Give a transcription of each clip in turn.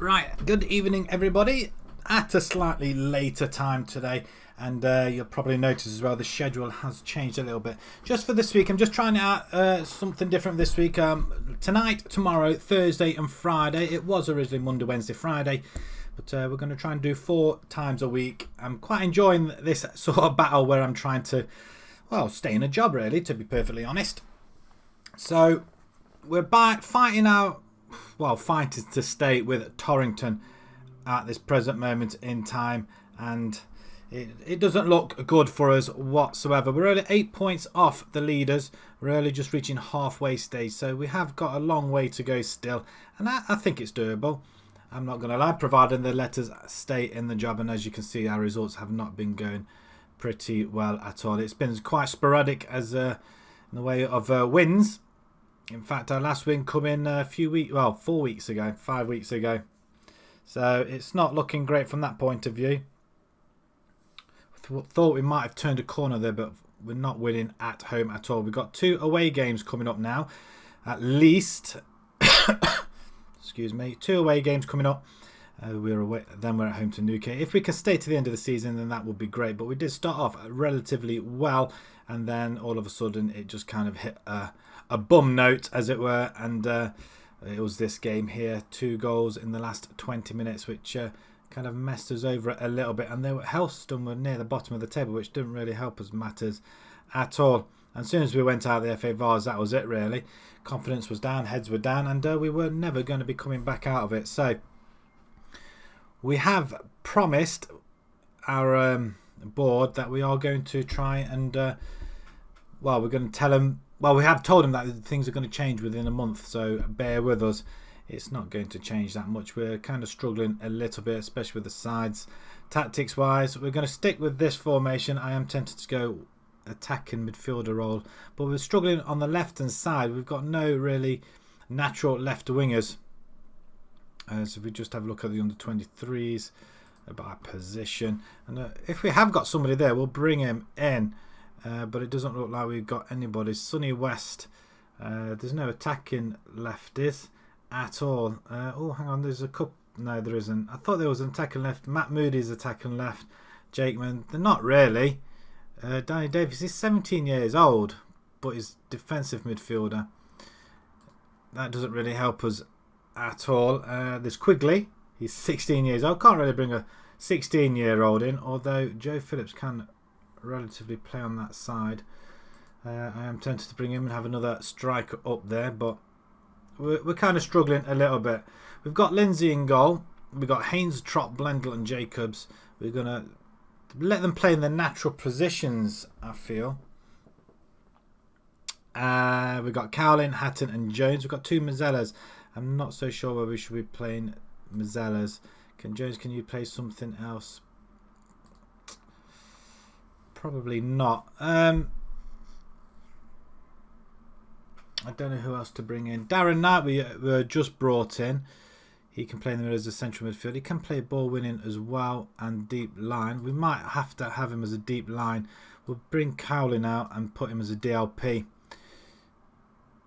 Right, good evening everybody. At a slightly later time today, and you'll probably notice as well the schedule has changed a little bit. Just for this week, I'm just trying out something different this week. Tonight, tomorrow, Thursday and Friday. It was originally Monday, Wednesday, Friday, but we're going to try and do 4 times a week. I'm quite enjoying this sort of battle where I'm trying to, well, stay in a job really, to be perfectly honest. So we're fighting out, well, fighting to stay with Torrington at this present moment in time, and it doesn't look good for us whatsoever. We're only 8 points off the leaders. We're only just reaching halfway stage, so we have got a long way to go still, and I think it's doable. I'm not going to lie, providing the letters stay in the job, and as you can see, our results have not been going pretty well at all. It's been quite sporadic as in the way of wins. In fact, our last win come in a few weeks, well, 4 weeks ago, 5 weeks ago. So it's not looking great from that point of view. Thought we might have turned a corner there, but we're not winning at home at all. We've got 2 away games coming up now, at least. Excuse me, 2 away games coming up. We're away, then we're at home to Newcastle. If we can stay to the end of the season, then that would be great. But we did start off relatively well, and then all of a sudden it just kind of hit a bum note, as it were, and it was this game here, 2 goals in the last 20 minutes, which kind of messed us over a little bit. And Helston were near the bottom of the table, which didn't really help us matters at all. And as soon as we went out of the FA Vars, that was it really. Confidence was down, heads were down, and we were never going to be coming back out of it. So we have promised our board that we are going to try and, well, we're going to tell them. Well, we have told them that things are going to change within a month, so bear with us. It's not going to change that much. We're kind of struggling a little bit, especially with the sides. Tactics-wise, we're going to stick with this formation. I am tempted to go attacking midfielder role, but we're struggling on the left-hand side. We've got no really natural left wingers. So if we just have a look at the under-23s by position. And if we have got somebody there, we'll bring him in. But it doesn't look like we've got anybody. Sonny West, there's no attacking lefties at all. Oh, hang on, there's a couple. No, there isn't. I thought there was an attacking left. Matt Moody's attacking left. Jakeman, they're not really. Danny Davis is 17 years old, but he's defensive midfielder. That doesn't really help us at all. There's Quigley. He's 16 years old. Can't really bring a 16-year-old in, although Joe Phillips can relatively play on that side. I am tempted to bring him and have another striker up there, but we're kind of struggling a little bit. We've got Lindsay in goal. We've got Haynes, Trott, Blendl and Jacobs. We're going to let them play in their natural positions, I feel. We've got Cowlin, Hatton and Jones. We've got 2 Mazzellas. I'm not so sure where we should be playing Mazzellas. Jones, can you play something else? Probably not. I don't know who else to bring in. Darren Knight we were just brought in. He can play in the middle as a central midfield. He can play ball winning as well and deep line. We might have to have him as a deep line. We'll bring Cowlin out and put him as a DLP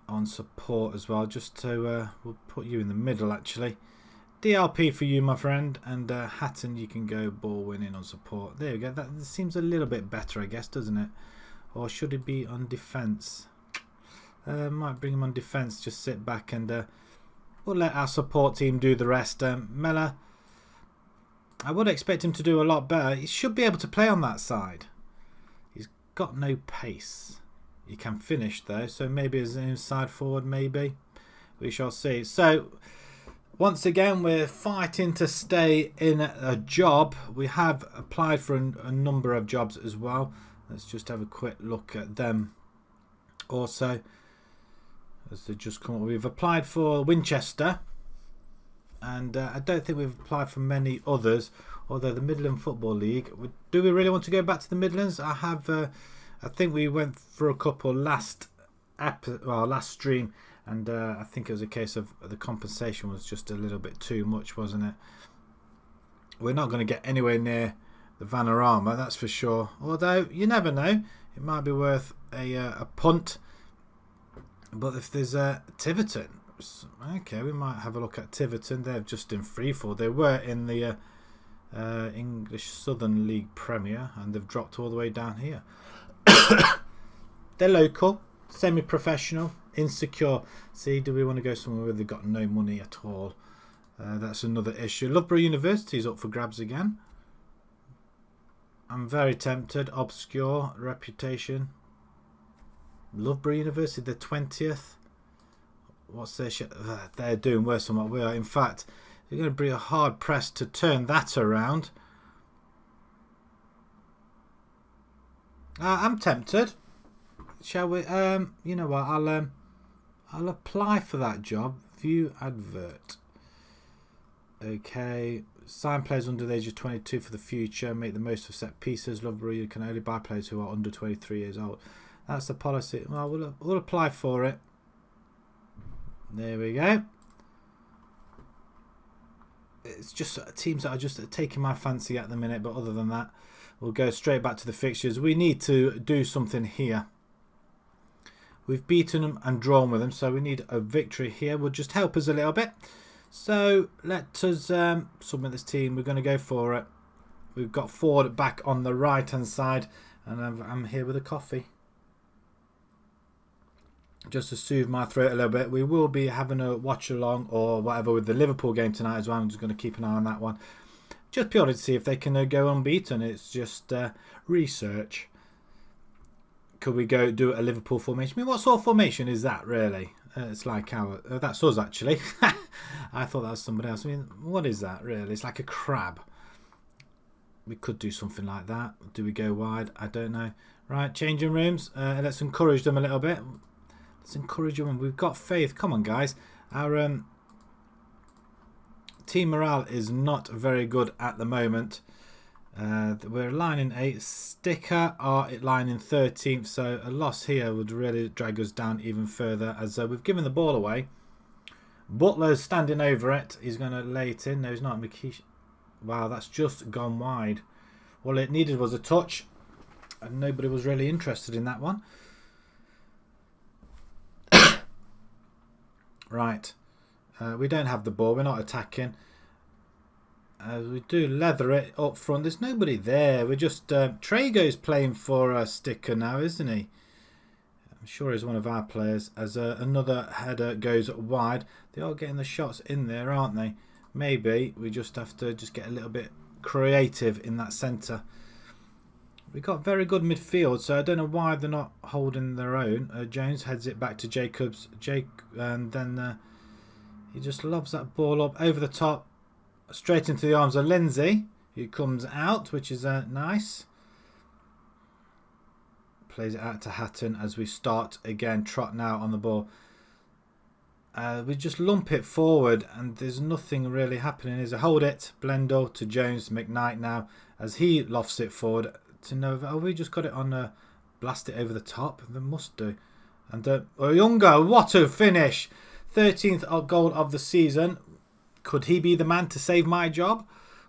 on support as well. Just to we'll put you in the middle actually. DLP for you, my friend, and Hatton, you can go ball winning on support. There we go. That seems a little bit better, I guess, doesn't it? Or should it be on defence? Might bring him on defence. Just sit back and we'll let our support team do the rest. Mella, I would expect him to do a lot better. He should be able to play on that side. He's got no pace. He can finish though, so maybe as an inside forward, maybe. We shall see. So once again, we're fighting to stay in a job. We have applied for a number of jobs as well. Let's just have a quick look at them. Also, as they just come up, we've applied for Winchester, and I don't think we've applied for many others. Although the Midland Football League, do we really want to go back to the Midlands? I think we went for a couple last stream. And I think it was a case of the compensation was just a little bit too much, wasn't it? We're not going to get anywhere near the Vanarama, that's for sure. Although, you never know. It might be worth a punt. But if there's Tiverton, Okay, we might have a look at Tiverton. They're just in freefall. They were in the English Southern League Premier, and they've dropped all the way down here. They're local, semi-professional, insecure. See, do we want to go somewhere where they've got no money at all? That's another issue. Loughborough University is up for grabs again. I'm very tempted. Obscure reputation. Loughborough University, the 20th. What's their shit? They're doing worse than what we are. In fact, you're going to be a hard press to turn that around. I'm tempted. Shall we? You know what? I'll apply for that job. View advert. Okay. Sign players under the age of 22 for the future. Make the most of set pieces. Loughborough, you can only buy players who are under 23 years old. That's the policy. Well, we'll apply for it. There we go. It's just teams that are just taking my fancy at the minute. But other than that, we'll go straight back to the fixtures. We need to do something here. We've beaten them and drawn with them, so we need a victory here. Will just help us a little bit. So let us submit this team. We're going to go for it. We've got Ford back on the right hand side, and I'm here with a coffee just to soothe my throat a little bit. We will be having a watch along or whatever with the Liverpool game tonight as well. I'm just going to keep an eye on that one, just purely to see if they can go unbeaten. It's just research. Could we go do a Liverpool formation? I mean, what sort of formation is that really? It's like our... that's us, actually. I thought that was somebody else. I mean, what is that, really? It's like a crab. We could do something like that. Do we go wide? I don't know. Right, changing rooms. Let's encourage them a little bit. Let's encourage them. We've got faith. Come on, guys. Our team morale is not very good at the moment. We're lining 8th. Sticker are lining 13th, so a loss here would really drag us down even further, as we've given the ball away. Butler's standing over it. He's going to lay it in. No, he's not. McKeish. Wow, that's just gone wide. All it needed was a touch, and nobody was really interested in that one. Right. We don't have the ball. We're not attacking. We do leather it up front. There's nobody there. We're just... Traego's playing for Sticker now, isn't he? I'm sure he's one of our players. As another header goes wide. They are getting the shots in there, aren't they? Maybe we just have to just get a little bit creative in that centre. We got very good midfield, so I don't know why they're not holding their own. Jones heads it back to Jacobs. And then he just lobs that ball up over the top. Straight into the arms of Lindsay, who comes out, which is nice. Plays it out to Hatton as we start again. Trot now on the ball. We just lump it forward, and there's nothing really happening. Is a hold it, Blendell to Jones, McKnight now as he lofts it forward to Nova. Oh, we just got it on blast it over the top. They must do. And Oyunga, what a finish! 13th goal of the season. Could he be the man to save my job?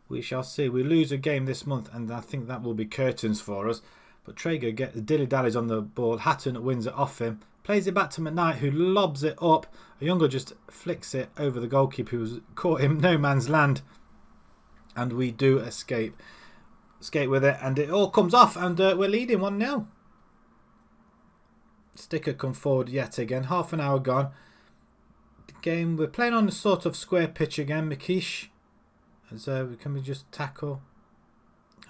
We shall see. We lose a game this month, and I think that will be curtains for us. But Traeger gets the dilly-dallies on the ball. Hatton wins it off him. Plays it back to McKnight, who lobs it up. Younger just flicks it over the goalkeeper, who's caught him no man's land. And we do escape. Escape with it, and it all comes off, and we're leading 1-0. Sticker come forward yet again. Half an hour gone. Game, we're playing on a sort of square pitch again. McKeish, as can we just tackle?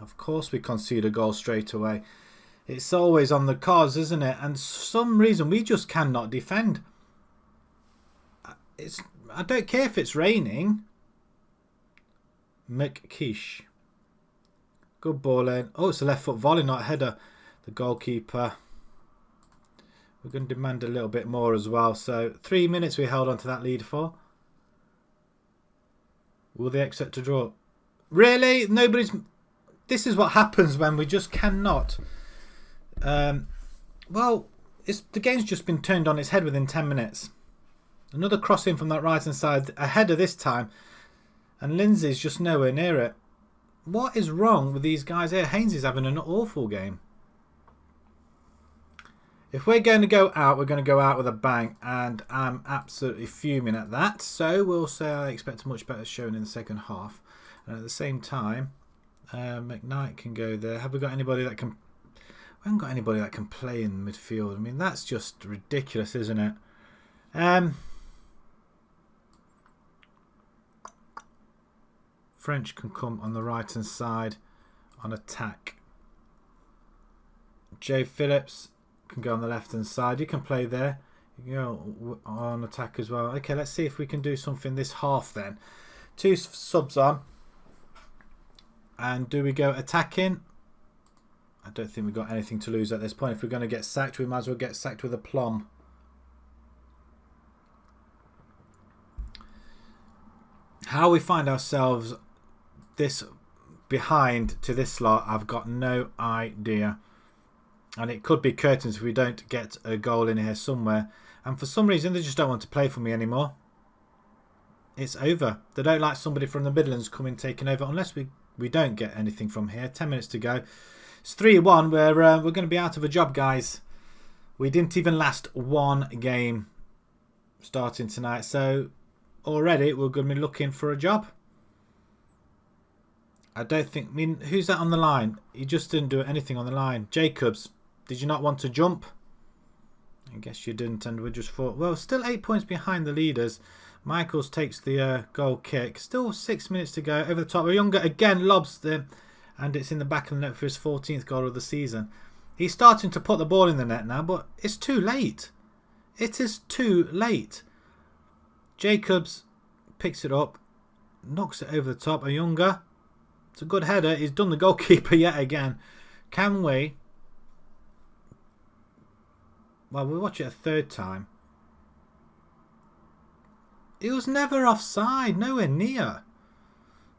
Of course we concede a goal straight away. It's always on the cards, isn't it? And for some reason we just cannot defend. I don't care if it's raining. McKeish, good ball in. Oh, it's a left foot volley, not a header. The goalkeeper. We're going to demand a little bit more as well. So 3 minutes we held on to that lead for. Will they accept a draw? Really? Nobody's... This is what happens when we just cannot. Well, the game's just been turned on its head within 10 minutes. Another crossing from that right hand side. A header this time. And Lindsay's just nowhere near it. What is wrong with these guys here? Haynes is having an awful game. If we're going to go out, we're going to go out with a bang, and I'm absolutely fuming at that. So we'll say I expect a much better showing in the second half. And at the same time, McKnight can go there. Have we got anybody that can... We haven't got anybody that can play in midfield. I mean, that's just ridiculous, isn't it? French can come on the right-hand side on attack. Joe Phillips can go on the left-hand side. You can play there. You can go on attack as well. Okay, let's see if we can do something this half then. 2 subs on. And do we go attacking? I don't think we've got anything to lose at this point. If we're going to get sacked, we might as well get sacked with aplomb. How we find ourselves this behind to this slot, I've got no idea. And it could be curtains if we don't get a goal in here somewhere. And for some reason, they just don't want to play for me anymore. It's over. They don't like somebody from the Midlands coming taking over unless we don't get anything from here. 10 minutes to go. It's 3-1. We're going to be out of a job, guys. We didn't even last one game starting tonight. So already we're going to be looking for a job. I don't think... I mean, who's that on the line? He just didn't do anything on the line. Jacobs, did you not want to jump? I guess you didn't, and we just thought... Well, still 8 points behind the leaders. Michaels takes the goal kick. Still 6 minutes to go. Over the top. Younger again lobs them. And it's in the back of the net for his 14th goal of the season. He's starting to put the ball in the net now, but it's too late. It is too late. Jacobs picks it up. Knocks it over the top. Younger. It's a good header. He's done the goalkeeper yet again. Can we? Well, we'll watch it a third time. It was never offside. Nowhere near.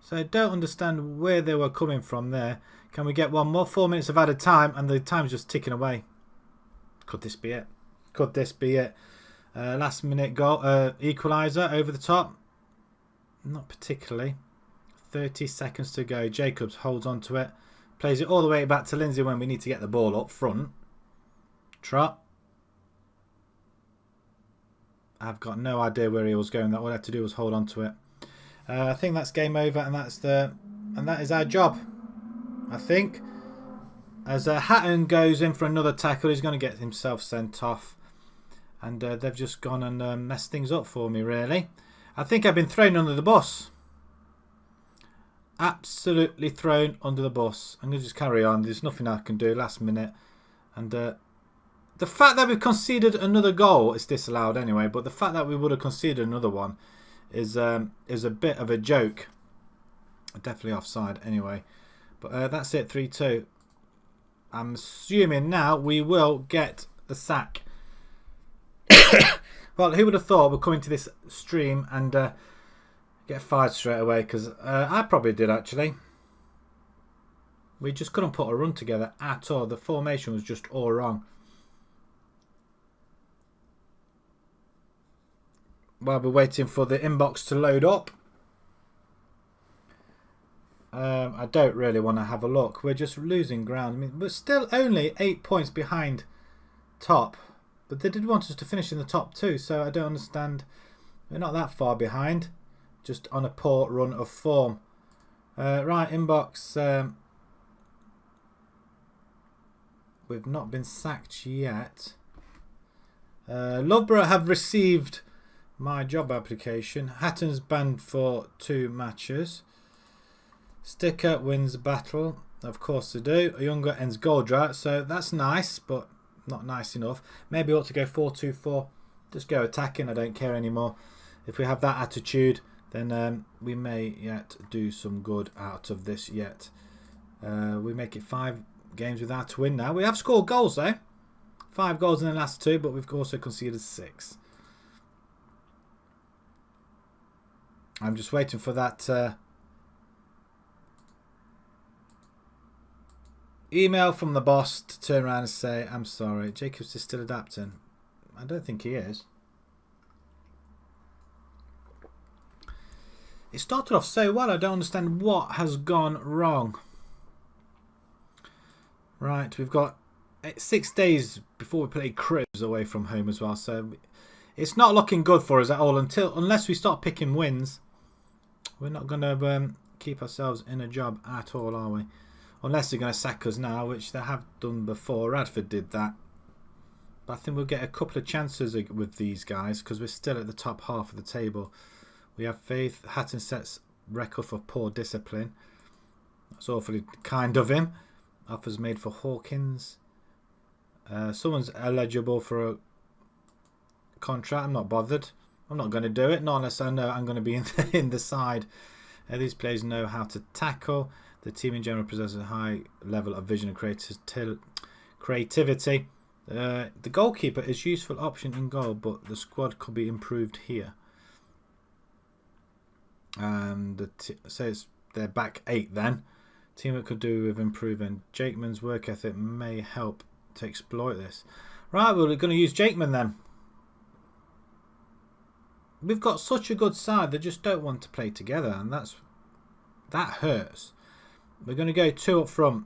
So I don't understand where they were coming from there. Can we get one more? 4 minutes of added time, and the time's just ticking away. Could this be it? Could this be it? Last minute goal, equaliser over the top. Not particularly. 30 seconds to go. Jacobs holds on to it. Plays it all the way back to Lindsay when we need to get the ball up front. Trot. I've got no idea where he was going. All I had to do was hold on to it. I think that's game over, and that is our job. I think. As Hatton goes in for another tackle, he's going to get himself sent off, and they've just gone and messed things up for me. Really, I think I've been thrown under the bus. Absolutely thrown under the bus. I'm going to just carry on. There's nothing I can do. Last minute, and the fact that we've conceded another goal is disallowed anyway. But the fact that we would have conceded another one is a bit of a joke. Definitely offside anyway. But that's it. 3-2. I'm assuming now we will get the sack. Well, who would have thought we're coming to this stream and get fired straight away? Because I probably did actually. We just couldn't put a run together at all. The formation was just all wrong. While we're waiting for the inbox to load up. I don't really want to have a look. We're just losing ground. I mean, we're still only 8 points behind top. But they did want us to finish in the top too. So I don't understand. We're not that far behind. Just on a poor run of form. Right, inbox. We've not been sacked yet. Loughborough have received my job application. Hatton's banned for 2 matches. Sticker wins the battle. Of course they do. Younger ends goal drought. So that's nice, but not nice enough. Maybe we ought to go 4-2-4. Just go attacking. I don't care anymore. If we have that attitude, then we may yet do some good out of this yet. We make it 5 games without a win now. We have scored goals though. 5 goals in the last 2, but we've also conceded 6. I'm just waiting for that email from the boss to turn around and say, I'm sorry, Jacobs is still adapting. I don't think he is. It started off so well, I don't understand what has gone wrong. Right, we've got 6 days before we play Cribs away from home as well. So it's not looking good for us at all unless we start picking wins. We're not going to keep ourselves in a job at all, are we? Unless they're going to sack us now, which they have done before. Radford did that. But I think we'll get a couple of chances with these guys because we're still at the top half of the table. We have Faith. Hatton sets record for poor discipline. That's awfully kind of him. Offers made for Hawkins. Someone's eligible for a contract. I'm not bothered. I'm not going to do it. Not unless I know I'm going to be in the side. These players know how to tackle. The team in general possesses a high level of vision and creativity. The goalkeeper is a useful option in goal, but the squad could be improved here. And says they're back 8 then. Team could do with improving. Jakeman's work ethic may help to exploit this. Right, well, we're going to use Jakeman then. We've got such a good side, they just don't want to play together, and that hurts. We're going to go 2 up front.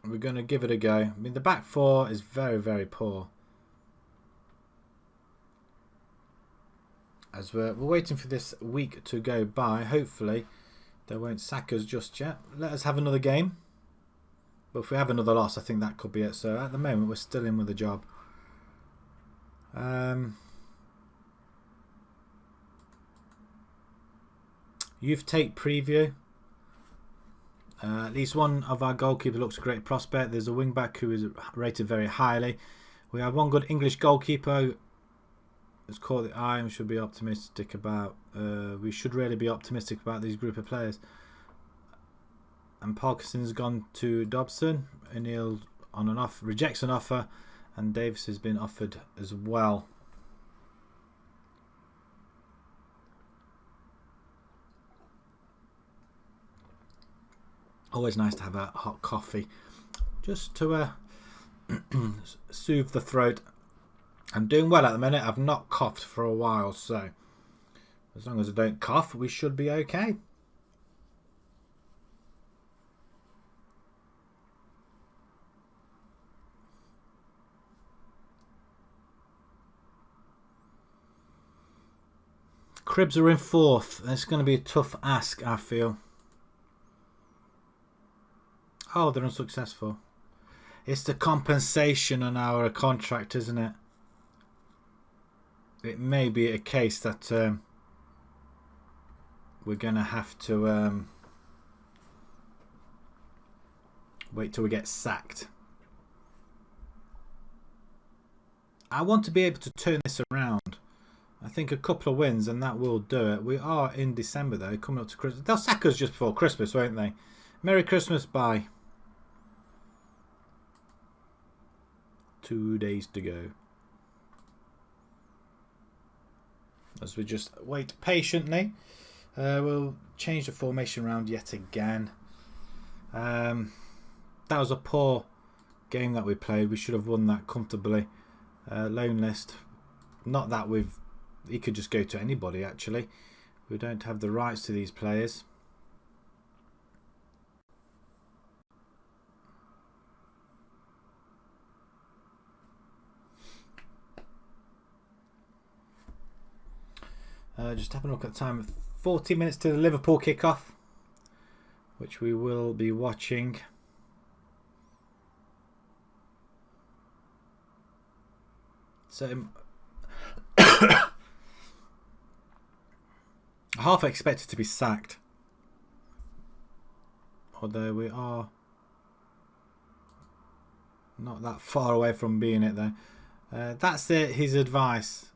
We're going to give it a go. I mean, the back 4 is very, very poor. As we're waiting for this week to go by, hopefully they won't sack us just yet. Let us have another game. But if we have another loss, I think that could be it. So at the moment, we're still in with the job. Youth Take preview. At least one of our goalkeepers looks a great prospect. There's a wing back who is rated very highly. We have one good English goalkeeper who's caught the eye and should be optimistic about. We should really be optimistic about these group of players. And Parkinson's gone to Dobson. O'Neill on and off rejects an offer, and Davis has been offered as well. Always nice to have a hot coffee just to soothe the throat. I'm doing well at the minute. I've not coughed for a while, so as long as I don't cough, we should be okay. Cribs are in 4th. It's going to be a tough ask, I feel. Oh, they're unsuccessful. It's the compensation on our contract, isn't it? It may be a case that we're going to have to wait till we get sacked. I want to be able to turn this around. I think a couple of wins and that will do it. We are in December though, coming up to Christmas. They'll sack us just before Christmas, won't they? Merry Christmas, bye. 2 days to go. As we just wait patiently. We'll change the formation around yet again. That was a poor game that we played. We should have won that comfortably. Loan list. Not that he could just go to anybody actually. We don't have the rights to these players. Just having a look at the time. 40 minutes to the Liverpool kickoff, which we will be watching. So half expected to be sacked, although we are not that far away from being it though. That's his advice.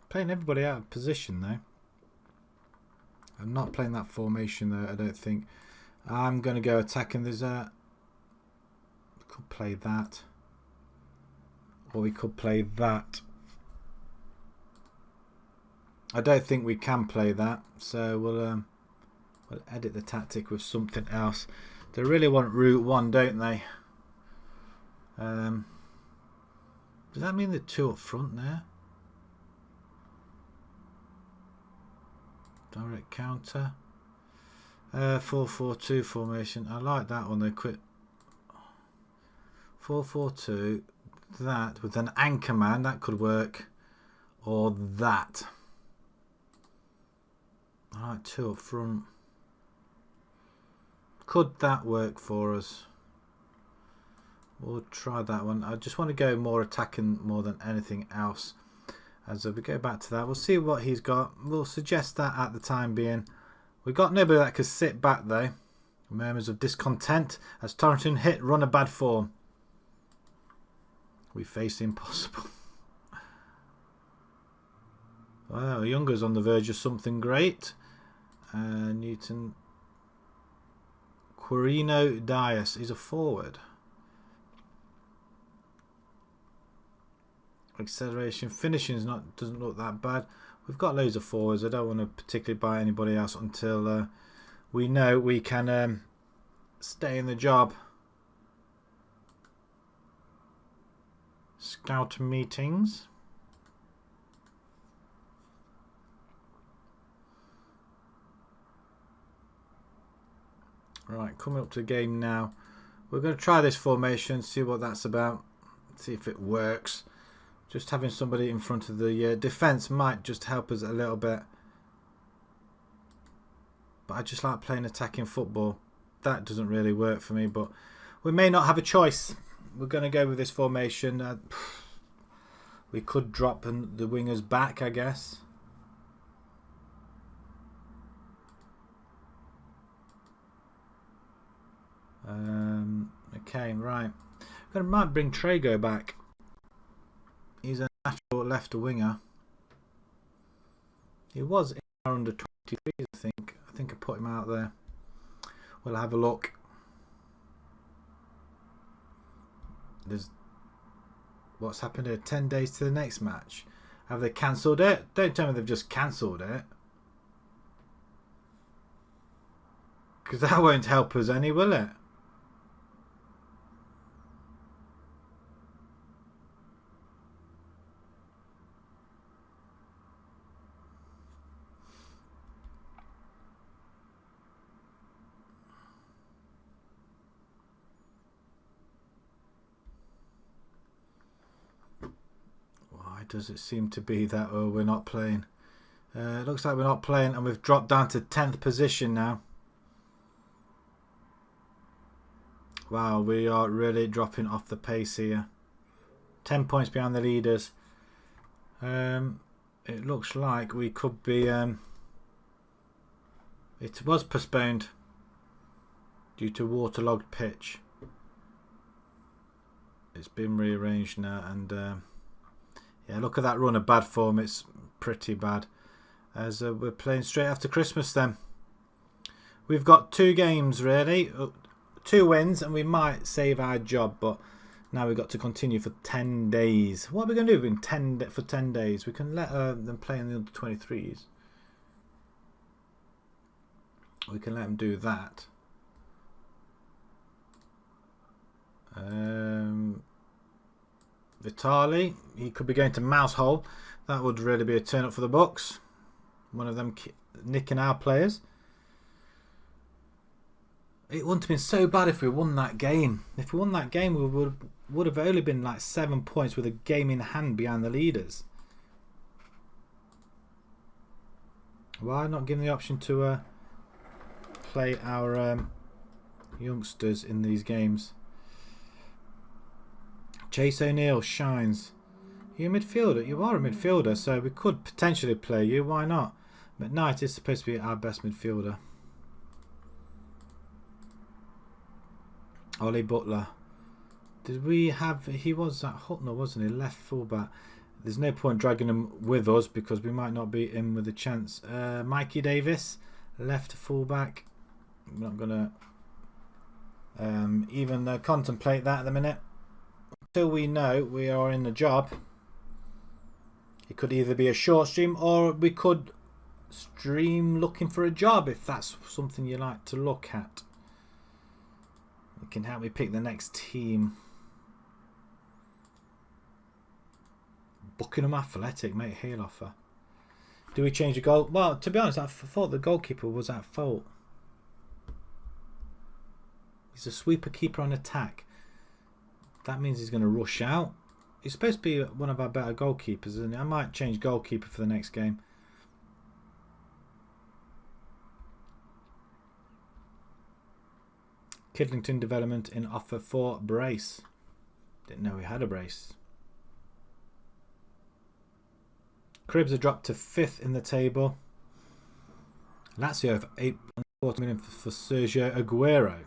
Playing everybody out of position though. I'm not playing that formation though, I don't think. I'm going to go attacking. There's a... We could play that. Or we could play that. I don't think we can play that. So we'll edit the tactic with something else. They really want route 1, don't they? Does that mean the 2 up front there? Direct counter. 4-4-2 formation. I like that one. They quit 4-4-2. That with an anchor man, that could work. Or that. I like 2 up front. Could that work for us? We'll try that one. I just want to go more attacking more than anything else. As we go back to that, we'll see what he's got. We'll suggest that at the time being. We've got nobody that could sit back though. Murmurs of discontent as Torrington hit run a bad form. We face the impossible. Well, Younger's on the verge of something great. Newton. Quirino Dias. He's a forward. Acceleration, finishing doesn't look that bad. We've got loads of forwards. I don't want to particularly buy anybody else until we know we can stay in the job. Scout meetings. Right, coming up to the game now. We're going to try this formation, see what that's about, see if it works. Just having somebody in front of the defence might just help us a little bit. But I just like playing attacking football. That doesn't really work for me, but we may not have a choice. We're going to go with this formation. We could drop the wingers back, I guess. Okay, right. I might bring Trago back. He's a natural left winger. He was in our under 23s, I think. I think I put him out there. We'll have a look. There's what's happened here? 10 days to the next match. Have they cancelled it? Don't tell me they've just cancelled it. Because that won't help us any, will it? Does it seem to be that we're not playing? It looks like we're not playing, and we've dropped down to 10th position now. Wow, we are really dropping off the pace here. 10 points behind the leaders. It looks like we could be. It was postponed due to waterlogged pitch. It's been rearranged now, and. Yeah, look at that run of bad form. It's pretty bad. As we're playing straight after Christmas then. We've got 2 games really. 2 wins and we might save our job. But now we've got to continue for 10 days. What are we going to do for 10 days? We can let them play in the under 23s. We can let them do that. Vitali, he could be going to Mousehole. That would really be a turn up for the Bucks. One of them nicking our players. It wouldn't have been so bad if we won that game. If we won that game, we would have only been like 7 points with a game in hand behind the leaders. Why not give them the option to play our youngsters in these games? Chase O'Neill shines. Are you a midfielder? You are a midfielder, so we could potentially play you. Why not? McKnight is supposed to be our best midfielder. Ollie Butler. Did we have... He was at Hutner, wasn't he? Left fullback. There's no point dragging him with us because we might not be in with a chance. Mikey Davis. Left fullback. I'm not going to even contemplate that at the minute. Until we know we are in the job. It could either be a short stream or we could stream looking for a job if that's something you like to look at. It can help me pick the next team. Buckingham Athletic, mate, heel offer. Do we change the goal? Well, to be honest, I thought the goalkeeper was at fault. He's a sweeper keeper on attack. That means he's going to rush out. He's supposed to be one of our better goalkeepers, isn't he? I might change goalkeeper for the next game. Kidlington development in offer for brace. Didn't know we had a brace. Cribs are dropped to 5th in the table. Lazio have 8.25 million for Sergio Aguero.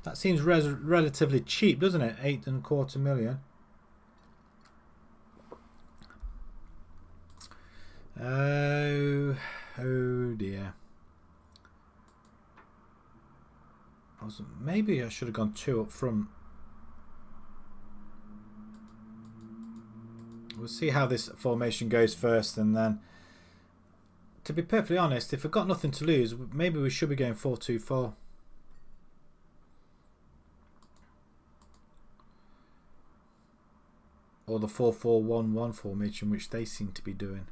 That seems relatively cheap, doesn't it? 8.25 million. Oh dear. Maybe I should have gone 2 up front. We'll see how this formation goes first, and then, to be perfectly honest, if we've got nothing to lose, maybe we should be going 4-2-4. Or the 4-4-1-1 formation, which they seem to be doing.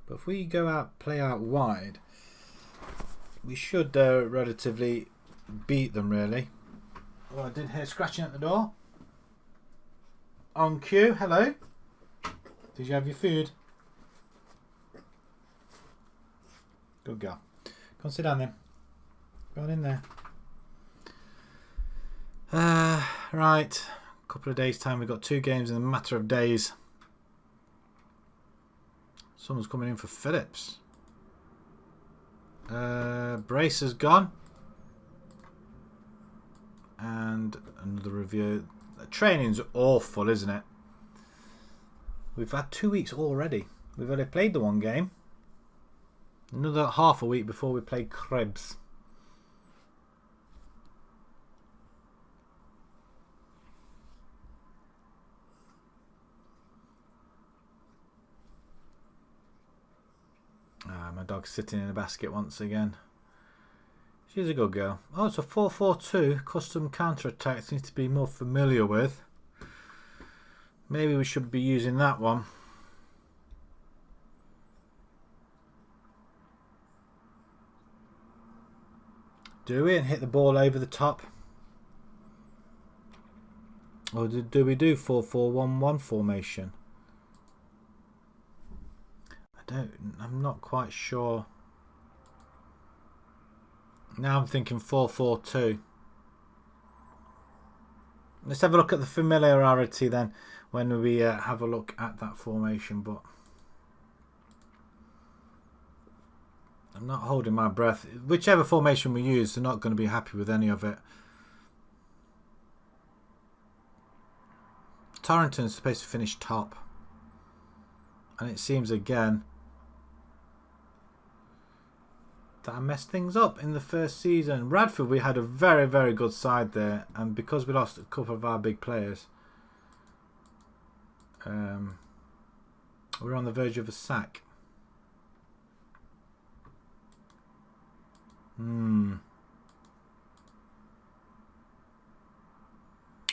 But if we go out, play out wide, we should relatively beat them, really. Oh, I did hear scratching at the door. On cue, hello. Did you have your food? Good girl. Go and sit down then. Go on in there. Right. A couple of days' time. We've got 2 games in a matter of days. Someone's coming in for Phillips. Brace has gone. And another review. The training's awful, isn't it? We've had 2 weeks already. We've only played the 1 game. Another half a week before we play Krebs. My dog's sitting in a basket once again. She's a good girl. Oh, it's a 4-4-2 custom counter-attack. Seems to be more familiar with. Maybe we should be using that one. Do we? And hit the ball over the top? Or do we do 4-4-1-1 formation? I'm not quite sure. Now I'm thinking 4-4-2. Let's have a look at the familiarity then when we have a look at that formation. But I'm not holding my breath. Whichever formation we use, they're not going to be happy with any of it. Torrington's supposed to finish top. And it seems again that I messed things up in the first season. Radford, we had a very, very good side there, and because we lost a couple of our big players, we're on the verge of a sack.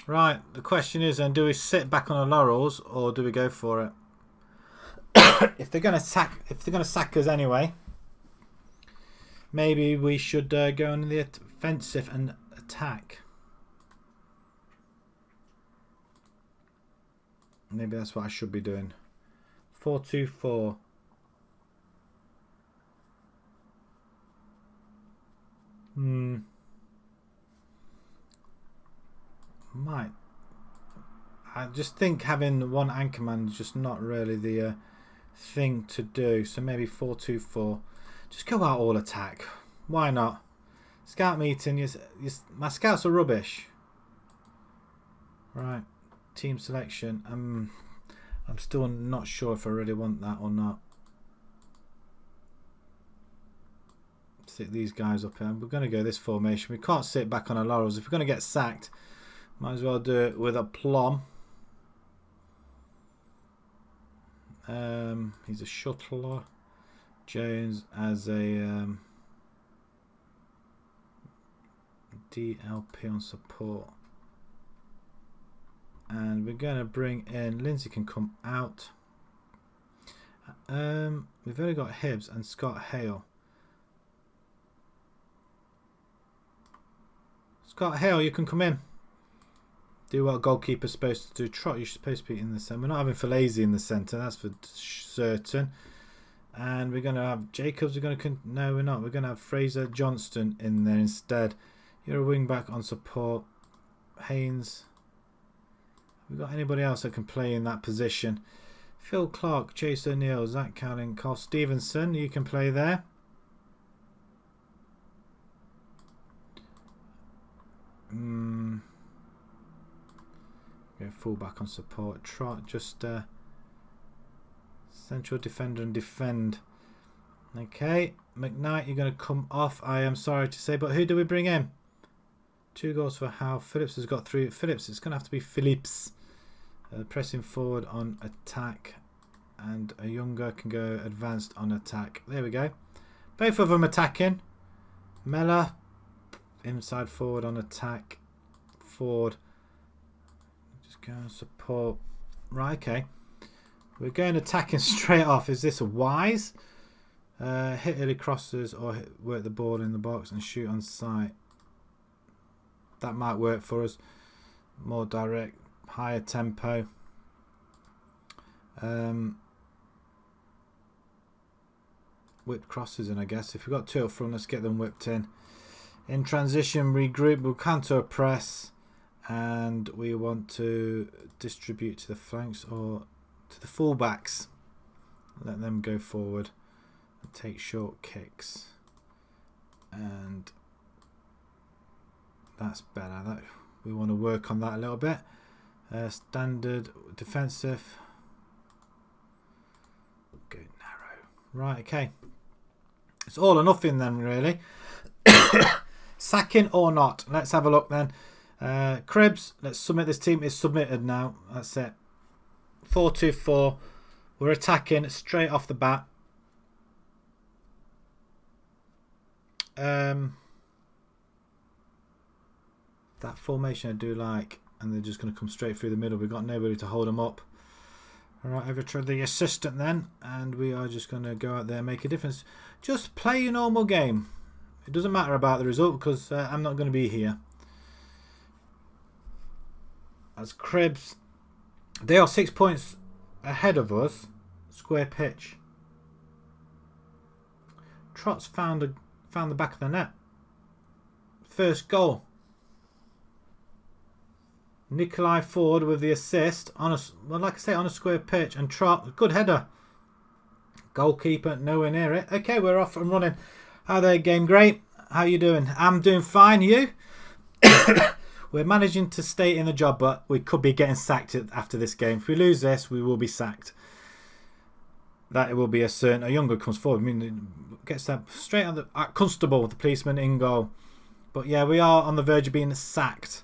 Right, the question is then, do we sit back on our laurels or do we go for it? If they're going to sack us anyway, maybe we should go on the offensive and attack. Maybe that's what I should be doing. 4-2-4. Might. I just think having one anchorman is just not really the thing to do. So maybe 4-2-4. Just go out all attack. Why not? Scout meeting. My scouts are rubbish. Right. Team selection. I'm still not sure if I really want that or not. Sit these guys up here. We're going to go this formation. We can't sit back on our laurels. If we're going to get sacked, might as well do it with aplomb. He's a shuttler. Jones as a DLP on support. And we're going to bring in, Lindsay can come out. We've only got Hibbs and Scott Hale. Scott Hale, you can come in. Do what a goalkeeper's supposed to do. Trot, you're supposed to be in the centre. We're not having Falaise in the centre, that's for certain. And we're going to have Jacobs. No, we're not. We're going to have Fraser Johnston in there instead. You're a wing back on support. Haynes. Have we got anybody else that can play in that position? Phil Clark, Chase O'Neill, Zach Cowling, Carl Stevenson. You can play there. Go full back on support. Trot, just central defender and defend. Okay, McKnight, you're going to come off. I am sorry to say, but who do we bring in? 2 goals for Howe. Phillips has got 3. Phillips, it's going to have to be Phillips. Pressing forward on attack, and a younger can go advanced on attack. There we go. Both of them attacking. Mella, inside forward on attack. Ford, just go and support. Right, okay. We're going attacking straight off. Is this wise? Hit early crosses or work the ball in the box and shoot on sight. That might work for us. More direct, higher tempo. Whipped crosses in, I guess. If we've got 2 up front, let's get them whipped in. In transition, regroup. We'll counter a press. And we want to distribute to the flanks or to the fullbacks. Let them go forward and take short kicks. And that's better. We want to work on that a little bit. Standard defensive. Go narrow. Right, okay. It's all or nothing then, really. Sacking or not. Let's have a look then. Krebs, let's submit. This team is submitted now. That's it. 4-2-4. We're attacking straight off the bat. That formation I do like, and they're just going to come straight through the middle. We've got nobody to hold them up. Alright, over to the assistant then, and we are just going to go out there and make a difference. Just play your normal game. It doesn't matter about the result because I'm not going to be here. As Krebs, they are 6 points ahead of us. Square pitch. Trot's found the back of the net. First goal. Nikolai Ford with the assist on like I say, on a square pitch, and Trot, good header. Goalkeeper nowhere near it. Okay, we're off and running. How there, game? Great. How you doing? I'm doing fine. You? We're managing to stay in the job, but we could be getting sacked after this game. If we lose this, we will be sacked. That will be a certain. A younger comes forward. I mean, gets that straight on the Constable, the policeman in goal. But yeah, we are on the verge of being sacked.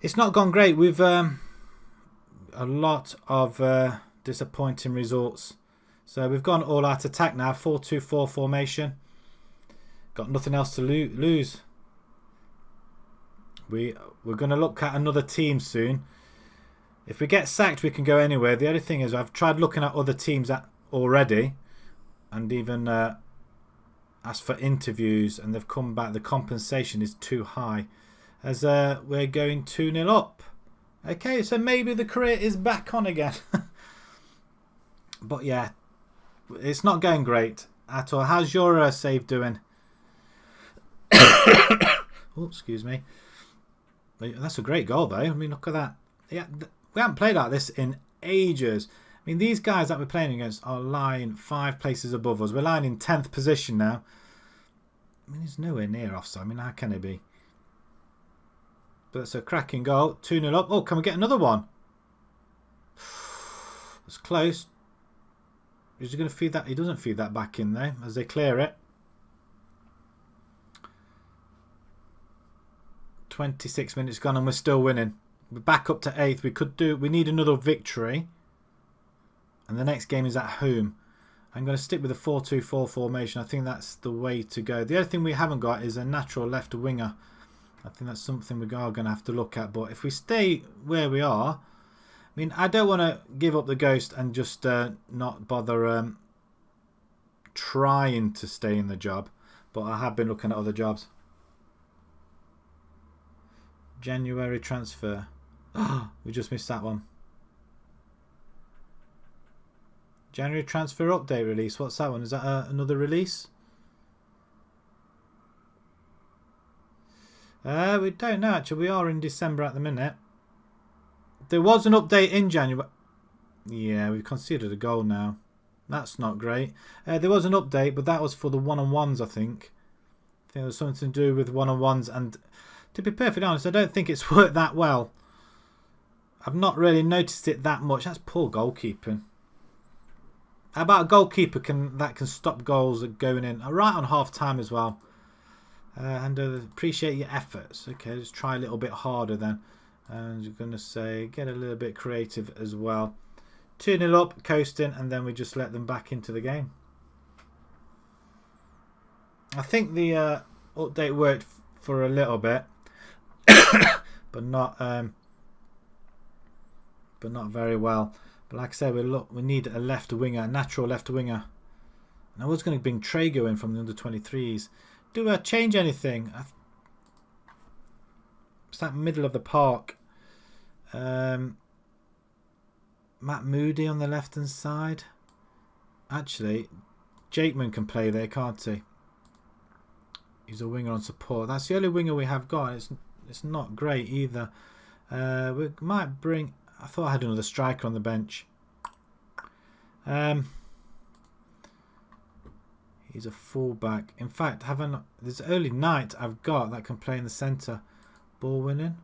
It's not gone great. We've a lot of disappointing results. So we've gone all out attack now. 4-2-4 formation. Got nothing else to lose. We're going to look at another team soon. If we get sacked, we can go anywhere. The only thing is, I've tried looking at other teams already, and even asked for interviews, and they've come back. The compensation is too high, as we're going 2-0 up. Okay, so maybe the career is back on again. But yeah, it's not going great at all. How's your save doing? Oh, excuse me. That's a great goal, though. I mean, look at that. Yeah, we haven't played like this in ages. I mean, these guys that we're playing against are lying 5 places above us. We're lying in 10th position now. I mean, he's nowhere near offside. I mean, how can it be? But it's a cracking goal. 2-0 up. Oh, can we get another one? It's close. Is he going to feed that? He doesn't feed that back in there as they clear it. 26 minutes gone and we're still winning. We're back up to 8th. We need another victory. And the next game is at home. I'm going to stick with the 4-2-4 formation. I think that's the way to go. The other thing we haven't got is a natural left winger. I think that's something we are going to have to look at. But if we stay where we are, I mean, I don't want to give up the ghost and just not bother trying to stay in the job. But I have been looking at other jobs. January transfer. We just missed that one. January transfer update release. What's that one? Is that another release? We don't know actually. We are in December at the minute. There was an update in January. Yeah, we've conceded a goal now. That's not great. There was an update, but that was for the one-on-ones, I think. I think it was something to do with one-on-ones, and to be perfectly honest, I don't think it's worked that well. I've not really noticed it that much. That's poor goalkeeping. How about a goalkeeper that can stop goals going in right on half time as well? And appreciate your efforts. Okay, let's try a little bit harder then. And you're going to say get a little bit creative as well. 2-0 up, coasting, and then we just let them back into the game. I think the update worked for a little bit, but not very well. But like I said, we need a left winger, a natural left winger. And I was going to bring Trago in from the under-23s. Do I change anything? It's that middle of the park. Matt Moody on the left hand side. Actually, Jakeman can play there, can't he? He's a winger on support. That's the only winger we have got. It's not great either. We might bring. I thought I had another striker on the bench. He's a fullback. In fact, there's only Knight I've got that can play in the centre. Ball winning.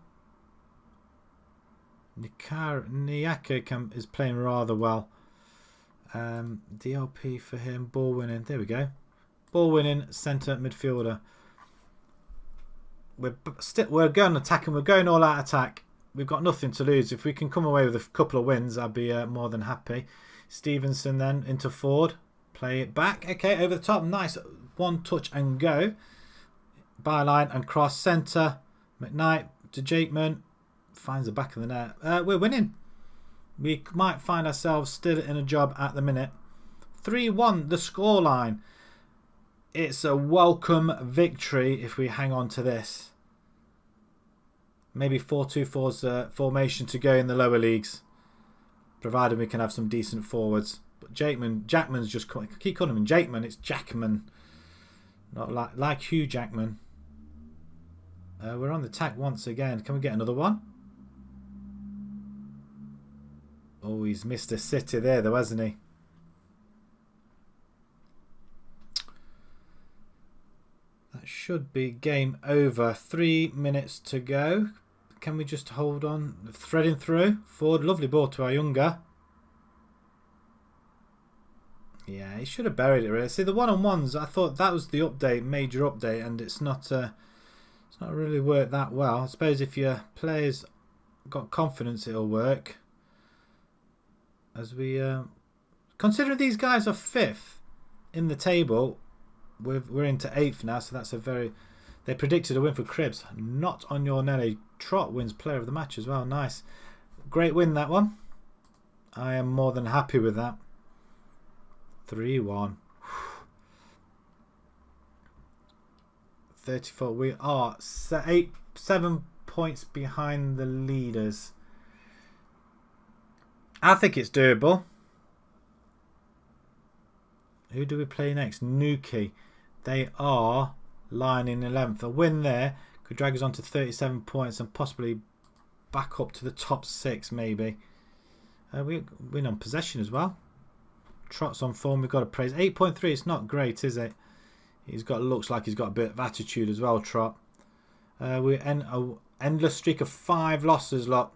Nyaka is playing rather well. DLP for him. Ball winning. There we go. Ball winning centre midfielder. We're going attacking. We're going all out attack. We've got nothing to lose. If we can come away with a couple of wins, I'd be more than happy. Stevenson then into Ford. Play it back. Okay, over the top. Nice. One touch and go. Byline and cross centre. McKnight to Jakeman. Finds the back of the net. We're winning. We might find ourselves still in a job at the minute. 3-1 the scoreline. It's a welcome victory if we hang on to this. Maybe 4-2-4's formation to go in the lower leagues, provided we can have some decent forwards. But Jackman's just keep calling him Jakeman. It's Jackman, not like Hugh Jackman. We're on the attack once again. Can we get another one? Oh, he's missed a sitter there, though, hasn't he? That should be game over. 3 minutes to go. Can we just hold on? Threading through. Ford, lovely ball to Ayunga. Yeah, he should have buried it, really. See, the one-on-ones, I thought that was the update, major update, and it's not really worked that well. I suppose if your players got confidence, it'll work. As we considering these guys are 5th in the table, we're into 8th now, so that's a very. They predicted a win for Cribs. Not on your Nelly. Trot wins player of the match as well. Nice, great win that one. I am more than happy with that. 3-1. 34. We are 7 points behind the leaders. I think it's doable. Who do we play next? Nuki. They are lying in 11th. A win there could drag us on to 37 points and possibly back up to the top 6 maybe. We win on possession as well. Trot's on form. We've got to praise. 8.3. It's not great, is it? Looks like he's got a bit of attitude as well, Trot. We're in an endless streak of 5 losses, lot.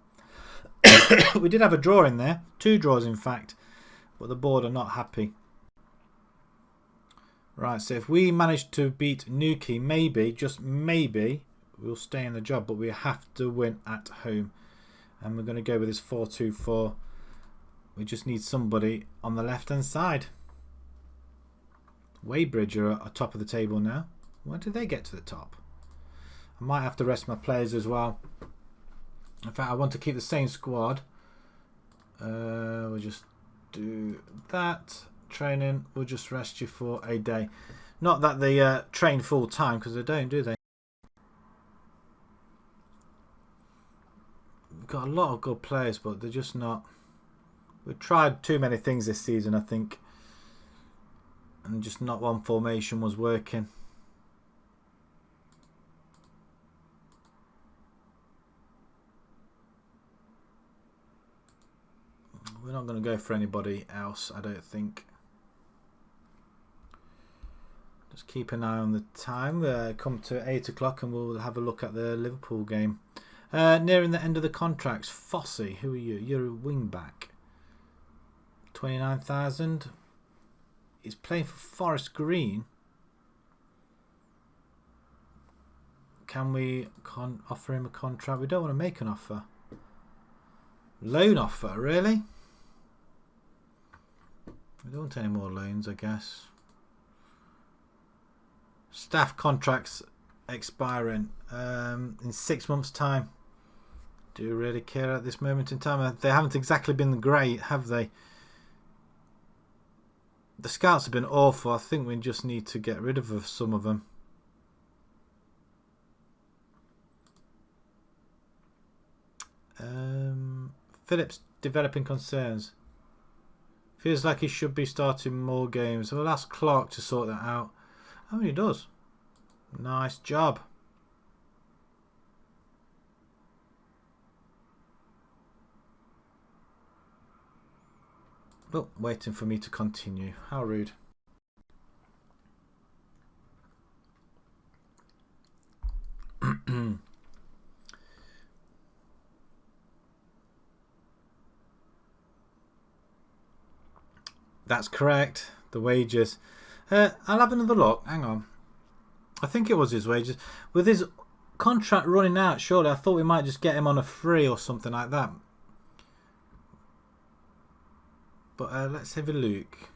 We did have a draw in there. 2 draws, in fact. But the board are not happy. Right, so if we manage to beat Nuki, maybe, just maybe, we'll stay in the job. But we have to win at home. And we're going to go with this 4-2-4. We just need somebody on the left-hand side. Weybridge are top of the table now. Why did they get to the top? I might have to rest my players as well. In fact, I want to keep the same squad. We'll just do that. Training, we'll just rest you for a day. Not that they train full time, because they don't, do they? We've got a lot of good players, but they're just not. We've tried too many things this season, I think. And just not one formation was working. We're not going to go for anybody else, I don't think. Just keep an eye on the time. Come to 8 o'clock and we'll have a look at the Liverpool game. Nearing the end of the contracts. Fossey, who are you? You're a wing back. 29,000. He's playing for Forest Green. Can we offer him a contract? We don't want to make an offer. Loan offer, really? We don't want any more loans, I guess. Staff contracts expiring in 6 months' time. Do you really care at this moment in time? They haven't exactly been great, have they? The scouts have been awful. I think we just need to get rid of some of them. Phillips developing concerns. Feels like he should be starting more games. We'll ask Clark to sort that out. Oh, he does. Nice job. Oh, waiting for me to continue. How rude. That's correct. The wages. I'll have another look. Hang on. I think it was his wages. With his contract running out, surely I thought we might just get him on a free or something like that. But let's have a look.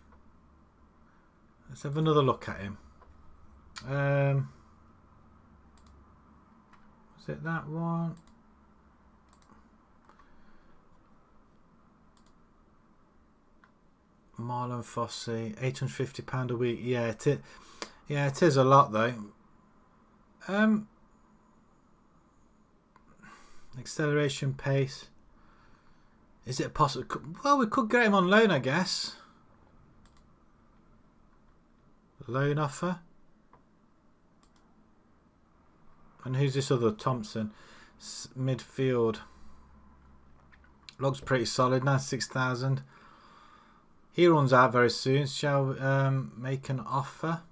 Let's have another look at him. Was it that one? Marlon Fossey, £850 a week. Yeah, it is a lot though. Acceleration, pace. Is it possible? Well, we could get him on loan, I guess. Loan offer. And who's this other? Thompson. Midfield. Looks pretty solid. 96,000. He runs out very soon. Shall we make an offer?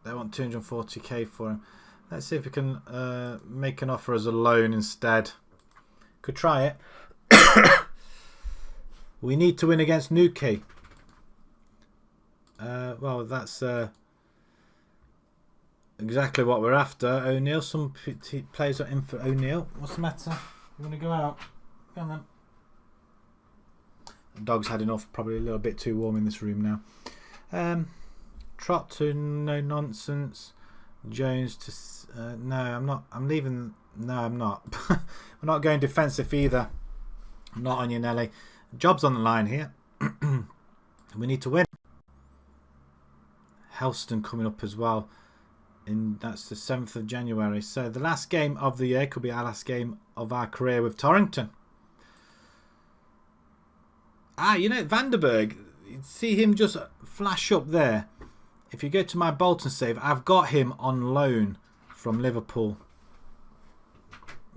They want 240k for him. Let's see if we can make an offer as a loan instead. Could try it. We need to win against Newquay. Well, that's exactly what we're after. O'Neill, some players are in for O'Neill. What's the matter? You want to go out? Go on then. The dog's had enough. Probably a little bit too warm in this room now. Trot to no nonsense. Jones to no, I'm not. I'm leaving. No, I'm not. We're not going defensive either. Not on you, Nelly. Job's on the line here. We need to win. Helston coming up as well. That's the 7th of January. So the last game of the year could be our last game of our career with Torrington. You know, Vandenberg. See him just flash up there. If you go to my Bolton save, I've got him on loan from Liverpool.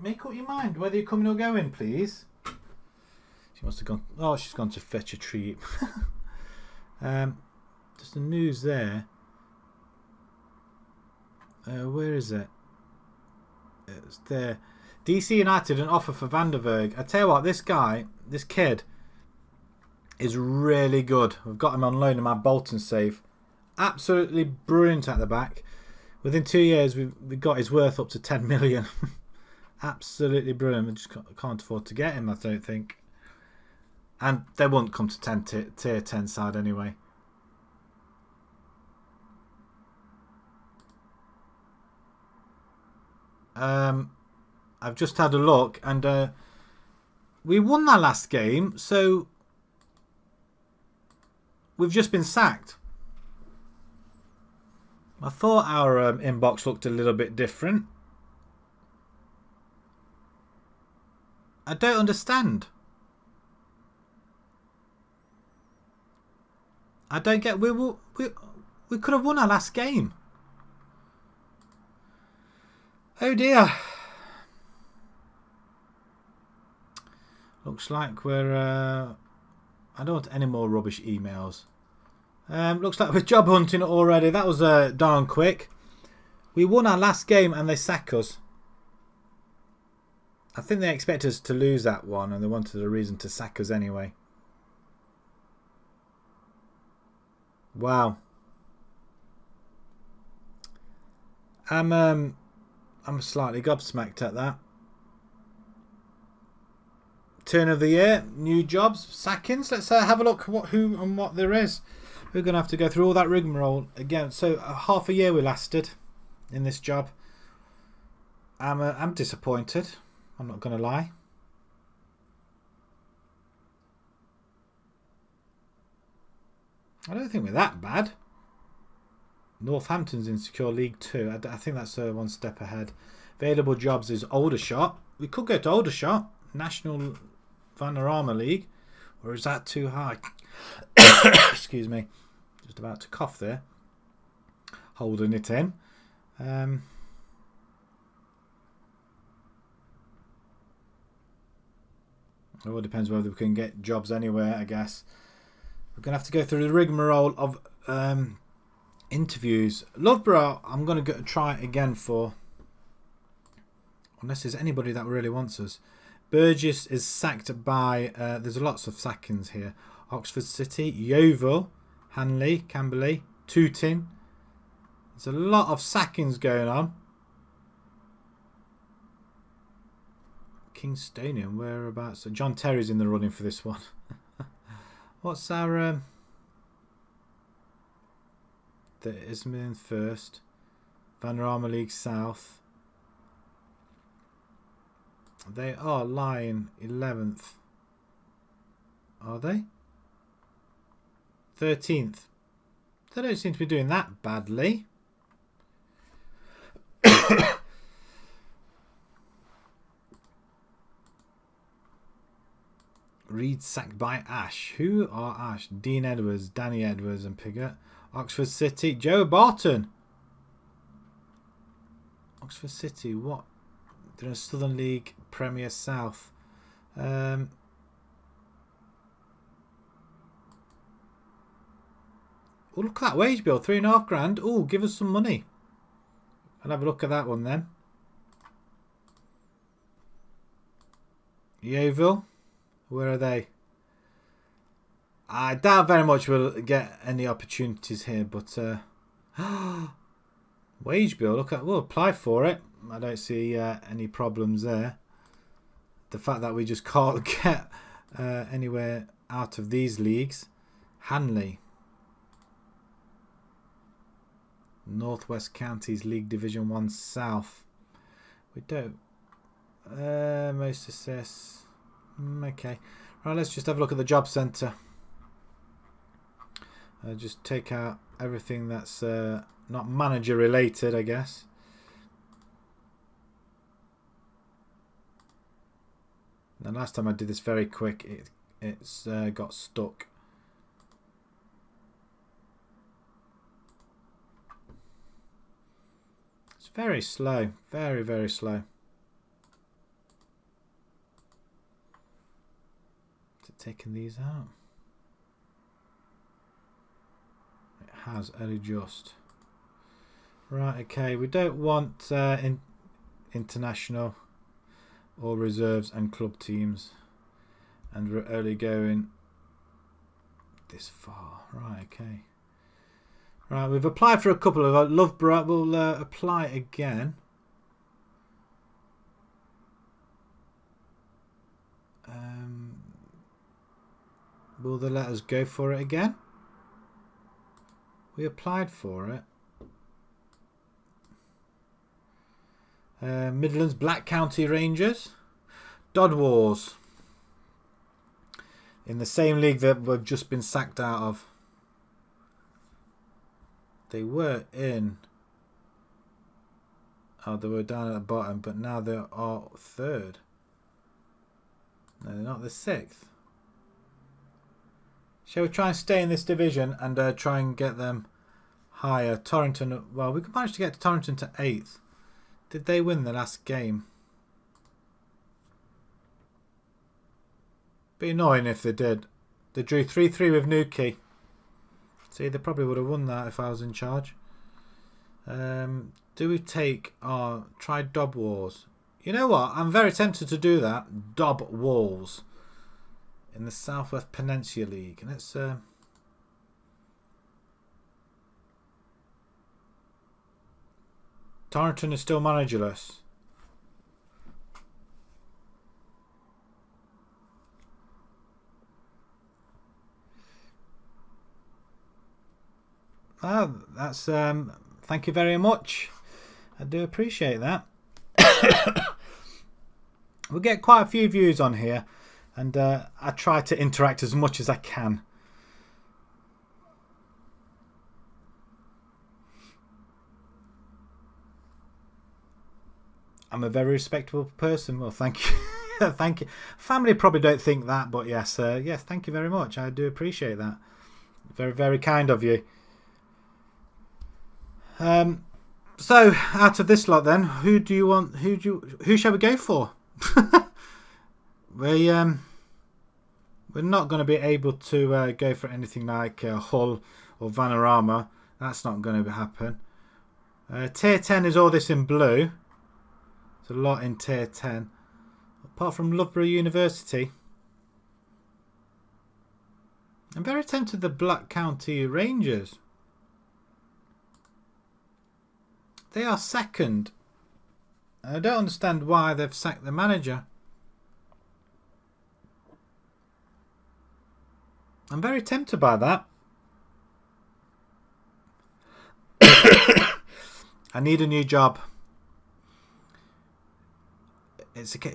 Make up your mind whether you're coming or going, please. She must have gone. Oh, she's gone to fetch a treat. Just the news there. Where is it? It's there. DC United an offer for Vandenberg. I tell you what, this guy, this kid, is really good. I've got him on loan in my Bolton save. Absolutely brilliant at the back. Within 2 years, we got his worth up to 10 million. Absolutely brilliant. We just can't afford to get him, I don't think. And they won't come to tier 10 side anyway. I've just had a look, and we won that last game, so we've just been sacked. I thought our inbox looked a little bit different. I don't understand. I don't get. We could have won our last game. Oh dear. Looks like we're. I don't want any more rubbish emails. Looks like we're job hunting already. That was darn quick. We won our last game and they sack us. I think they expect us to lose that one and they wanted a reason to sack us anyway. Wow. I'm slightly gobsmacked at that. Turn of the year, new jobs, sackings. Let's have a look who and what there is. We're going to have to go through all that rigmarole again. So half a year we lasted in this job. I'm disappointed. I'm not going to lie. I don't think we're that bad. Northampton's in Secure League 2. I think that's one step ahead. Available jobs is Aldershot. We could go to Aldershot. National Vanarama League. Or is that too high? Excuse me. Just about to cough there. Holding it in. It all depends whether we can get jobs anywhere, I guess. We're going to have to go through the rigmarole of interviews. Loughborough, I'm going to try it again for. Unless there's anybody that really wants us. Burgess is sacked by. There's lots of sackings here. Oxford City, Yeovil, Hanley, Camberley, Tooting. There's a lot of sackings going on. Kingstonian, whereabouts? So John Terry's in the running for this one. What's our the Ismail first, Vanarama League South. They are lying 11th. Are they? 13th. They don't seem to be doing that badly. Reed sacked by Ash. Who are Ash? Dean Edwards, Danny Edwards and Piggott. Oxford City. Joe Barton. Oxford City. What? They're in Southern League Premier South. Oh, look at that wage bill. £3.5 grand. Oh, give us some money. I'll have a look at that one then. Yeovil. Where are they? I doubt very much we'll get any opportunities here, but wage bill. Look at. We'll apply for it. I don't see any problems there. The fact that we just can't get anywhere out of these leagues. Hanley. Northwest Counties League Division 1 South. We don't. Most assess. Okay. Right, let's just have a look at the job centre. Just take out everything that's not manager related, I guess. The last time I did this very quick, it's got stuck. It's very slow. Very, very slow. Taking these out. It has only just. Right, okay. We don't want international or reserves and club teams. And we're only going this far. Right, okay. Right, we've applied for a couple of Loughborough. We'll apply again. Will they let us go for it again? We applied for it. Midlands Black County Rangers. Dod Wars. In the same league that we've just been sacked out of. They were in... Oh, they were down at the bottom, but now they are third. No, they're not. The sixth. Shall we try and stay in this division and try and get them higher? Torrington, well, we managed to get to Torrington to 8th. Did they win the last game? Be annoying if they did. They drew 3-3 with Newquay. See, they probably would have won that if I was in charge. Do we take our... Try Dob Wars. You know what? I'm very tempted to do that. Dob Walls. In the South West Peninsula League. And it's... Torrington is still managerless. Oh, that's thank you very much. I do appreciate that. We get quite a few views on here, and I try to interact as much as I can. I'm a very respectable person. Well, thank you. Thank you. Family probably don't think that, but yes, yes, thank you very much. I do appreciate that. Very, very kind of you. So out of this lot, then, who do you want? Who shall we go for? We're not going to be able to go for anything like Hull or Vanarama. That's not going to happen. Tier 10 is all this in blue. There's a lot in Tier 10. Apart from Loughborough University. I'm very tempted the Black County Rangers. They are second. I don't understand why they've sacked the manager. I'm very tempted by that. I need a new job. It's okay.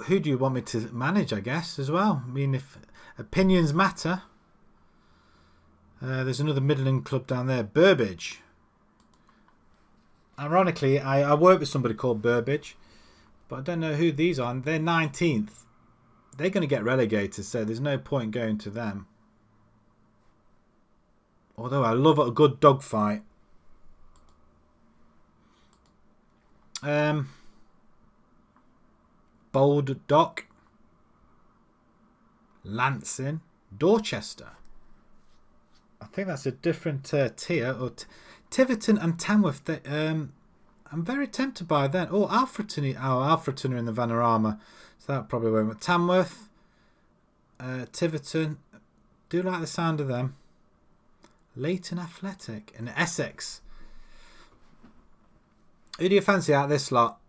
Who do you want me to manage, I guess, as well? I mean, if opinions matter. There's another Midland club down there, Burbage. Ironically, I work with somebody called Burbage, but I don't know who these are. They're 19th. They're going to get relegated, so there's no point going to them. Although I love a good dogfight. Bold Dock. Lancing. Dorchester. I think that's a different tier. Or Tiverton and Tamworth. They, I'm very tempted by that. Oh, Alfreton. Oh, Alfreton are in the Vanarama. So that probably won't work. Tamworth. Tiverton. Do like the sound of them. Leighton Athletic. And Essex. Who do you fancy out of this lot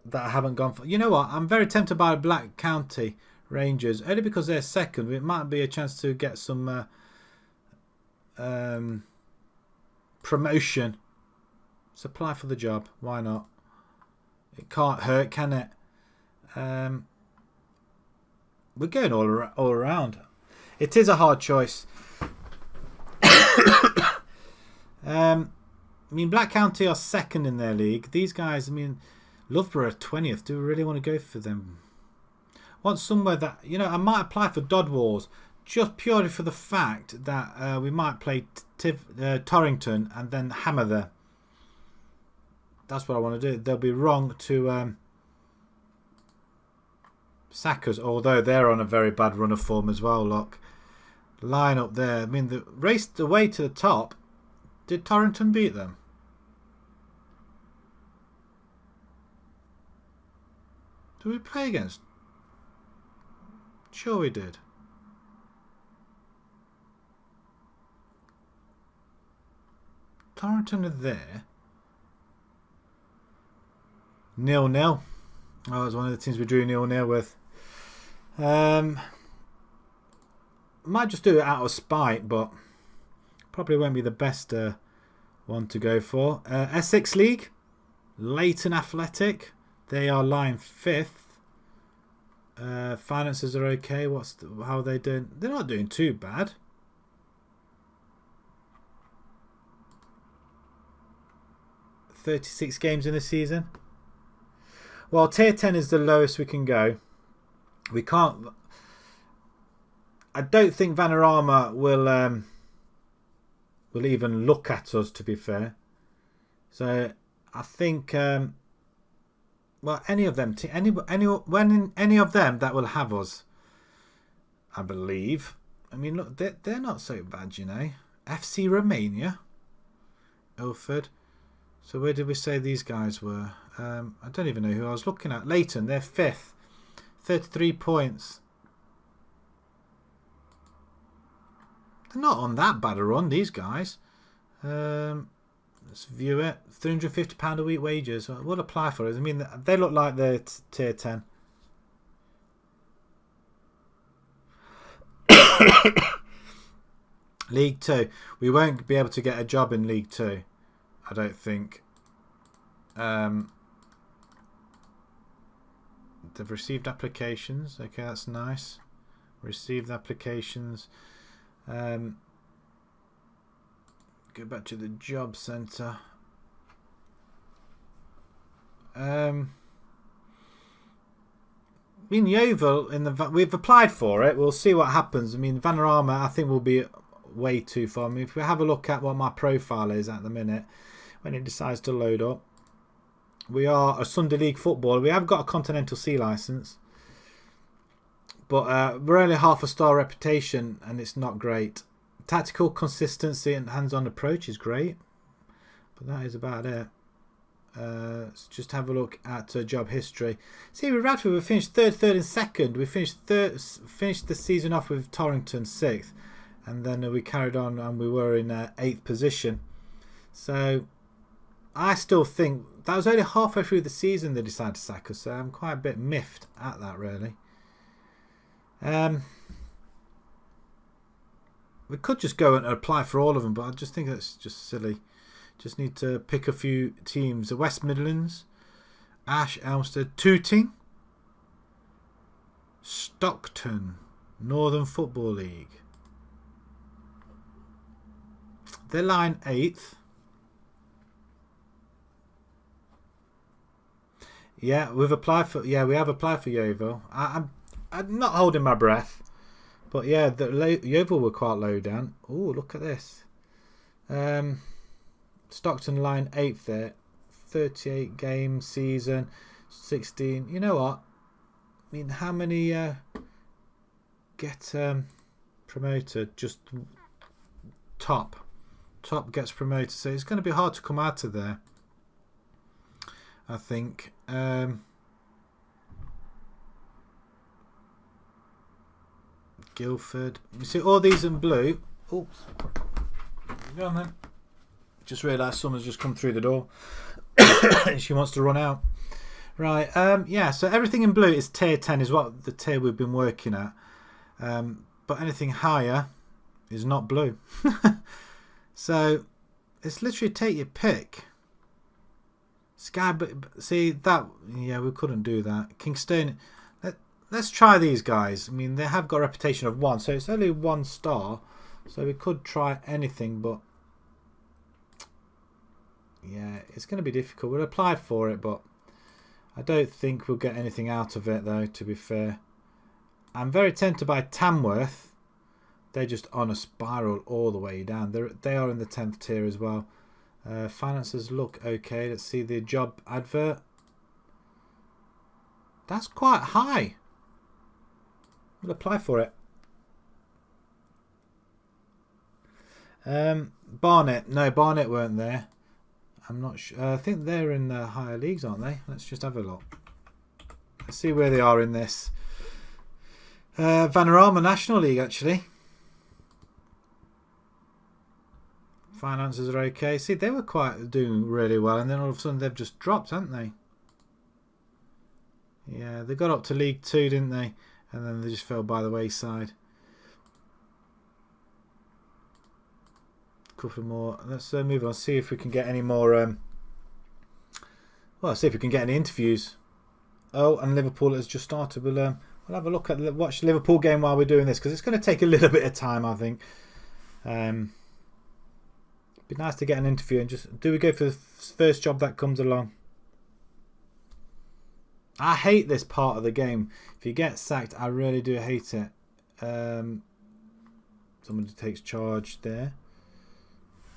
that I haven't gone for? You know what? I'm very tempted by Black County Rangers. Only because they're second. It might be a chance to get some promotion. Apply for the job. Why not? It can't hurt, can it? We're going all around. It is a hard choice. I mean, Black County are second in their league. These guys, I mean, Loughborough are 20th. Do we really want to go for them? Want somewhere that, you know, I might apply for Dod Wars just purely for the fact that we might play Torrington and then hammer there. That's what I want to do. They'll be wrong to sack us, although they're on a very bad run of form as well. Look, line up there. I mean, the race the way to the top. Did Torrington beat them? Did we play against? Sure we did. Torrington are there. 0-0. Oh, it was one of the teams we drew 0-0 with. Might just do it out of spite, but probably won't be the best one to go for. Essex League. Leighton Athletic, they are lying 5th. Finances are okay. How are they doing? They're not doing too bad. "36 games in the season." Well, tier 10 is the lowest we can go. We can't. I don't think Vanarama will even look at us, to be fair. So I think well, any of them that will have us, I believe. I mean, look, they're not so bad, you know. FC Romania, Ilford. So where did we say these guys were? I don't even know who I was looking at. Leighton, they're 5th, 33 points. They're not on that bad a run, these guys. Let's view it. £350 a week wages. We'll apply for it. I mean, they look like they're tier 10. League 2. We won't be able to get a job in League 2, I don't think. They've received applications. Okay, that's nice. Received applications. Go back to the job centre. In Yeovil, we've applied for it. We'll see what happens. I mean, Vanarama, I think will be way too far. I mean, if we have a look at what my profile is at the minute, when it decides to load up, we are a Sunday League footballer. We have got a Continental C licence, but we're only half a star reputation, and it's not great. Tactical consistency and hands-on approach is great, but that is about it. Let's just have a look at job history. See, with Radford, we finished third, and 2nd. We finished the season off with Torrington 6th, and then we carried on and we were in 8th position. So I still think that was only halfway through the season they decided to sack us. So I'm quite a bit miffed at that, really. We could just go and apply for all of them, but I just think that's just silly. Just need to pick a few teams. The West Midlands, Ash, Elmstead, Tooting, Stockton, Northern Football League. They're lying 8th. Yeah, we have applied for Yeovil. I'm not holding my breath, but yeah, the Yeovil were quite low down. Oh, look at this. Stockton line 8th there, 38 game season, 16. You know what? I mean, how many get promoted? Just top gets promoted, so it's going to be hard to come out of there, I think. Guildford. You see all these in blue. Oops. Go on then. Just realised someone's just come through the door. She wants to run out. Right. Yeah. So everything in blue is tier 10, is what the tier we've been working at. But anything higher is not blue. So it's literally take your pick. Sky, see that? Yeah, we couldn't do that. Kingston. Let's try these guys. I mean, they have got a reputation of 1, so it's only 1 star. So we could try anything, but yeah, it's going to be difficult. We'll apply for it, but I don't think we'll get anything out of it, though, to be fair. I'm very tempted by Tamworth. They're just on a spiral all the way down. They are in the 10th tier as well. Finances look okay. Let's see the job advert. That's quite high. We'll apply for it. Barnet. No, Barnet weren't there. I'm not sure. I think they're in the higher leagues, aren't they? Let's just have a look. Let's see where they are in this. Vanarama National League, actually. Finances are okay. See, they were quite doing really well, and then all of a sudden they've just dropped, haven't they? Yeah, they got up to League 2, didn't they? And then they just fell by the wayside. Couple more. Let's move on. See if we can get any more Well, see if we can get any interviews. Oh, and Liverpool has just started. We'll have a look at watch the Liverpool game while we're doing this, because it's going to take a little bit of time, I think. It'd be nice to get an interview and just do we go for the first job that comes along. I hate this part of the game. If you get sacked, I really do hate it. Somebody takes charge there.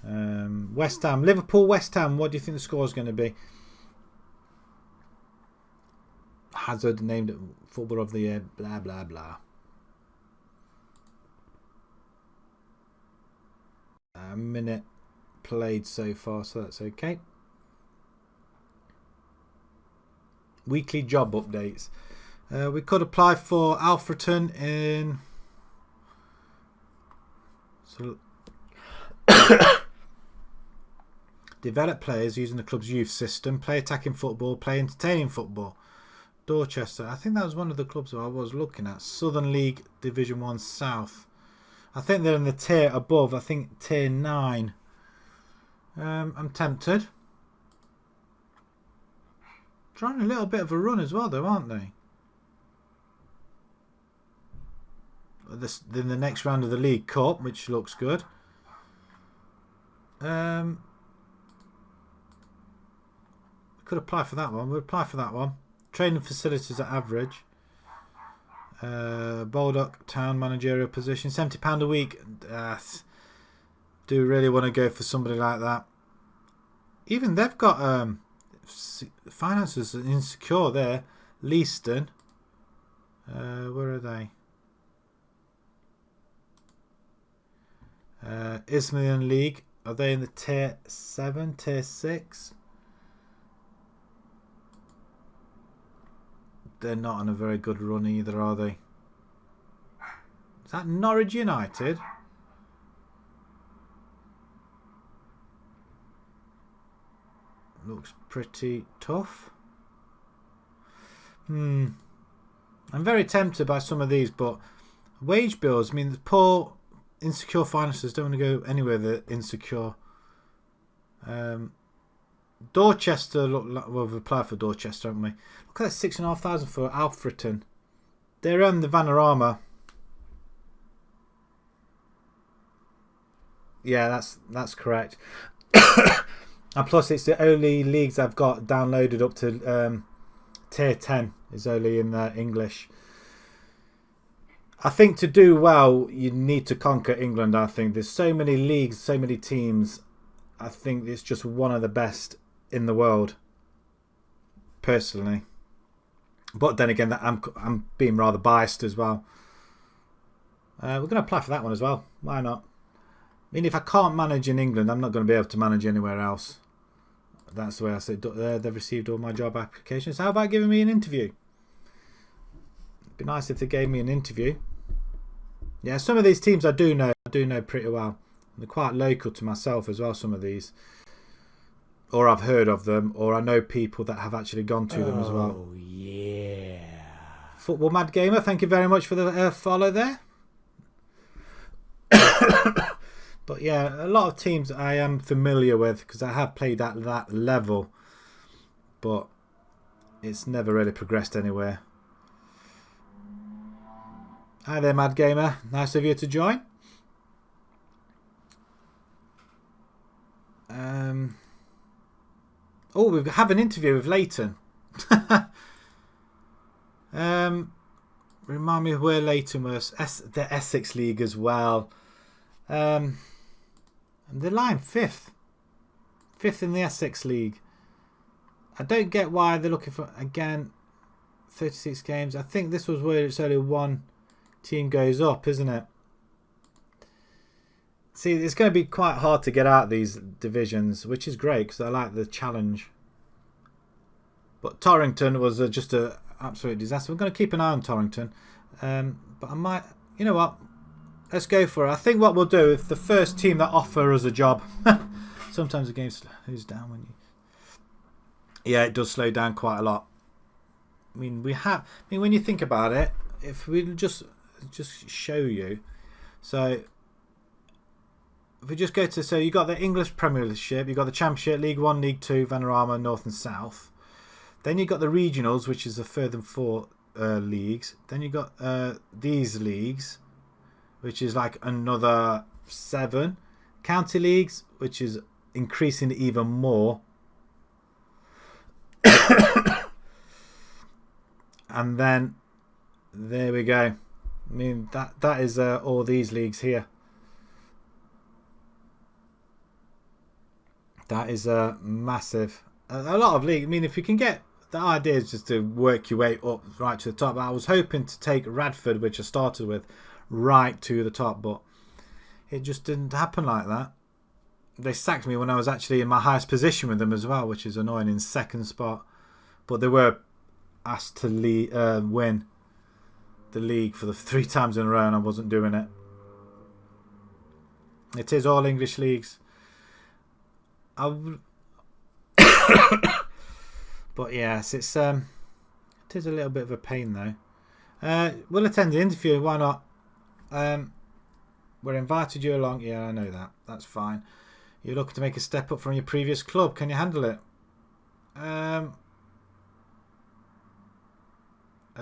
West Ham, Liverpool, West Ham. What do you think the score is going to be? Hazard named Footballer of the Year. Blah blah blah. A minute played so far, so that's okay. Weekly job updates. We could apply for Alfreton in. So develop players using the club's youth system. Play attacking football. Play entertaining football. Dorchester. I think that was one of the clubs I was looking at. Southern League Division 1 South. I think they're in the tier above. I think tier 9. I'm tempted. Trying a little bit of a run as well, though, aren't they? Then the next round of the League Cup, which looks good. We could apply for that one. We'll apply for that one. Training facilities at average. Baldock Town managerial position. £70 a week. Do really want to go for somebody like that. Even they've got finances are insecure there. Leaston. Where are they? Isthmian League. Are they in the tier 7, tier 6? They're not on a very good run either, are they? Is that Norwich United? Looks pretty tough. I'm very tempted by some of these, but wage bills, I mean, the poor, insecure finances don't want to go anywhere they're insecure. Dorchester, look, well, we've applied for Dorchester, haven't we? Look at that, 6,500 for Alfreton. They're on the Vanarama. Yeah, that's correct. And plus, it's the only leagues I've got downloaded up to tier 10 is only in English. I think to do well, you need to conquer England. I think there's so many leagues, so many teams. I think it's just one of the best in the world, personally. But then again, I'm being rather biased as well. We're going to apply for that one as well. Why not? I mean, if I can't manage in England, I'm not going to be able to manage anywhere else. That's the way I say it. They've received all my job applications. How about giving me an interview? It'd be nice if they gave me an interview. Yeah, some of these teams I do know pretty well. They're quite local to myself as well, some of these. Or I've heard of them, or I know people that have actually gone to them as well. Oh, yeah. Football Mad Gamer, thank you very much for the follow there. But yeah, a lot of teams I am familiar with because I have played at that level. But it's never really progressed anywhere. Hi there, Mad Gamer. Nice of you to join. Oh, we have an interview with Leighton. Remind me where Leighton was. The Essex League as well. And they're lying fifth in the Essex League. I don't get why they're looking for, again, 36 games. I think this was where it's only one team goes up, isn't it? See, it's going to be quite hard to get out these divisions, which is great because I like the challenge. But Torrington was just an absolute disaster. We're going to keep an eye on Torrington. But I might, you know what? Let's go for it. I think what we'll do, if the first team that offer us a job, sometimes the game slows down when you. Yeah, it does slow down quite a lot. I mean, when you think about it, if we just show you, so if we just go to, so you got the English Premiership, you got the Championship, League 1, League 2, Vanarama, North and South. Then you got the regionals, which is a further 4 leagues. Then you got these leagues, which is like another 7 county leagues, which is increasing even more. And then there we go. I mean, that is all these leagues here. That is massive. A lot of leagues. I mean, if you can get, the idea is just to work your way up right to the top. I was hoping to take Radford, which I started with, right to the top, but it just didn't happen like that. They sacked me when I was actually in my highest position with them as well, which is annoying, in second spot. But they were asked to win the league for the 3 times in a row, and I wasn't doing it. It is all English leagues. But yes, it is a little bit of a pain though. We'll attend the interview. Why not? We're invited you along. Yeah, I know that. That's fine. You're looking to make a step up from your previous club. Can you handle it? I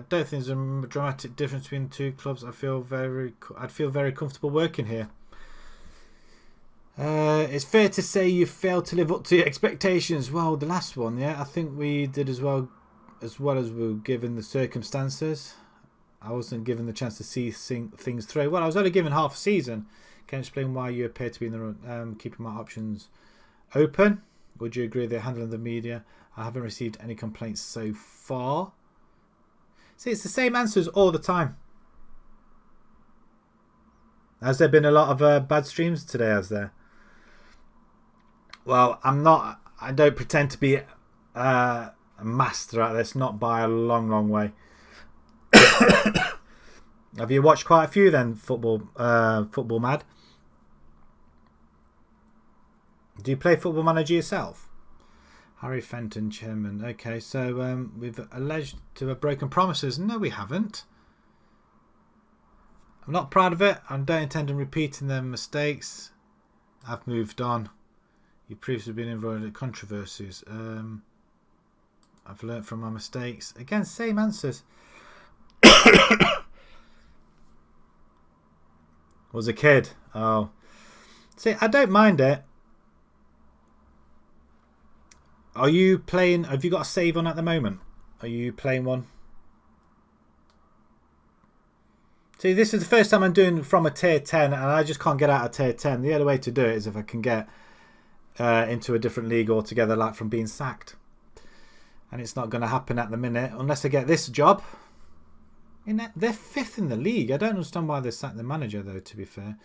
don't think there's a dramatic difference between the 2 clubs. I'd feel very comfortable working here. It's fair to say you failed to live up to your expectations. Well, the last one, yeah, I think we did as well as we were given the circumstances. I wasn't given the chance to see things through. Well, I was only given half a season. Can you explain why you appear to be in the keeping my options open? Would you agree they're handling the media? I haven't received any complaints so far. See, it's the same answers all the time. Has there been a lot of bad streams today? Has there? Well, I don't pretend to be a master at this, not by a long, long way. Have you watched quite a few then, Football Mad? Do you play Football Manager yourself? Harry Fenton, Chairman. Okay, so we've alleged to have broken promises. No, we haven't. I'm not proud of it. I don't intend on repeating them mistakes. I've moved on. You've previously been involved in controversies. I've learnt from my mistakes. Again, same answers. Was a kid. Oh. See, I don't mind it. Are you playing? Have you got a save on at the moment? Are you playing one? See, this is the first time I'm doing from a tier 10, and I just can't get out of tier 10. The only way to do it is if I can get into a different league altogether, like from being sacked. And it's not going to happen at the minute unless I get this job. They're 5th in the league. I don't understand why they sacked the manager, though, to be fair.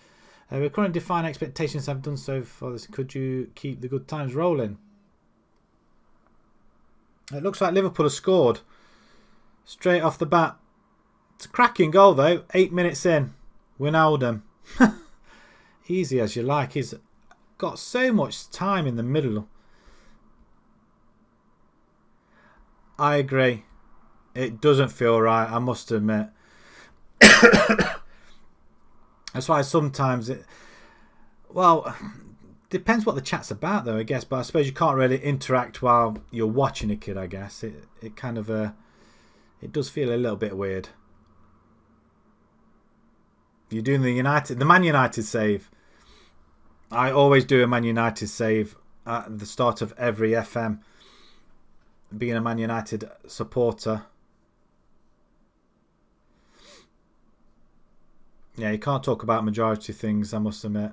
We're currently defining expectations I've done so far. Could you keep the good times rolling? It looks like Liverpool have scored straight off the bat. It's a cracking goal though. 8 minutes in. Wijnaldum. Easy as you like. He's got so much time in the middle. I agree. It doesn't feel right, I must admit. That's why sometimes it... Well... Depends what the chat's about, though, I guess. But I suppose you can't really interact while you're watching a kid, I guess. It kind of... it does feel a little bit weird. You're doing the Man United save. I always do a Man United save at the start of every FM. Being a Man United supporter. Yeah, you can't talk about majority things, I must admit.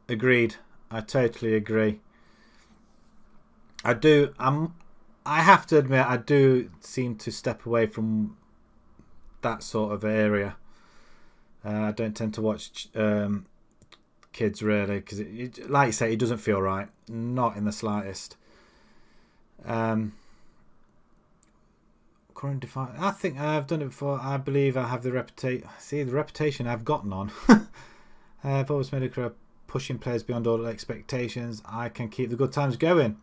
Agreed. I totally agree. I have to admit, I do seem to step away from that sort of area. I don't tend to watch kids really because, like you say, it doesn't feel right. Not in the slightest. Current define. I think I've done it before. I believe I have the reputation. See, the reputation I've gotten on. I've always made a career pushing players beyond all expectations. I can keep the good times going.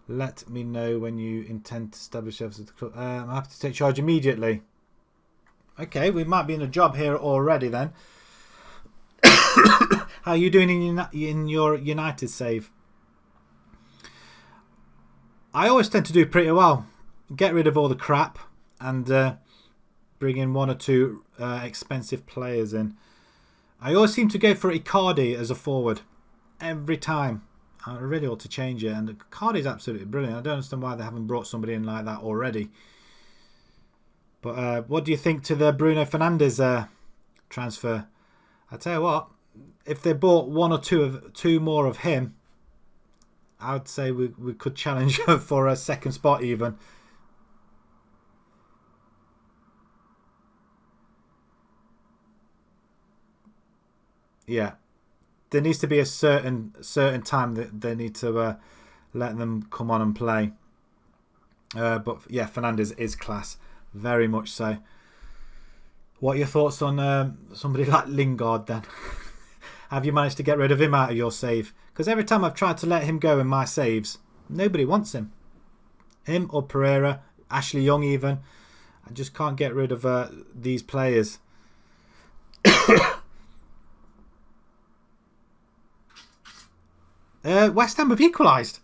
Let me know when you intend to establish yourselves at the club. I'm happy to take charge immediately. Okay, we might be in a job here already then. How are you doing in your United save? I always tend to do pretty well. Get rid of all the crap and bring in 1 or 2 expensive players in. I always seem to go for Icardi as a forward every time. I really ought to change it. And Icardi is absolutely brilliant. I don't understand why they haven't brought somebody in like that already. But what do you think to the Bruno Fernandes transfer? I tell you what, if they bought 1 or 2 more of him, I would say we could challenge for a second spot even. Yeah, there needs to be a certain time that they need to let them come on and play. But yeah, Fernandes is class, very much so. What are your thoughts on somebody like Lingard then? Have you managed to get rid of him out of your save? Because every time I've tried to let him go in my saves, nobody wants him. Him or Pereira, Ashley Young even. I just can't get rid of these players. West Ham have equalised.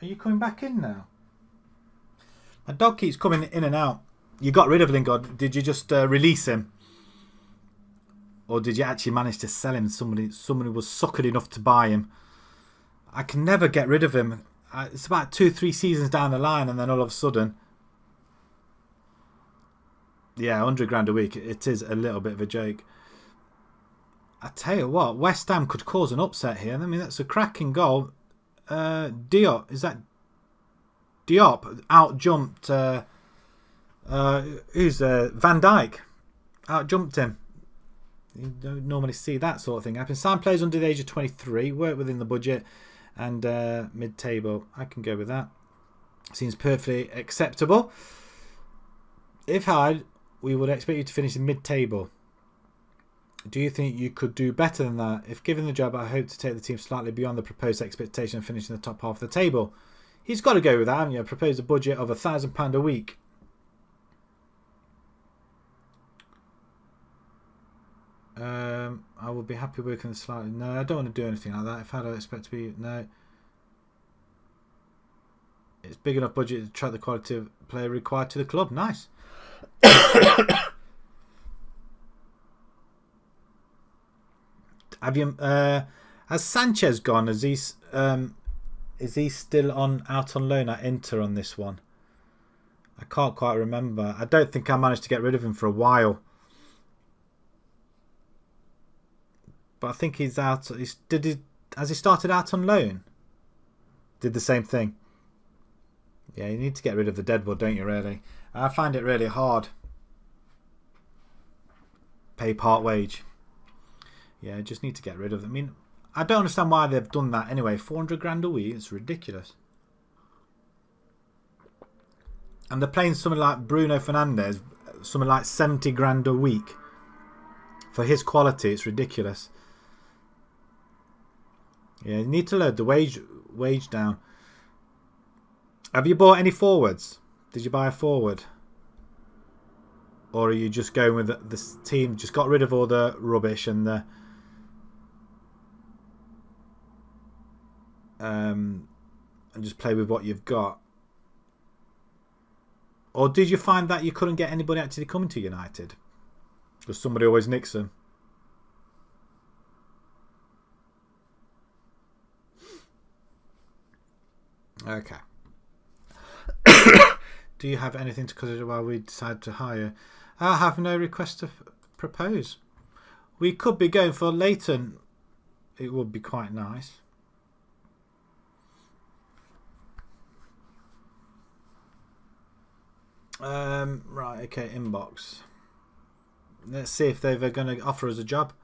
Are you coming back in now? My dog keeps coming in and out. You got rid of Lingard. Did you just release him? Or did you actually manage to sell him? Somebody was suckered enough to buy him. I can never get rid of him. It's about 2-3 seasons down the line and then all of a sudden... Yeah, 100 grand a week. It is a little bit of a joke. I tell you what, West Ham could cause an upset here. I mean, that's a cracking goal. Diop, is that Diop out-jumped... who's Van Dijk? Out-jumped him. You don't normally see that sort of thing happen. Sign players under the age of 23, work within the budget, and mid-table. I can go with that. Seems perfectly acceptable. If hired, we would expect you to finish in mid-table. Do you think you could do better than that? If given the job, I hope to take the team slightly beyond the proposed expectation of finishing the top half of the table. He's got to go with that, haven't you? Propose a budget of £1,000 a week. I would be happy working slightly. No, I don't want to do anything like that. If I don't expect to be... No. It's big enough budget to track the quality of player required to the club. Nice. Have you... has Sanchez gone? Is he still out on loan at Inter on this one? I can't quite remember. I don't think I managed to get rid of him for a while. But I think he's out. Has he started out on loan? Did the same thing. Yeah, you need to get rid of the deadwood, don't you, really? I find it really hard. Pay part wage. Yeah, you just need to get rid of them. I mean, I don't understand why they've done that anyway. 400 grand a week, it's ridiculous. And they're playing something like Bruno Fernandes, something like 70 grand a week. For his quality, it's ridiculous. Yeah, you need to load the wage down. Have you bought any forwards? Did you buy a forward? Or are you just going with this team? Just got rid of all the rubbish and the... and just play with what you've got? Or did you find that you couldn't get anybody actually coming to United? Because somebody always nicks them. Okay. Do you have anything to consider while we decide to hire? I have no request to propose. We could be going for Leighton. It would be quite nice. Right, okay, inbox. Let's see if they're going to offer us a job.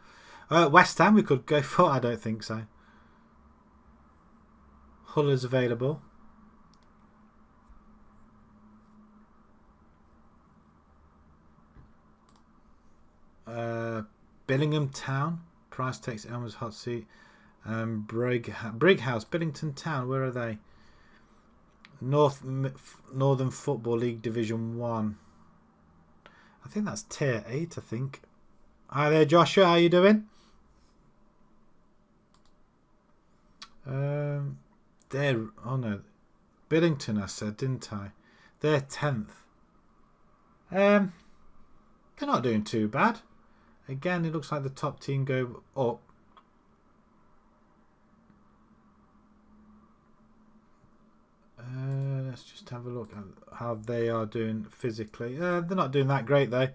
West Ham we could go for. I don't think so. Hull is available. Billingham Town. Price takes Elmer's hot seat. Brighouse, Billington Town. Where are they? Northern Football League Division 1. I think that's Tier 8, I think. Hi there, Joshua. How you doing? There. Oh no. Billington, I said, didn't I? They're 10th. They're not doing too bad. Again, it looks like the top team go up. Let's just have a look at how they are doing physically. They're not doing that great though.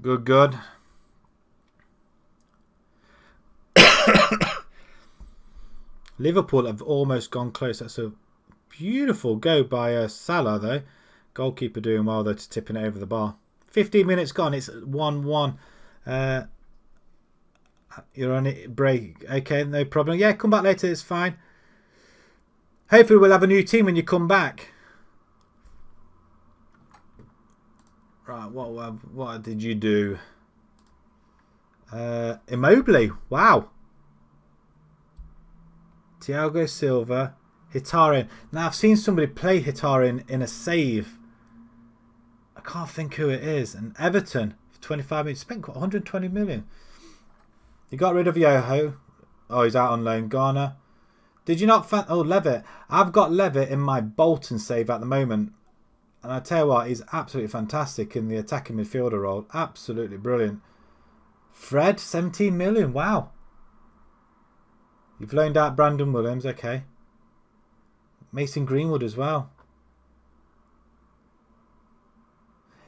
Good. Liverpool have almost gone close. That's a beautiful go by Salah though. Goalkeeper doing well though to tipping it over the bar. 15 minutes gone. It's 1-1. You're on it. Break. Okay, no problem. Yeah, come back later. It's fine. Hopefully we'll have a new team when you come back. Right, what did you do? Immobile. Wow. Thiago Silva. Hitarin. Now I've seen somebody play Hitarin in a save. I can't think who it is. And Everton for 25 minutes. Spent 120 million. You got rid of Yoho. Oh, he's out on loan. Ghana. Did you not find... Oh, Levitt. I've got Levitt in my Bolton save at the moment. And I tell you what, he's absolutely fantastic in the attacking midfielder role. Absolutely brilliant. Fred, 17 million. Wow. You've loaned out Brandon Williams. Okay. Mason Greenwood as well.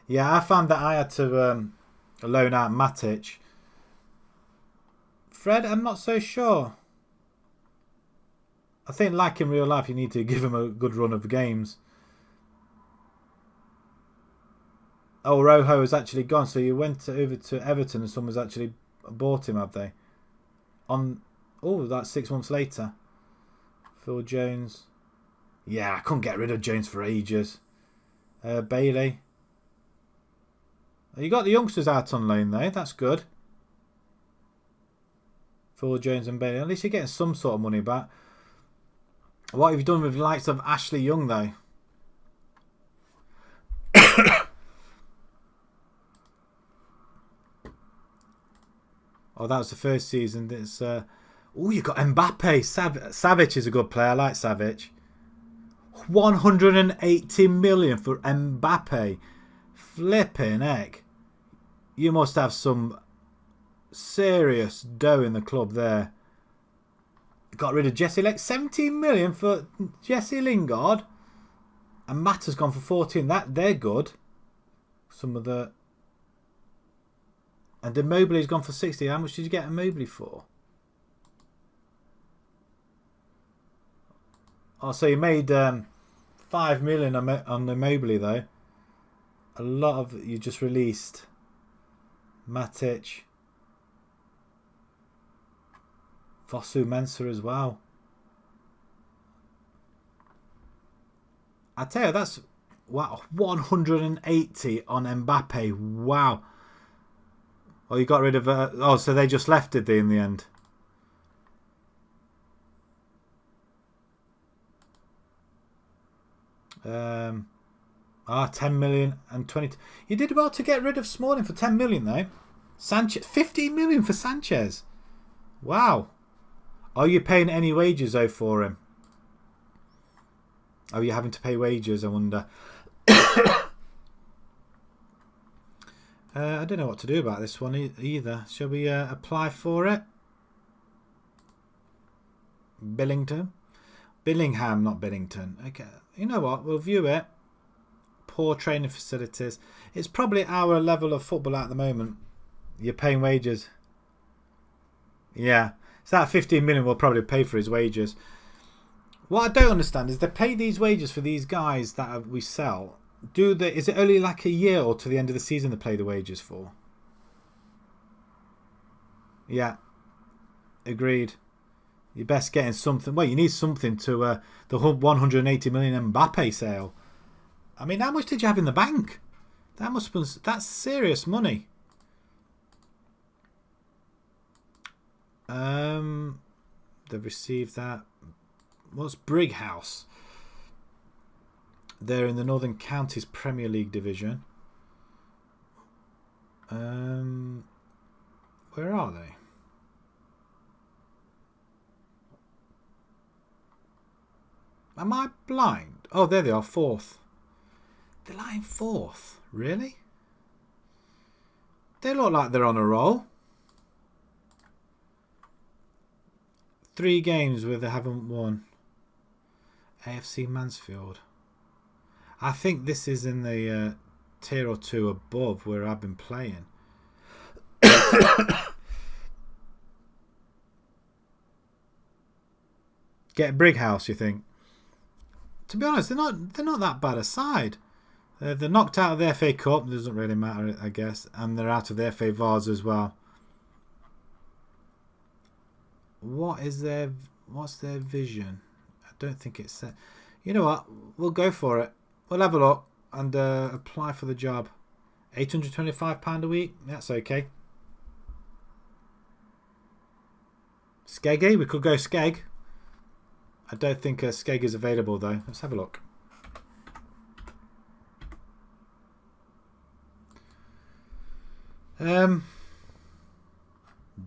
Yeah, I found that I had to loan out Matic. Fred, I'm not so sure. I think like in real life, you need to give him a good run of games. Oh, Rojo has actually gone. So you went over to Everton and someone's actually bought him, have they? Oh, that's 6 months later. Phil Jones. Yeah, I couldn't get rid of Jones for ages. Bailey. You got the youngsters out on loan though. That's good. Phil Jones and Bailey. At least you're getting some sort of money back. What have you done with the likes of Ashley Young though? Oh, that was the first season. It's oh, you got Mbappe. Savic is a good player. I like Savic. 180 million for Mbappe. Flipping heck. You must have some serious dough in the club there. Got rid of Jesse Lingard. 17 million for Jesse Lingard. And Matt has gone for 14. They're good. Some of the... And Immobile's gone for 60. How much did you get Immobile for? Oh, so you made 5 million on Immobile though. A lot of you just released. Matic. Fosu Mensah as well. I tell you, that's wow, 180 on Mbappe. Wow. Oh, you got rid of... oh, so they just left, did they, in the end? Ah, 10 million and 20... You did well to get rid of Smalling for 10 million, though. Sanchez, 15 million for Sanchez. Wow. Are you paying any wages, though, for him? Are you having to pay wages, I wonder? I don't know what to do about this one either. Shall we apply for it? Billington? Billingham, not Billington. Okay. You know what? We'll view it. Poor training facilities. It's probably our level of football at the moment. You're paying wages. Yeah. So that 15 million will probably pay for his wages. What I don't understand is they pay these wages for these guys that we sell. Is it only like a year or to the end of the season they pay the wages for? Yeah. Agreed. You're best getting something. Well, you need something to the 180 million Mbappe sale. I mean, how much did you have in the bank? That's serious money. They've received that. What's Brighouse? They're in the Northern Counties Premier League division. Where are they? Am I blind? Oh, there they are, 4th. They're lying 4th. Really? They look like they're on a roll. 3 games where they haven't won. AFC Mansfield. I think this is in the tier or 2 above where I've been playing. Get Brighouse, you think? To be honest, they're not that bad a side. They're knocked out of the FA Cup. It doesn't really matter, I guess, and they're out of the FA Vars as well. What's their vision? I don't think it's set. You know what? We'll go for it. We'll have a look and apply for the job. £825 a week. That's okay. Skeggy. We could go Skeg. I don't think Skeg is available though. Let's have a look.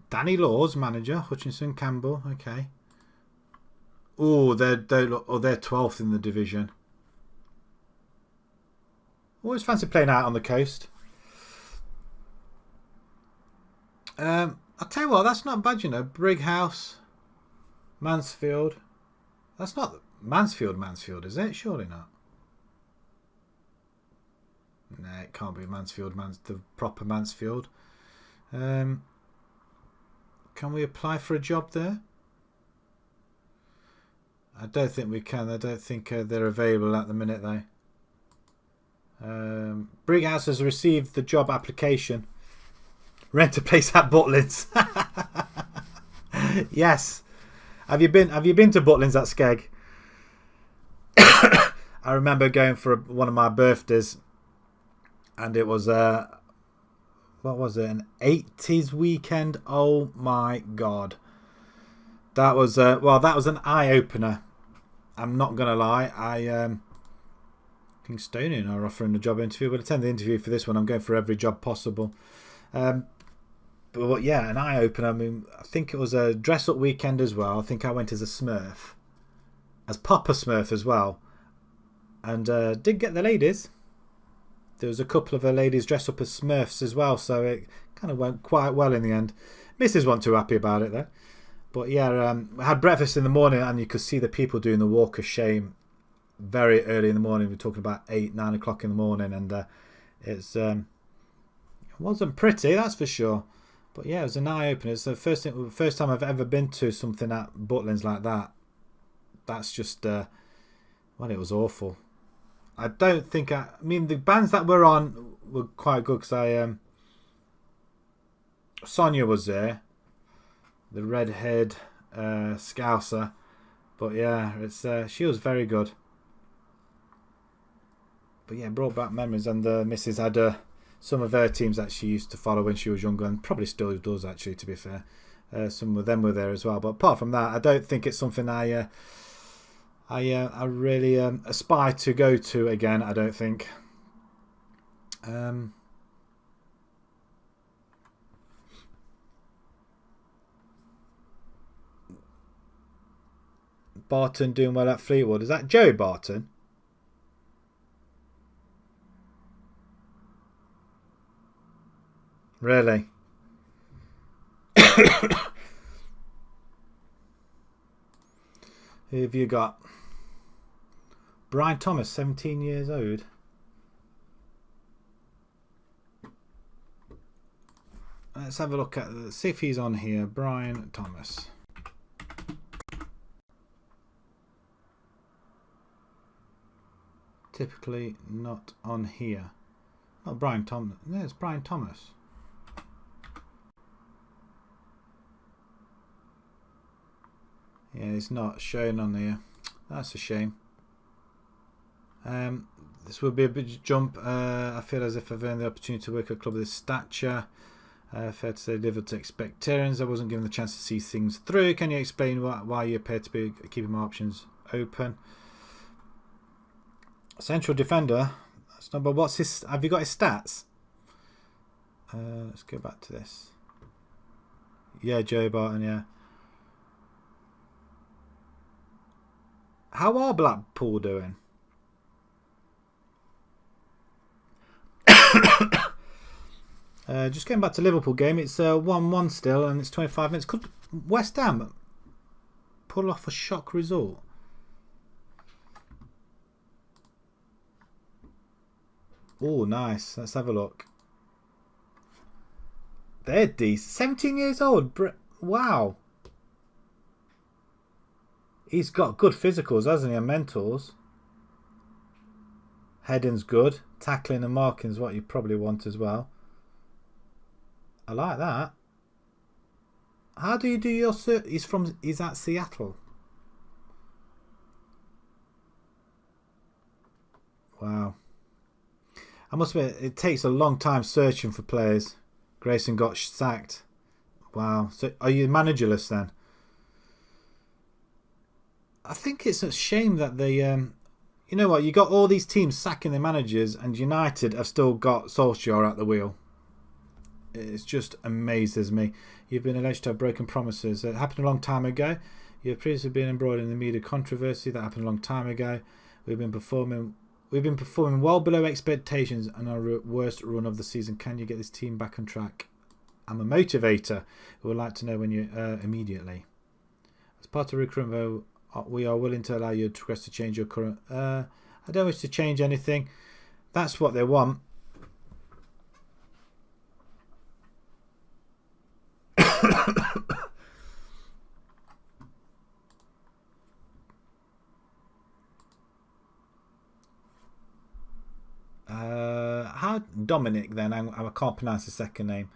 Danny Laws, manager. Hutchinson, Campbell. Okay. Oh, they're 12th in the division. Always fancy playing out on the coast. I'll tell you what, that's not bad, you know. Brighouse, Mansfield. That's not Mansfield, is it? Surely not. No, it can't be Mansfield, the proper Mansfield. Can we apply for a job there? I don't think we can. I don't think they're available at the minute, though. Brighouse has received the job application. Rent a place at Butlins. Yes. Have you been to Butlins at Skeg? I remember going for one of my birthdays, and it was what was it? An 80s weekend. Oh my god. That was that was an eye opener. I'm not gonna lie. I think Stonian are offering a job interview. We'll attend the interview for this one. I'm going for every job possible. But yeah, an eye opener. I mean, I think it was a dress up weekend as well. I think I went as a Smurf, as Papa Smurf as well, and did get the ladies. There was a couple of ladies dressed up as Smurfs as well, so it kind of went quite well in the end. Mrs. wasn't too happy about it though. But yeah, I had breakfast in the morning, and you could see the people doing the walk of shame very early in the morning. We're talking about 8, 9 o'clock in the morning, and it wasn't pretty, that's for sure. But yeah, it was an eye opener. It's the first time I've ever been to something at Butlins like that. That's just it was awful. I don't think I mean the bands that were on were quite good because Sonia was there, the redhead Scouser, but yeah, it's she was very good. But yeah, brought back memories, and the missus had some of her teams that she used to follow when she was younger, and probably still does actually. To be fair, some of them were there as well. But apart from that, I don't think it's something I really aspire to go to again. I don't think. Barton doing well at Fleetwood. Is that Joey Barton? Really? Who have you got? Brian Thomas, 17 years old. Let's have a look at see if he's on here. Brian Thomas. Typically not on here. Not Brian Thomas. There's Brian Thomas. Yeah, it's not shown on here. That's a shame. This will be a big jump. I feel as if I've earned the opportunity to work at a club of this stature. Fair to say, live up to expectations. I wasn't given the chance to see things through. Can you explain why you appear to be keeping my options open? Central defender. That's not. But what's his? Have you got his stats? Let's go back to this. Yeah, Joe Barton. Yeah. How are Blackpool doing? Just getting back to Liverpool game. It's 1-1 still, and it's 25 minutes. Could West Ham pull off a shock result? Oh, nice. Let's have a look. They're decent. 17 years old. Wow. He's got good physicals, hasn't he? And mentals. Heading's good. Tackling and marking is what you probably want as well. I like that. How do you do your search? He's at Seattle. Wow. I must admit, it takes a long time searching for players. Grayson got sacked. Wow. So are you managerless then? I think it's a shame that they... you know what? You got all these teams sacking their managers, and United have still got Solskjaer at the wheel. It just amazes me. You've been alleged to have broken promises. It happened a long time ago. You have previously been embroiled in the media controversy. That happened a long time ago. We've been performing well below expectations and our worst run of the season. Can you get this team back on track? I'm a motivator who would like to know when you immediately. As part of recruitment, we are willing to allow you to request to change your current. I don't wish to change anything. That's what they want. How Dominic then? I can't pronounce his second name.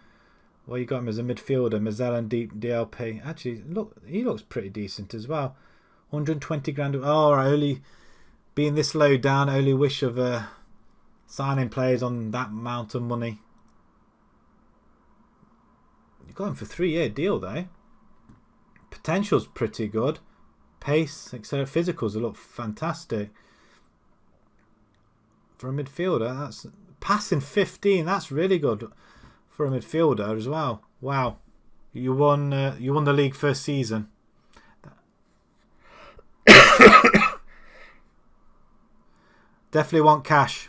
Well, you got him as a midfielder, Mazel and DLP. Actually, look, he looks pretty decent as well. 120 grand. Oh, I only being this low down. I only wish of signing players on that amount of money. You got him for a 3-year deal though. Potential's pretty good. Pace, etc. Physicals look fantastic. For a midfielder, that's passing 15. That's really good for a midfielder as well. Wow, you won the league first season. Definitely want cash.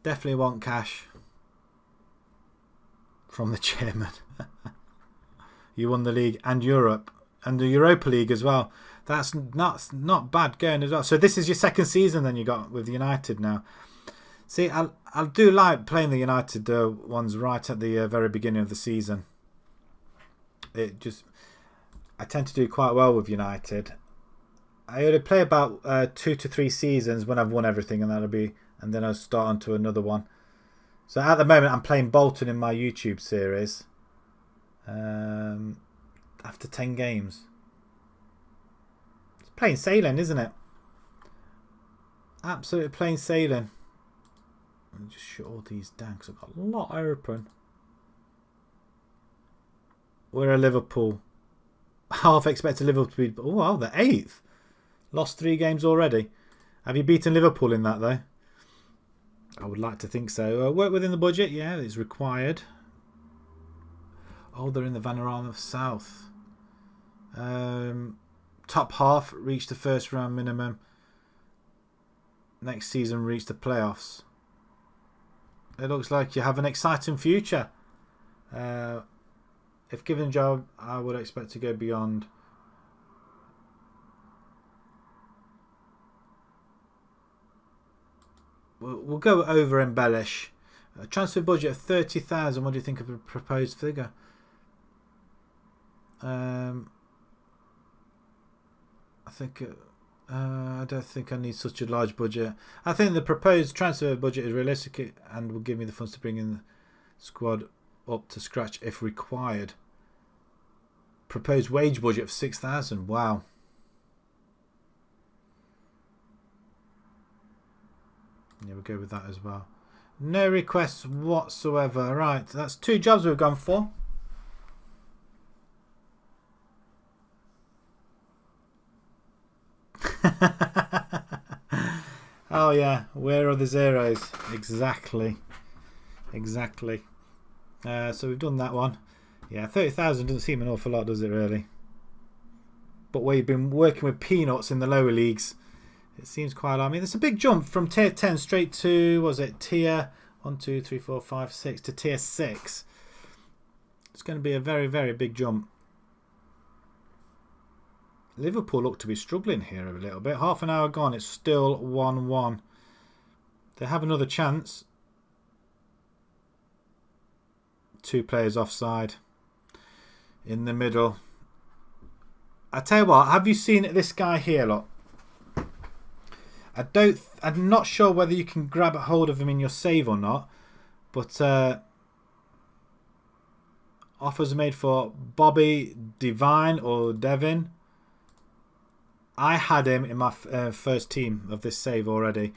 Definitely want cash from the chairman. You won the league and Europe and the Europa League as well. That's not bad going as well. So this is your second season then you got with United now. See, I do like playing the United ones right at the very beginning of the season. I tend to do quite well with United. I only play about 2 to 3 seasons when I've won everything, and then I'll start on to another one. So at the moment I'm playing Bolton in my YouTube series. After 10 games. Plain sailing, isn't it? Absolutely plain sailing. Let me just shut all these down because I've got a lot open. We're a Liverpool. Half expected Liverpool to be... Oh, wow, they're 8th. Lost 3 games already. Have you beaten Liverpool in that, though? I would like to think so. Work within the budget? Yeah, it's required. Oh, they're in the Vanarama South. Top half reach the first round minimum. Next season reach the playoffs. It looks like you have an exciting future. If given a job, I would expect to go beyond. We'll go over embellish. A transfer budget of 30,000. What do you think of the proposed figure? I don't think I need such a large budget. I think the proposed transfer budget is realistic and will give me the funds to bring in the squad up to scratch if required. Proposed wage budget of 6,000. Wow. Yeah, we'll go with that as well. No requests whatsoever. Right, that's 2 jobs we've gone for. Oh yeah, where are the zeros? Exactly. So we've done that one. Yeah, 30,000 doesn't seem an awful lot, does it really? but we've been working with peanuts in the lower leagues. It seems quite alarming. It's a big jump from tier 10 straight to, was it tier 1, 2, 3, 4, 5, 6 to tier 6. It's going to be a very, very big jump. Liverpool look to be struggling here a little bit. Half an hour gone. It's still 1-1. They have another chance. 2 players offside. In the middle. I tell you what. Have you seen this guy here? Look. I'm not sure whether you can grab a hold of him in your save or not. But offers made for Bobby Devine or Devin. I had him in my first team of this save already.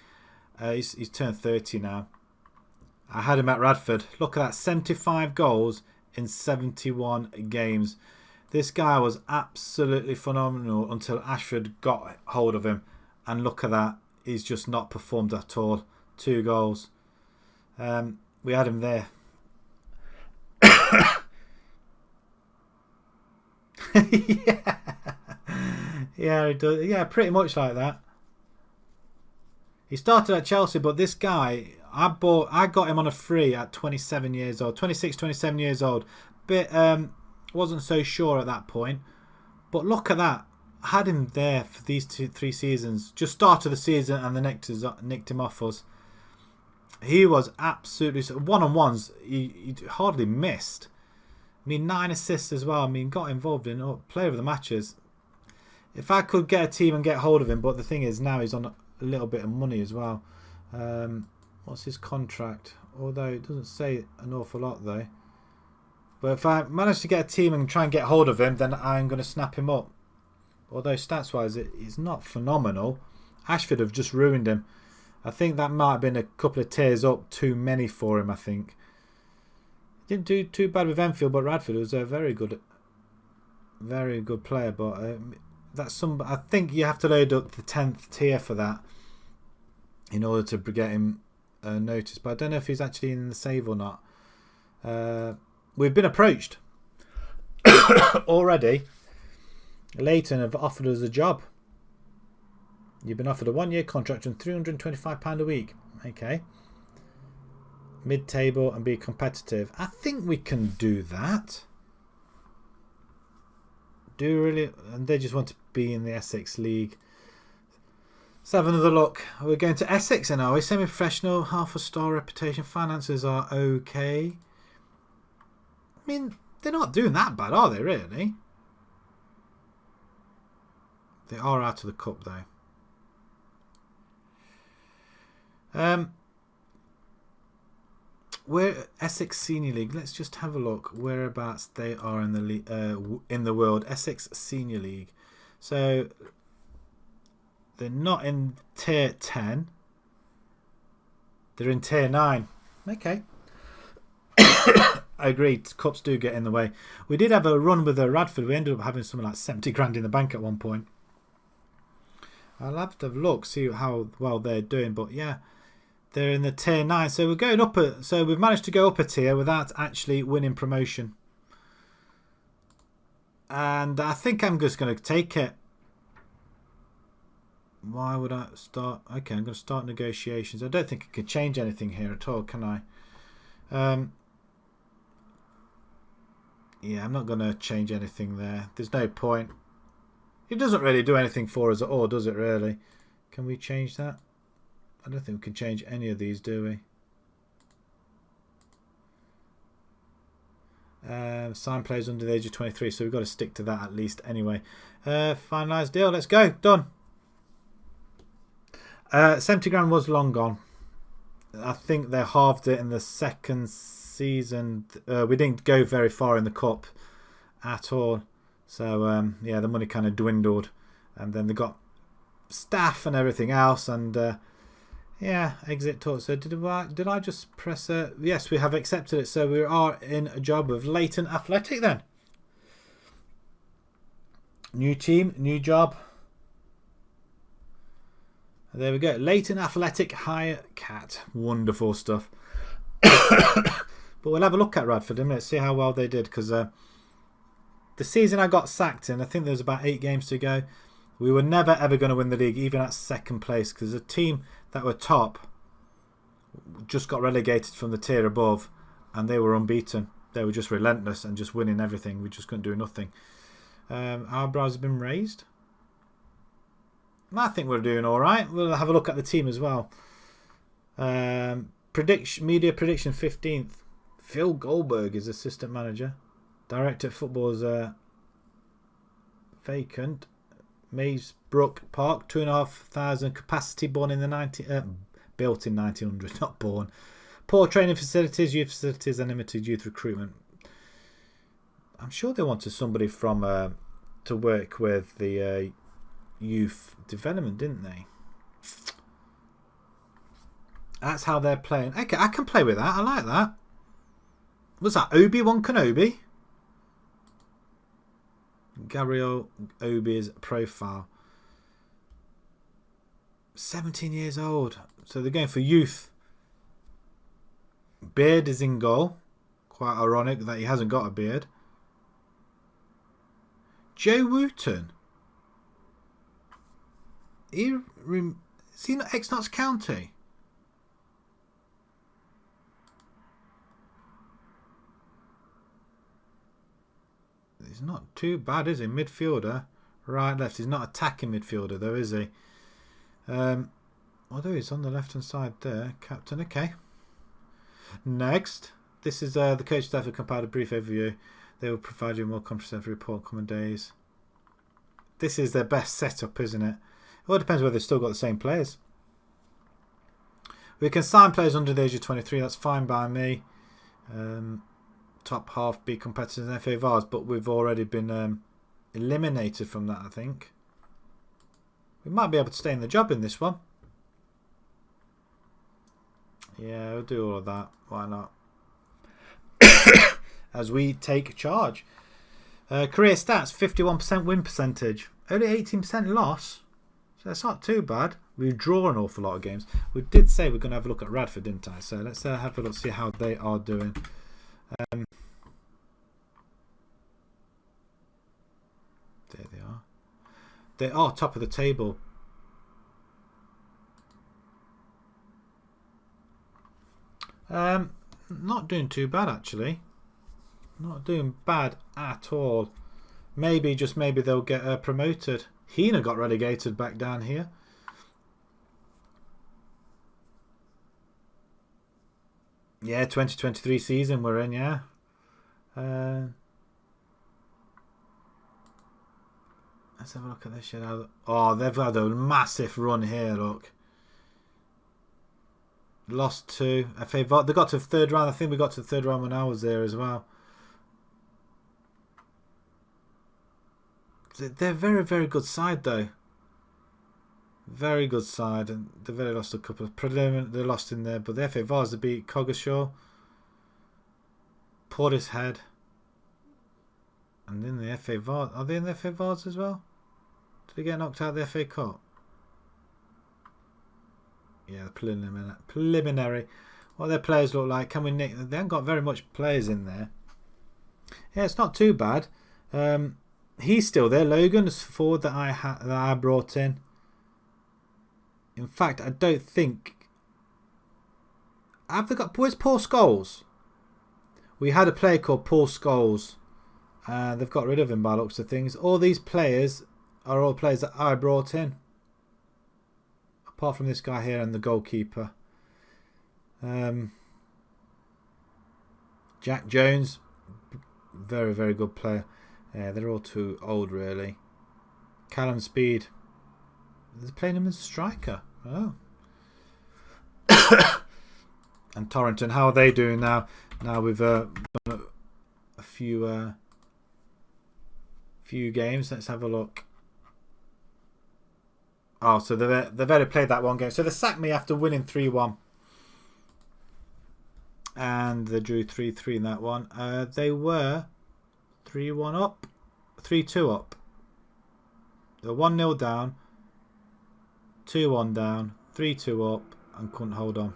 He's turned 30 now. I had him at Radford. Look at that, 75 goals in 71 games. This guy was absolutely phenomenal until Ashford got hold of him. And look at that, he's just not performed at all. 2 goals. We had him there. Yeah. Yeah, it does. Yeah, pretty much like that. He started at Chelsea, but this guy, I got him on a free at 27 years old. 26, 27 years old. Bit wasn't so sure at that point. But look at that. I had him there for these 3 seasons. Just started the season and the nicked him off us. He was absolutely... One-on-ones, he hardly missed. I mean, 9 assists as well. I mean, got involved in player of the matches. If I could get a team and get hold of him, but the thing is now he's on a little bit of money as well. What's his contract? Although it doesn't say an awful lot though. But if I manage to get a team and try and get hold of him, then I'm going to snap him up. Although stats-wise, it's not phenomenal. Ashford have just ruined him. I think that might have been a couple of tiers up too many for him, I think. Didn't do too bad with Enfield, but Radford was a very good player. But I think you have to load up the 10th tier for that in order to get him noticed. But I don't know if he's actually in the save or not. We've been approached already. Leighton have offered us a job. You've been offered a 1-year contract and £325 a week. Okay. Mid-table and be competitive. I think we can do that. Do really? And they just want to be in the Essex League. Let's have another look. We're going to Essex and are we? Semi-professional, half a star reputation. Finances are okay. I mean, they're not doing that bad, are they really? They are out of the cup though. We're Essex Senior League. Let's just have a look whereabouts they are in the world. Essex Senior League. So they're not in tier 10. They're in tier 9. Okay. I agree. Cups do get in the way. We did have a run with Radford. We ended up having something like 70 grand in the bank at one point. I'll have to look, see how well they're doing. But yeah, they're in the tier 9. So we're going up. So we've managed to go up a tier without actually winning promotion. And I think I'm just going to take it. Why would I start? Okay, I'm going to start negotiations. I don't think I can change anything here at all, can I? Yeah, I'm not going to change anything there. There's no point. It doesn't really do anything for us at all, does it really? Can we change that? I don't think we can change any of these, do we? Sign players under the age of 23, so we've got to stick to that at least anyway. Finalised deal, let's go. Done. 70 grand was long gone. I think they halved it in the second season. We didn't go very far in the cup at all. So, yeah, the money kind of dwindled. And then they got staff and everything else. And, yeah, exit talk. So, did I just press a... Yes, we have accepted it. So, we are in a job with Leighton Athletic then. New team, new job. There we go. Leighton Athletic Hire Cat. Wonderful stuff. But we'll have a look at Radford and let's see how well they did. Because the season I got sacked in, I think there was about 8 games to go. We were never ever going to win the league, even at second place, because the team that were top just got relegated from the tier above, and they were unbeaten. They were just relentless and just winning everything. We just couldn't do nothing. Our eyebrows have been raised. I think we're doing all right. We'll have a look at the team as well. Media prediction 15th. Phil Goldberg is assistant manager. Director of football is vacant. Maysbrook Park, 2,500 capacity, built in 1900, not born. Poor training facilities, youth facilities, and limited youth recruitment. I'm sure they wanted somebody from to work with the youth development, didn't they? That's how they're playing. Okay, I can play with that. I like that. Was that Obi-Wan Kenobi? Gabriel Obi's profile. 17 years old. So they're going for youth. Beard is in goal. Quite ironic that he hasn't got a beard. Joe Wooten. Is he not ex-Notts County? He's not too bad, is he? Midfielder. Right, left. He's not attacking midfielder, though, is he? Although he's on the left-hand side there. Captain, okay. Next. This is the coach staff have compiled a brief overview. They will provide you a more comprehensive report coming days. This is their best setup, isn't it? It all depends whether they've still got the same players. We can sign players under the age of 23. That's fine by me. Top half be competitors in FA Vars, but we've already been eliminated from that, I think. We might be able to stay in the job in this one. Yeah, we'll do all of that. Why not? As we take charge. Career stats, 51% win percentage. Only 18% loss. So that's not too bad. We draw an awful lot of games. We did say we're going to have a look at Radford, didn't I? So let's have a look, see how they are doing. There they are. They are top of the table. Not doing too bad, actually. Not doing bad at all. Maybe, just maybe they'll get promoted. Hina got relegated back down here. Yeah, 2023 season we're in, yeah. Let's have a look at this shit. Oh, they've had a massive run here, look. Lost to FA Vart. They got to the third round. I think we got to the third round when I was there as well. They're a very, very good side, though. Very good side. And they've only lost a couple of preliminary. They lost in there. But the FA Vars, they beat Coggeshall. Portishead. And in the FA Vars. Are they in the FA Vars as well? Did they get knocked out of the FA Cup? Yeah, the preliminary. What their players look like? Can we nick? They haven't got very much players in there. Yeah, it's not too bad. He's still there. Logan is forward that I brought in. In fact, I don't think. Have they got? Where's Paul Scholes? We had a player called Paul Scholes. They've got rid of him by the looks of things. All these players are all players that I brought in. Apart from this guy here and the goalkeeper. Jack Jones. Very, very good player. Yeah, they're all too old, really. Callum Speed. They're playing him as a striker. Oh. And Torrington, how are they doing now? Now we've done a few games. Let's have a look. Oh, so they've only played that one game. So they sacked me after winning 3-1. And they drew 3-3 in that one. They were 3-1 up. 3-2 up. They were 1-0 down. 2-1 down. 3-2 up. And couldn't hold on.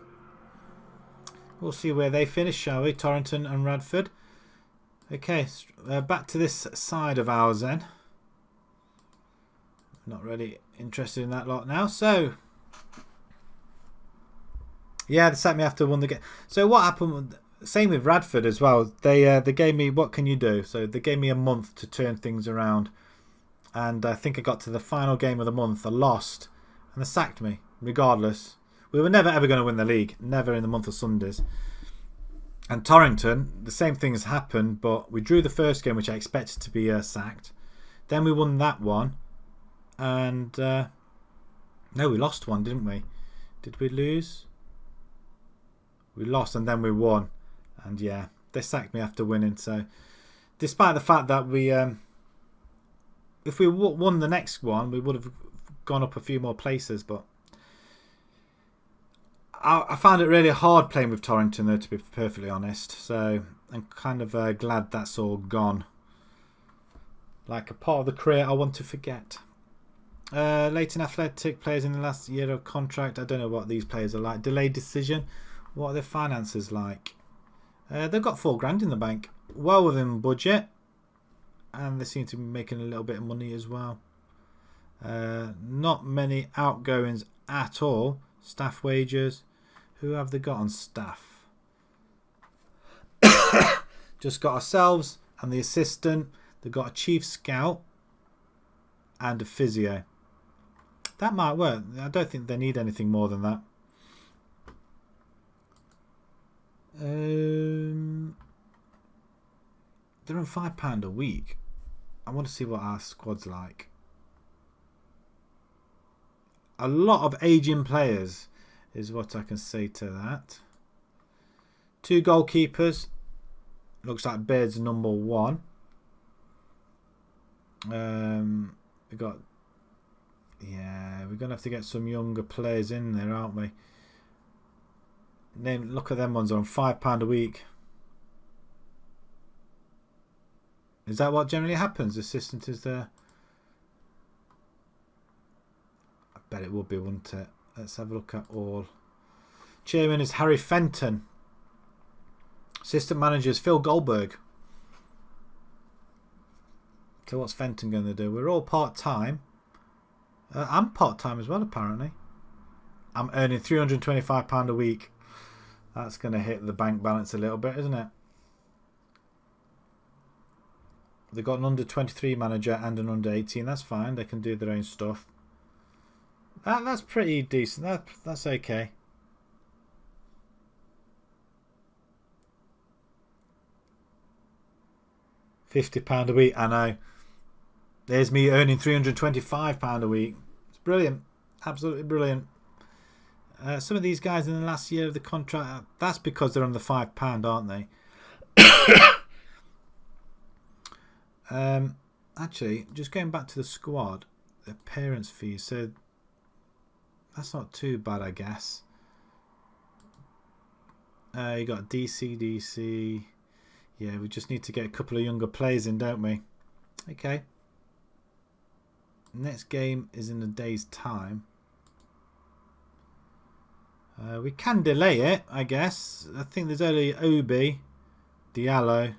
We'll see where they finish, shall we? Torrington and Radford. Okay, back to this side of ours then. Not really interested in that lot now. So, yeah, they sacked me after I won the game. So what happened? Same with Radford as well. They gave me, what can you do? So they gave me a month to turn things around. And I think I got to the final game of the month. I lost. And they sacked me, regardless. We were never ever going to win the league. Never in the month of Sundays. And Torrington, the same thing has happened. But we drew the first game, which I expected to be sacked. Then we won that one. And no, we lost one, didn't we? Did we lose? We lost and then we won. And yeah, they sacked me after winning. So despite the fact that we if we won the next one, we would have gone up a few more places. But I found it really hard playing with Torrington, though, to be perfectly honest. So I'm kind of glad that's all gone. Like a part of the career I want to forget. Leighton Athletic players in the last year of contract. I don't know what these players are like. Delayed decision. What are their finances like? They've got £4,000 in the bank. Well within budget. And they seem to be making a little bit of money as well. Not many outgoings at all. Staff wages. Who have they got on staff? Just got ourselves and the assistant. They've got a chief scout and a physio. That might work. I don't think they need anything more than that. They're on £5 a week. I want to see what our squad's like. A lot of aging players is what I can say to that. 2 goalkeepers. Looks like Beard's number 1. We got. Yeah, we're gonna have to get some younger players in there, aren't we? Look at them ones on £5 a week. Is that what generally happens? Assistant is there. I bet it would be, wouldn't it? Let's have a look at all. Chairman is Harry Fenton. Assistant manager is Phil Goldberg. So what's Fenton going to do? We're all part-time. I'm part-time as well, apparently. I'm earning £325 a week. That's going to hit the bank balance a little bit, isn't it? They've got an under-23 manager and an under-18. That's fine. They can do their own stuff. That's pretty decent. That's okay. £50 a week. I know. There's me earning £325 a week. It's brilliant. Absolutely brilliant. Some of these guys in the last year of the contract, that's because they're on the £5, aren't they? Actually, just going back to the squad, the parents' fees, so that's not too bad, I guess. You got DC. Yeah, we just need to get a couple of younger players in, don't we? Okay. Next game is in a day's time. We can delay it, I guess. I think there's only Obi, Diallo.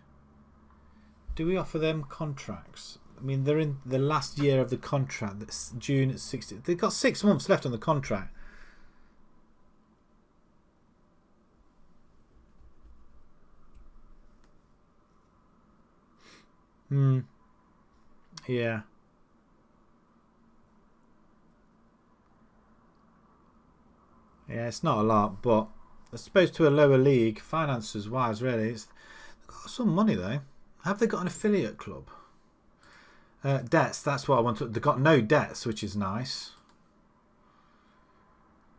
Do we offer them contracts? I mean, they're in the last year of the contract. That's June at 60. They've got 6 months left on the contract. Yeah. Yeah, it's not a lot, but I suppose to a lower league, finances wise, really, they've got some money though. Have they got an affiliate club? Debts, that's what I want to. They've got no debts, which is nice.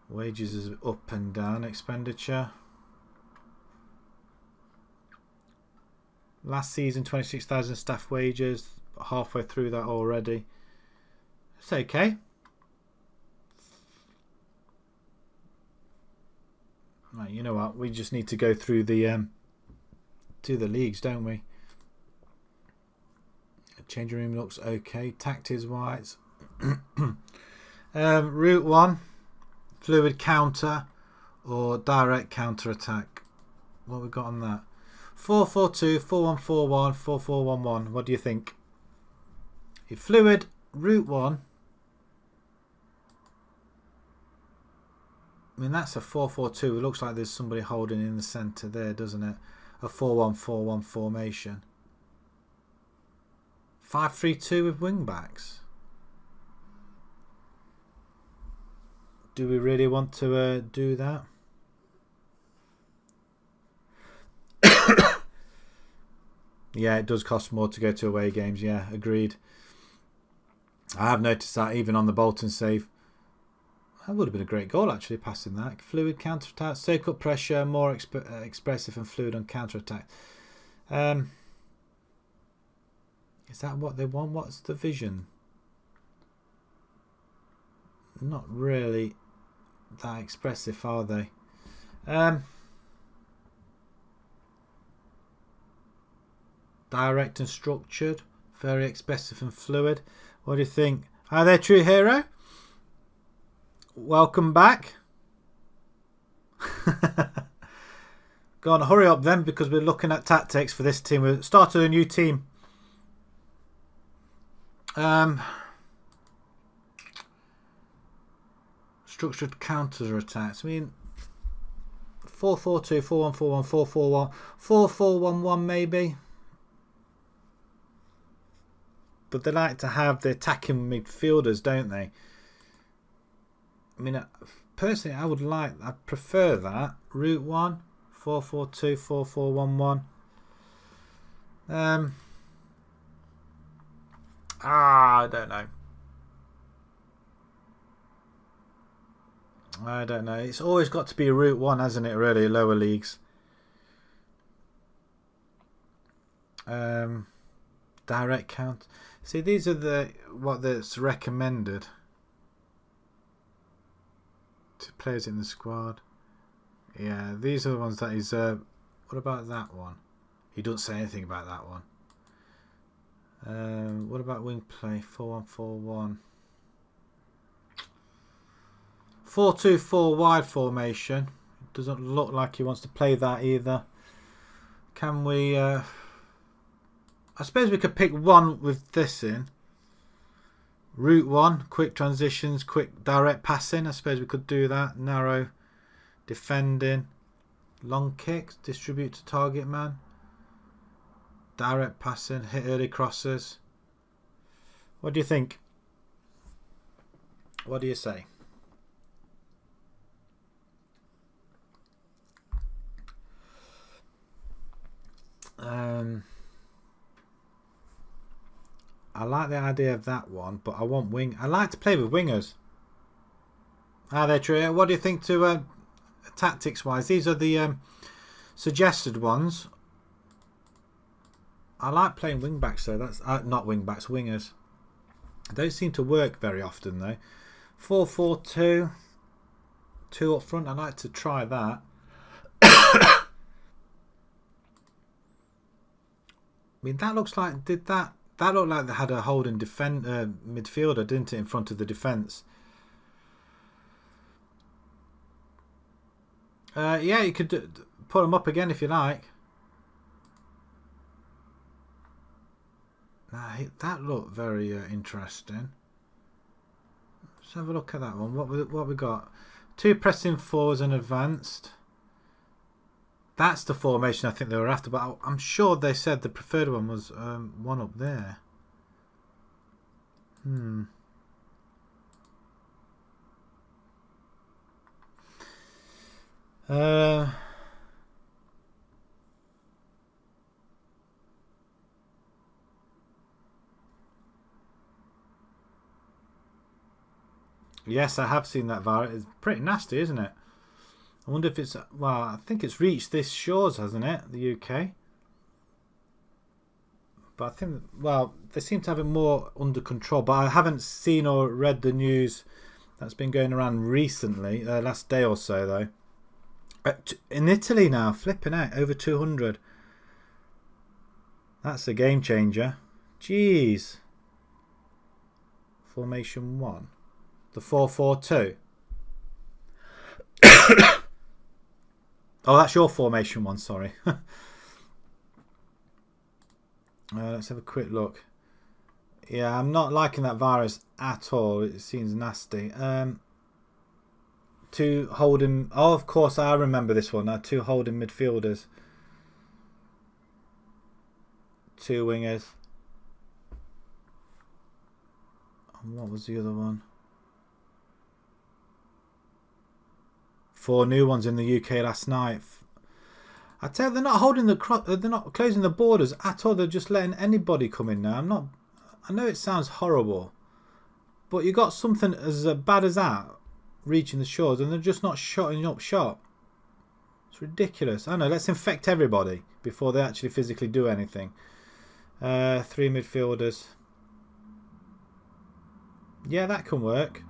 Wages is up and down. Expenditure. Last season, 26,000 staff wages. Halfway through that already. It's okay. Right, you know what? We just need to go through the leagues, don't we? Changing room looks okay. Tactics wise. Route 1. Fluid counter or direct counter attack. What we got on that? 4-4-2, 4-1-4-1, 4-4-1-1. What do you think? If fluid, route 1. I mean, that's a 4-4-2. It looks like there's somebody holding in the centre there, doesn't it? A 4-1-4-1 formation. 5-3-2 with wing backs. Do we really want to do that? Yeah, it does cost more to go to away games. Yeah, agreed. I have noticed that even on the Bolton save. That would have been a great goal, actually, passing that. Fluid counter-attack, soak up pressure, more expressive and fluid on counter-attack. Is that what they want? What's the vision? Not really that expressive, are they? Direct and structured, very expressive and fluid. What do you think? Hi there, True Hero. Welcome back. Go on, hurry up then, because we're looking at tactics for this team. We've started a new team. Structured counter attacks. I mean, 4-4-2, 4-1-4-1, 4-4-1, 4-4-1-1 maybe. But they like to have the attacking midfielders, don't they? I mean, personally, I prefer that. Route 1, 4-4-2, 4-4-1-1. I don't know. I don't know. It's always got to be a Route 1, hasn't it, really, lower leagues. Direct count. See, these are what that's recommended to players in the squad. Yeah, these are the ones that he's... what about that one? He doesn't say anything about that one. What about wing play? 4-1-4-1. 4-2-4 wide formation. It doesn't look like he wants to play that either. Can we... I suppose we could pick one with this in. Route 1, quick transitions, quick direct passing. I suppose we could do that. Narrow defending. Long kicks, distribute to target man. Direct passing, hit early crosses. What do you think? What do you say? I like the idea of that one, but I want wing. I like to play with wingers. Hi there, Tria. What do you think to tactics wise? These are the suggested ones. I like playing wing backs though. That's not wing backs, wingers. They don't seem to work very often though. 4-4-2, 2 up front. I like to try that. I mean, that looks like that looked like they had a holding midfielder, didn't it, in front of the defence? Yeah, you could put them up again if you like. That looked very interesting. Let's have a look at that one. What we got? 2 pressing forwards and advanced. That's the formation I think they were after, but I'm sure they said the preferred one was one up there. Yes, I have seen that VAR. It's pretty nasty, isn't it? I wonder if it's... Well, I think it's reached this shores, hasn't it? The UK. But I think... Well, they seem to have it more under control. But I haven't seen or read the news that's been going around recently. Last day or so, though. In Italy now, flipping out. Over 200. That's a game changer. Jeez. Formation 1. The 4-4-2. Oh, that's your formation one, sorry. Let's have a quick look. Yeah, I'm not liking that virus at all. It seems nasty. Two holding... Oh, of course, I remember this one. Two holding midfielders. Two wingers. And what was the other one? 4 new ones in the UK last night. I tell you, they're not holding they're not closing the borders at all. They're just letting anybody come in now. I know it sounds horrible, but you got something as bad as that reaching the shores, and they're just not shutting up shop. It's ridiculous. I know. Let's infect everybody before they actually physically do anything. 3 midfielders. Yeah, that can work.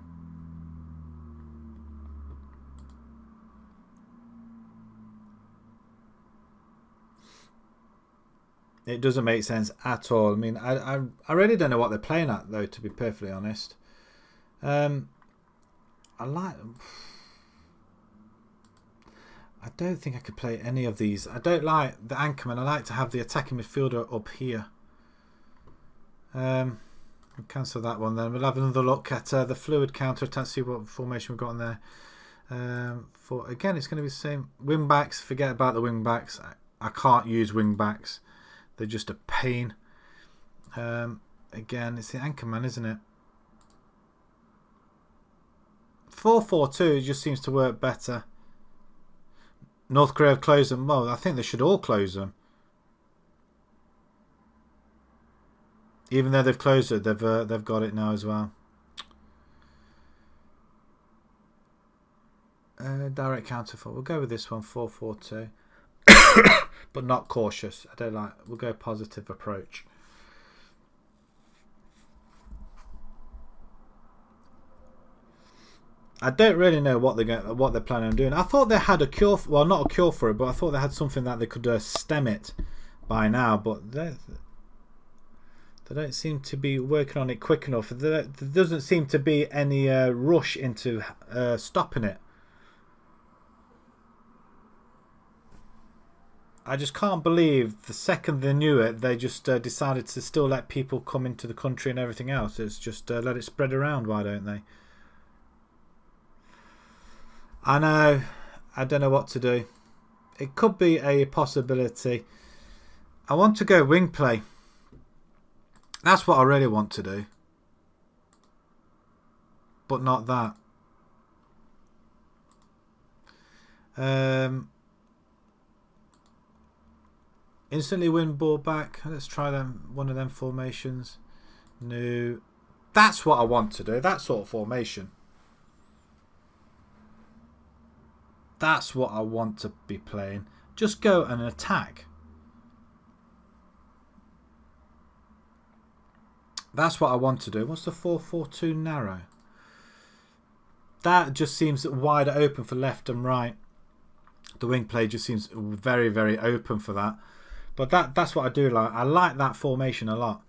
It doesn't make sense at all. I mean, I really don't know what they're playing at, though, to be perfectly honest. I don't think I could play any of these. I don't like the anchorman. I like to have the attacking midfielder up here. We'll cancel that one then. We'll have another look at the fluid counter attack, see what formation we've got in there. Again, it's going to be the same. Wing backs, forget about the wing backs. I can't use wing backs. They're just a pain. Again, it's the anchorman, isn't it? 4-4-2 just seems to work better. North Korea have closed them. Well, I think they should all close them. Even though they've closed it, they've got it now as well. Direct counterfoil. We'll go with this one, 4-4-2. But not cautious. I don't like. We'll go positive approach. I don't really know what they're planning on doing. I thought they had a cure. Well, not a cure for it, but I thought they had something that they could stem it by now. But they don't seem to be working on it quick enough. There doesn't seem to be any rush into stopping it. I just can't believe the second they knew it, they just decided to still let people come into the country and everything else. It's just let it spread around. Why don't they? I know. I don't know what to do. It could be a possibility. I want to go wing play. That's what I really want to do. But not that. Instantly win ball back. Let's try them. One of them formations. No. That's what I want to do. That sort of formation. That's what I want to be playing. Just go and attack. That's what I want to do. What's the 4-4-2 narrow? That just seems wide open for left and right. The wing play just seems very, very open for that. But that's what I do like. I like that formation a lot.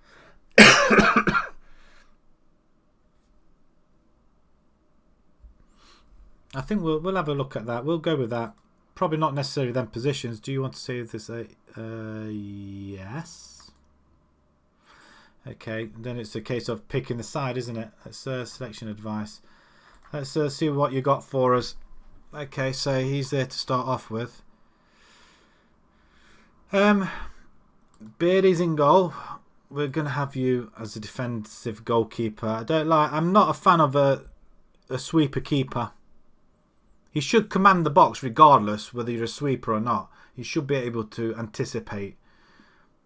I think we'll have a look at that. We'll go with that. Probably not necessarily them positions. Do you want to say this? Yes. Okay. Then it's a case of picking the side, isn't it? That's selection advice. Let's see what you got for us. Okay, so he's there to start off with. Beardy's in goal. We're going to have you as a defensive goalkeeper. I'm not a fan of a sweeper keeper. He should command the box regardless whether you're a sweeper or not. He should be able to anticipate.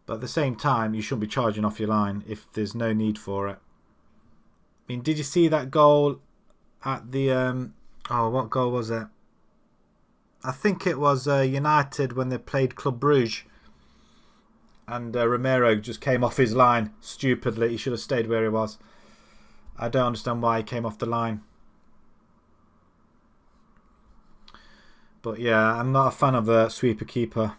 But at the same time, you shouldn't be charging off your line if there's no need for it. I mean, did you see that goal at the... what goal was it? I think it was United when they played Club Brugge. And Romero just came off his line stupidly. He should have stayed where he was. I don't understand why he came off the line. But yeah, I'm not a fan of the sweeper keeper.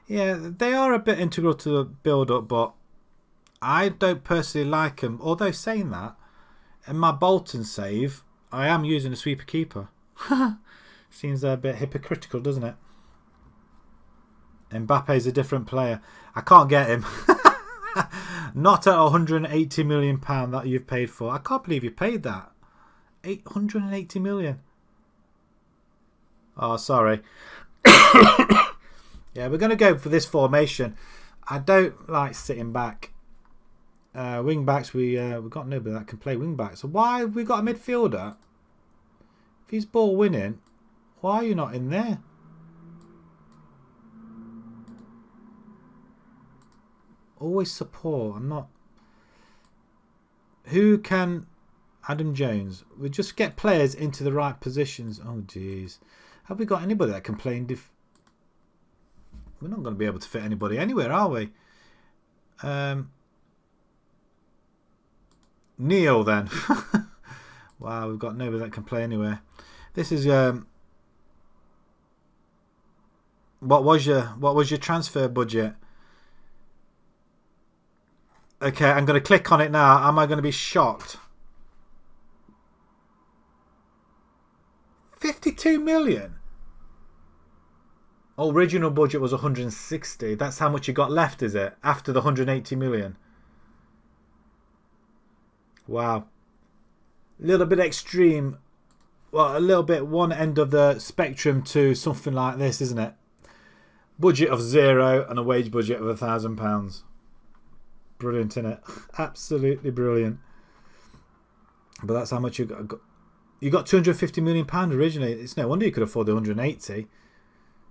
Yeah, they are a bit integral to the build-up, but I don't personally like them. Although saying that, in my Bolton save, I am using a sweeper keeper. Seems a bit hypocritical, doesn't it? Mbappe's a different player. I can't get him. Not at £180 million that you've paid for. I can't believe you paid that. 880 million. Oh, sorry. Yeah, we're going to go for this formation. I don't like sitting back. Wing backs, we've got nobody that can play wing back. So why have we got a midfielder? If he's ball winning, why are you not in there? Always support. I'm not. Who can? Adam Jones. We just get players into the right positions. Oh, jeez. Have we got anybody that can play in We're not going to be able to fit anybody anywhere, are we? Neil, then. Wow, we've got nobody that can play anywhere. This is what was your transfer budget? Okay, I'm going to click on it now. Am I going to be shocked? 52 million. Original budget was 160. That's how much you got left, is it? After the 180 million. Wow. A little bit extreme. Well, a little bit one end of the spectrum to something like this, isn't it? Budget of 0 and a wage budget of £1,000. Brilliant, isn't it? Absolutely brilliant. But that's how much you got. You got £250 million originally. It's no wonder you could afford the 180.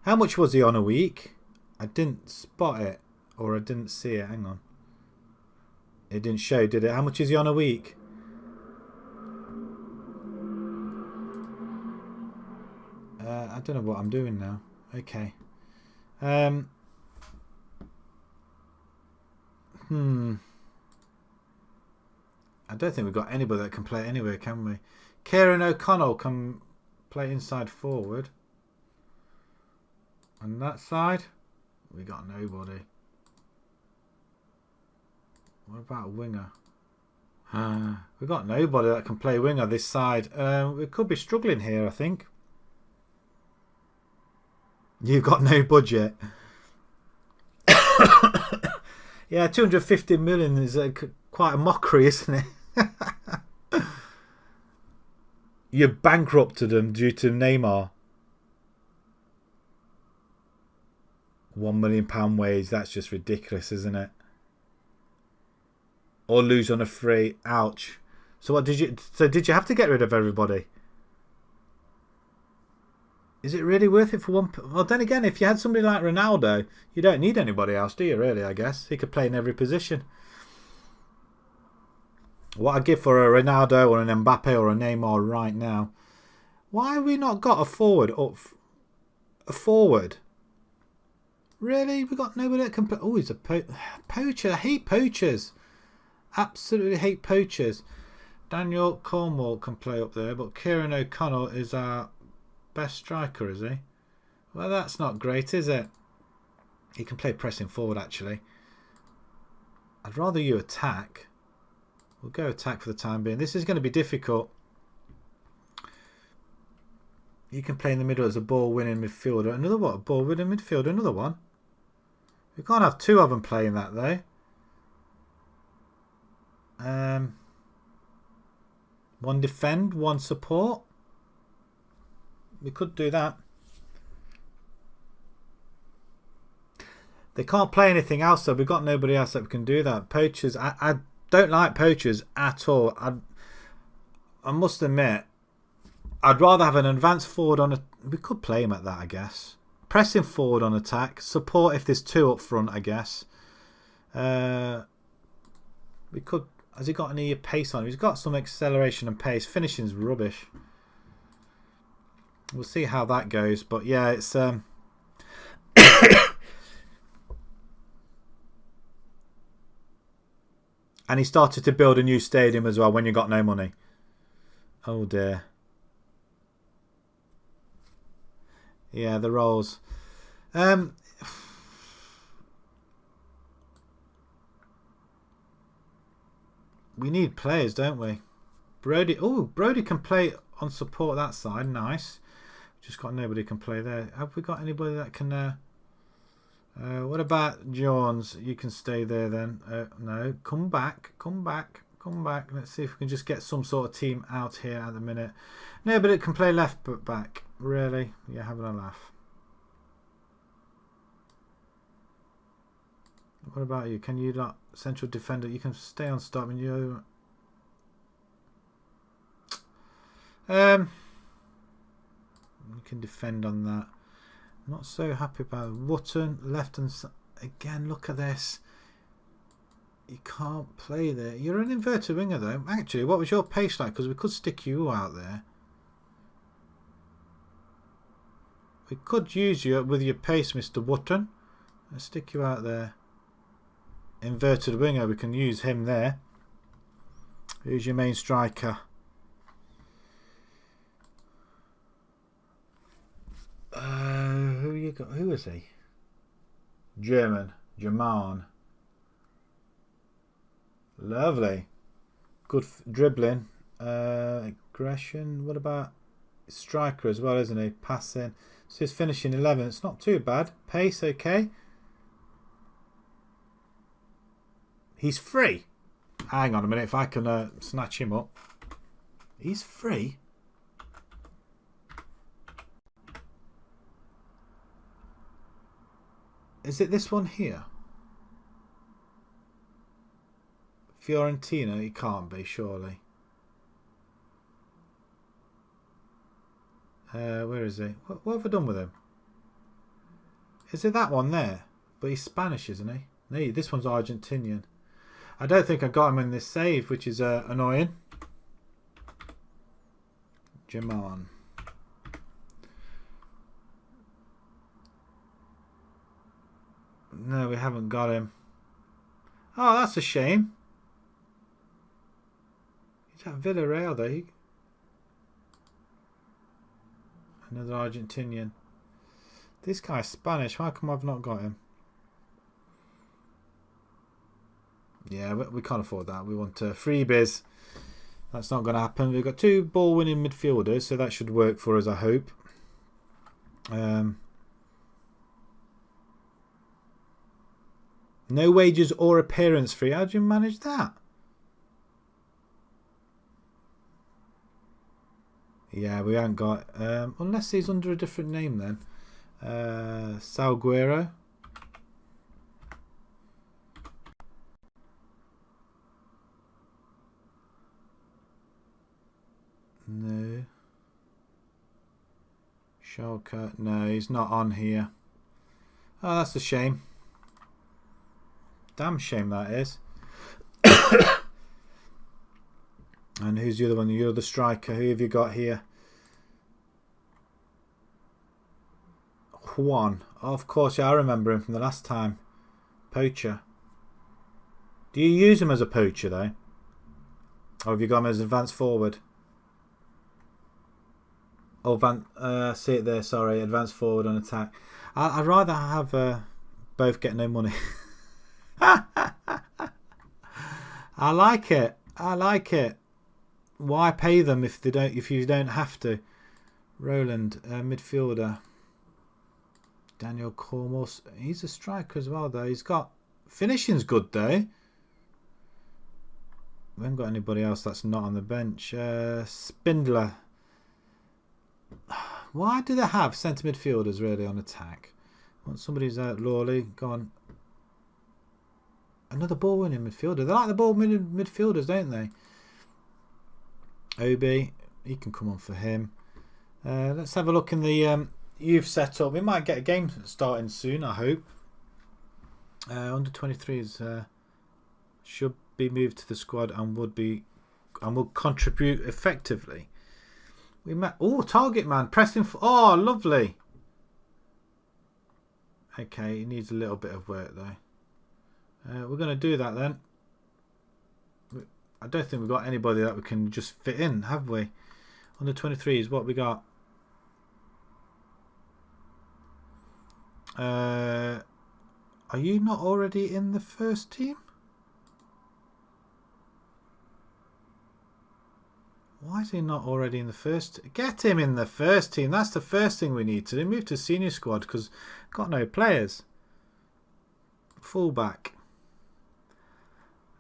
How much was he on a week? I didn't spot it, or I didn't see it. Hang on. It didn't show, did it? How much is he on a week? I don't know what I'm doing now. Okay. I don't think we've got anybody that can play anywhere, can we? Kieran O'Connell can play inside forward. On that side, we got nobody. What about a winger? We've got nobody that can play winger this side. We could be struggling here, I think. You've got no budget. Yeah, 250 million is quite a mockery, isn't it? You bankrupted them due to Neymar. £1 million wage. That's just ridiculous, isn't it? Or lose on a free. Ouch. So what did you? So did you have to get rid of everybody? Is it really worth it for one? Well, then again, if you had somebody like Ronaldo, you don't need anybody else, do you? Really, I guess he could play in every position. What I'd give for a Ronaldo or an Mbappe or a Neymar right now. Why have we not got a forward up? A forward? Really? We got nobody that can play. Oh, he's a poacher. I hate poachers. Absolutely hate poachers. Daniel Cornwall can play up there, but Kieran O'Connell is our best striker, is he? Well, that's not great, is it? He can play pressing forward, actually. I'd rather you attack. We'll go attack for the time being. This is going to be difficult. You can play in the middle as a ball-winning midfielder. Another what? A ball-winning midfielder? Another one? We can't have two of them playing that, though. One defend, one support. We could do that. They can't play anything else, though. We've got nobody else that can do that. Poachers, I don't like poachers at all. I must admit, I'd rather have an advanced forward on a... We could play him at that, I guess. Pressing forward on attack. Support if there's two up front, I guess. We could... Has he got any pace on him? He's got some acceleration and pace. Finishing's rubbish. We'll see how that goes. But yeah, it's... And he started to build a new stadium as well when you got no money. Oh dear. Yeah, the roles. We need players, don't we? Brody. Oh, Brody can play on support that side. Nice. Just got nobody can play there. Have we got anybody that can... What about Jones? You can stay there then. No, come back, come back, come back. Let's see if we can just get some sort of team out here at the minute. No, but it can play left but back. Really? You're having a laugh. What about you? Can you not central defender? You can stay on stop and you. You can defend on that. Not so happy about Wotton left and again. Look at this. You can't play there. You're an inverted winger though. Actually, what was your pace like? Because we could stick you out there. We could use you with your pace, Mr. Wotton. Let's stick you out there. Inverted winger. We can use him there. Who's your main striker? Who you got? Who is he? German. Lovely. Good dribbling. Aggression. What about striker as well, isn't he? Passing. So he's finishing 11. It's not too bad. Pace, okay. He's free. Hang on a minute. If I can snatch him up. He's free. Is it this one here? Fiorentina? He can't be, surely. Where is he? What have I done with him? Is it that one there? But he's Spanish, isn't he? No, this one's Argentinian. I don't think I got him in this save, which is annoying. German. No, we haven't got him. Oh, that's a shame. He's at Villarreal though. Another Argentinian. This guy's Spanish. How come I've not got him? Yeah, we can't afford that. We want freebies. That's not going to happen. We've got 2 ball-winning midfielders, so that should work for us, I hope. No wages or appearance fee. How do you manage that? Yeah, we haven't got... unless he's under a different name then. Salguero. No. Schalke. No, he's not on here. Oh, that's a shame. Damn shame that is. And who's the other one? You're the striker. Who have you got here? Juan. Oh, of course, yeah, I remember him from the last time. Poacher. Do you use him as a poacher though? Or have you got him as advanced forward? Oh, see it there, sorry. Advanced forward on attack. I'd rather have both get no money. I like it. I like it. Why pay them if you don't have to? Roland, midfielder. Daniel Cormos. He's a striker as well though. He's got finishing's good though. We haven't got anybody else that's not on the bench. Spindler. Why do they have centre midfielders really on attack? Want somebody's out Lawley. Go on. Another ball winning midfielder. They like the ball winning midfielders, don't they? Obi, he can come on for him. Let's have a look in the youth setup. We might get a game starting soon, I hope. Under 23s should be moved to the squad and will contribute effectively. We met. Oh, target man pressing. Oh, lovely. Okay, he needs a little bit of work though. We're going to do that then. I don't think we've got anybody that we can just fit in, have we? Under 23s, what we got? Are you not already in the first team? Why is he not already in the first? Get him in the first team. That's the first thing we need to do. Move to senior squad because got no players. Fullback.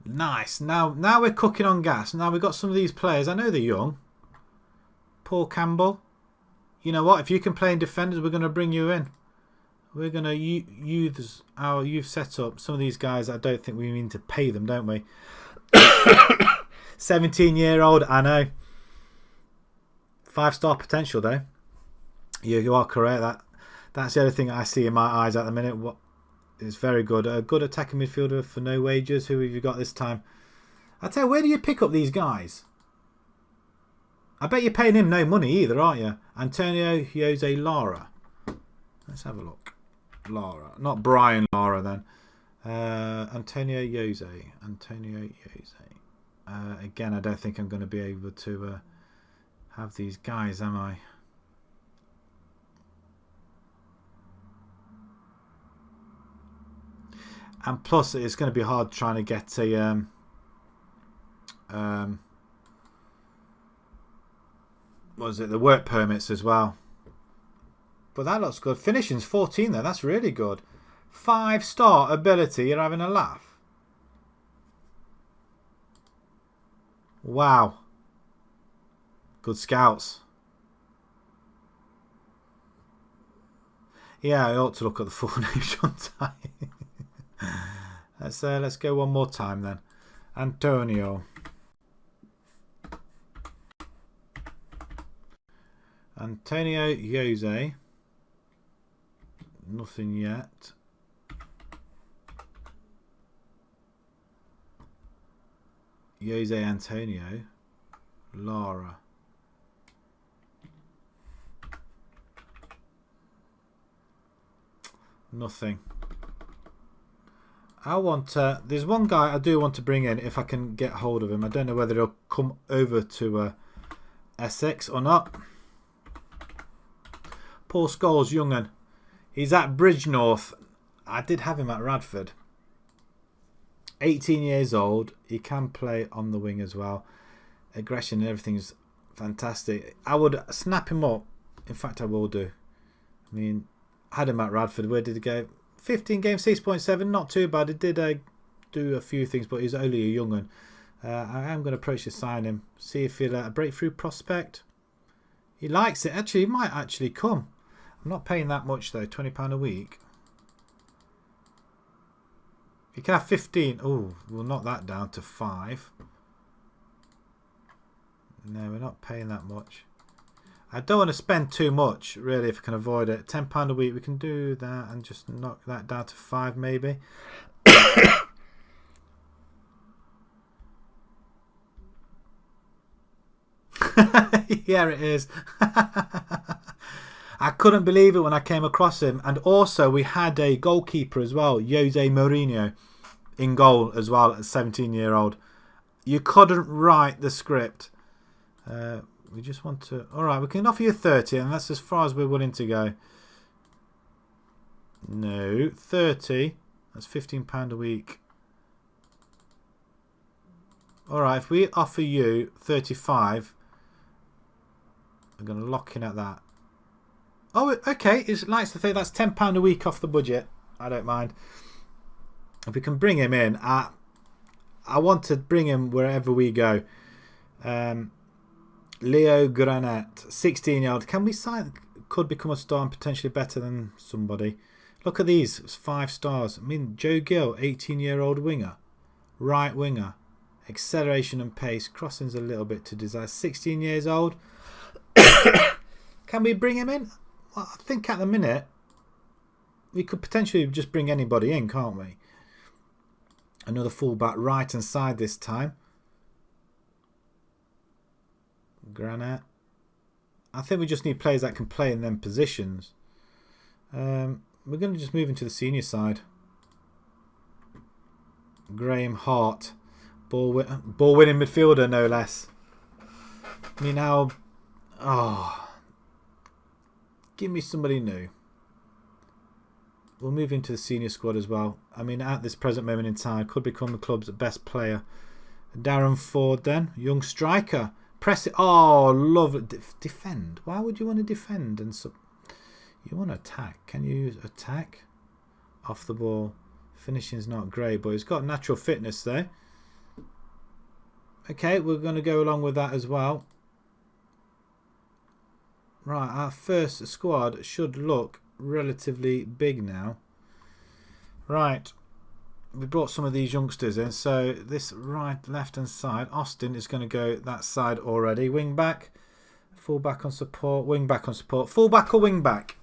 Nice. Now we're cooking on gas. Now we've got some of these players. I know they're young. Paul Campbell. You know what? If you can play in defenders, we're going to bring you in. We're going to use our youth setup. Some of these guys, I don't think we mean to pay them, don't we? 17-year-old, I know. 5-star potential, though. You are correct. That's the other thing I see in my eyes at the minute. What is very good. A good attacking midfielder for no wages. Who have you got this time? I tell you, where do you pick up these guys? I bet you're paying him no money either, aren't you? Antonio Jose Lara. Let's have a look. Lara. Not Brian Lara then. Antonio Jose. Again, I don't think I'm going to be able to have these guys, am I? And plus, it's going to be hard trying to get a what is it? The work permits as well. But that looks good. Finishing's 14 there. That's really good. 5-star ability. You're having a laugh. Wow. Good scouts. Yeah, I ought to look at the full name, shouldn't I? Let's go one more time then. Antonio Jose. Nothing yet. Jose Antonio Lara. Nothing. I want there's one guy I do want to bring in if I can get hold of him. I don't know whether he'll come over to Essex or not. Paul Scholes, young'un. He's at Bridgenorth. I did have him at Radford. 18 years old. He can play on the wing as well. Aggression and everything's fantastic. I would snap him up. In fact, I will do. I mean, I had him at Radford. Where did he go? 15 games, 6.7. Not too bad. He did do a few things, but he's only a young one. I am going to approach to sign him. See if he'll a breakthrough prospect. He likes it. Actually, he might actually come. I'm not paying that much though. £20 a week. You can have 15. Oh, we'll knock that down to 5. No, we're not paying that much. I don't want to spend too much, really, if I can avoid it. £10 a week, we can do that and just knock that down to 5, maybe. Yeah, it is. I couldn't believe it when I came across him. And also, we had a goalkeeper as well, Jose Mourinho, in goal as well, at 17-year-old. You couldn't write the script. We just want to... Alright, we can offer you 30, and that's as far as we're willing to go. No, 30. That's £15 a week. Alright, if we offer you 35, I'm going to lock in at that. Oh, okay. It's nice to say that's £10 a week off the budget. I don't mind. If we can bring him in, I want to bring him wherever we go. Leo Granat, 16-year-old. Can we sign? Could become a star and potentially better than somebody. Look at these. It's 5 stars. I mean, Joe Gill, 18-year-old winger. Right winger. Acceleration and pace. Crossing's a little bit to desire. 16 years old. Can we bring him in? Well, I think at the minute we could potentially just bring anybody in, can't we? Another fullback right hand side this time. Granite. I think we just need players that can play in them positions. We're going to just move into the senior side. Graham Hart. Ball winning midfielder, no less. I mean, how... Oh... Give me somebody new. We'll move into the senior squad as well. I mean, at this present moment in time, could become the club's best player. Darren Ford then. Young striker. Press it. Oh, love it. Defend. Why would you want to defend? And you want to attack. Can you attack? Off the ball. Finishing's not great, but he's got natural fitness there. Okay, we're going to go along with that as well. Right, our first squad should look relatively big now. Right, we brought some of these youngsters in. So this right, left hand side, Austin is going to go that side already. Wing back, full back on support, wing back on support, full back or wing back.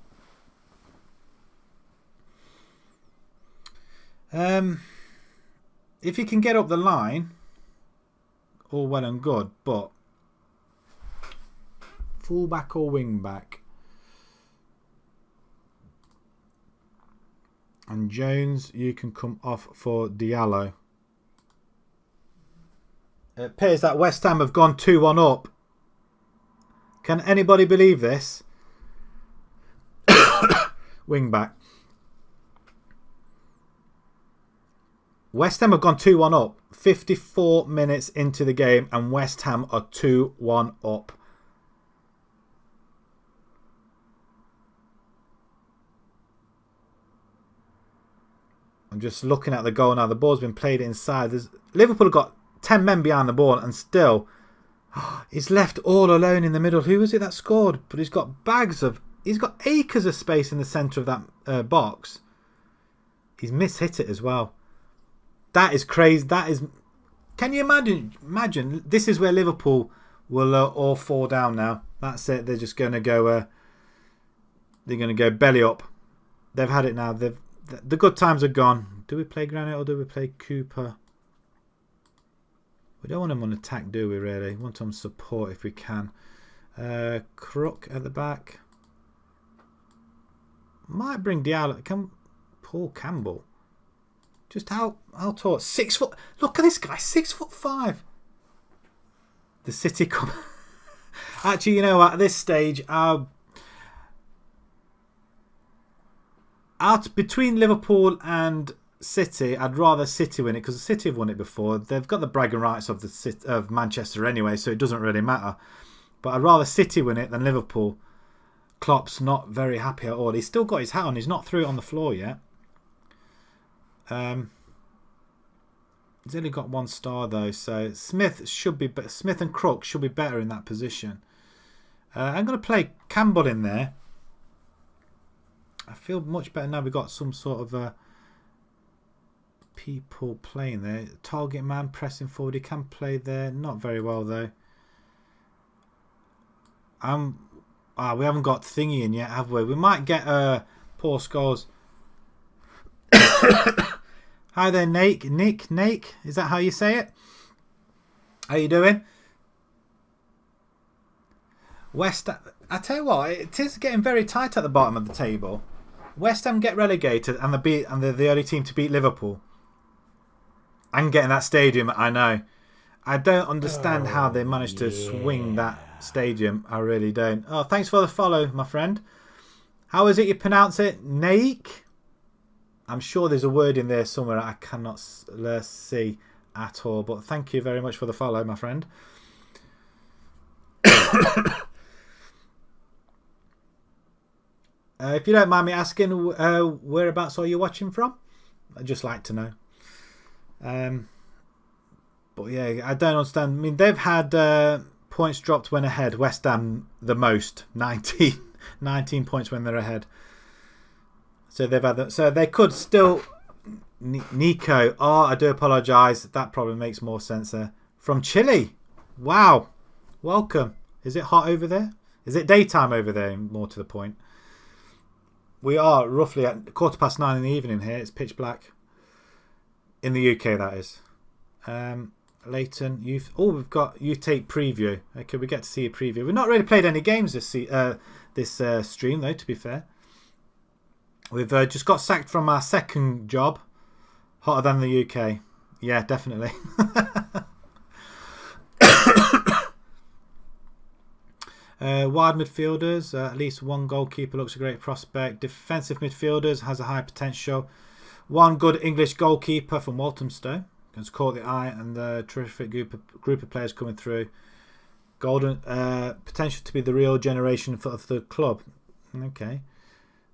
If you can get up the line, all well and good, but full back or wing back. And Jones, you can come off for Diallo. It appears that West Ham have gone 2-1 up. Can anybody believe this? Wing back. West Ham have gone 2-1 up. 54 minutes into the game and West Ham are 2-1 up. I'm just looking at the goal now. The ball's been played inside. Liverpool have got 10 men behind the ball and still he's left all alone in the middle. Who was it that scored? But he's got he's got acres of space in the centre of that box. He's mishit it as well. That is crazy. Can you imagine? This is where Liverpool will all fall down now. That's it. They're just going to go. They're going to go belly up. They've had it now. The good times are gone. Do we play Granite or do we play Cooper? We don't want him on attack, do we? Really? We want him on support if we can. Crook at the back. Might bring Diallo. Paul Campbell. Just how tall? 6 foot. Look at this guy, 6'5". The City come. Actually, you know what? At this stage, between Liverpool and City, I'd rather City win it because City have won it before. They've got the bragging rights of Manchester anyway, so it doesn't really matter. But I'd rather City win it than Liverpool. Klopp's not very happy at all. He's still got his hat on. He's not threw it on the floor yet. He's only got 1 star though, so Smith and Crook should be better in that position. I'm going to play Campbell in there. I feel much better now. We've got some sort of people playing there. Target man pressing forward. He can play there. Not very well though. We haven't got Thingy in yet, have we? We might get Paul Scholes. Hi there, Nate. Nate. Is that how you say it? How you doing? I tell you what, it is getting very tight at the bottom of the table. West Ham get relegated and they're the only team to beat Liverpool. And get in that stadium, I know. I don't understand how they managed to swing that stadium. I really don't. Oh, thanks for the follow, my friend. How is it you pronounce it? Naik? I'm sure there's a word in there somewhere I cannot see at all. But thank you very much for the follow, my friend. If you don't mind me asking, whereabouts are you watching from? I'd just like to know. But yeah, I don't understand. I mean, they've had points dropped when ahead. West Ham the most, 19 points when they're ahead. So they've had so they could still. Nico, I do apologise. That probably makes more sense there. From Chile, wow, welcome. Is it hot over there? Is it daytime over there? More to the point. We are roughly at 9:15 in the evening here. It's pitch black. In the UK, that is. Leighton, youth. Oh, we've got youth tape preview. Okay, we get to see a preview. We've not really played any games this stream, though, to be fair. We've just got sacked from our second job. Hotter than the UK. Yeah, definitely. Wide midfielders. At least one goalkeeper looks a great prospect. Defensive midfielders has a high potential. One good English goalkeeper from Walthamstow has caught the eye, and the terrific group of players coming through. Golden potential to be the real generation of the club. Okay.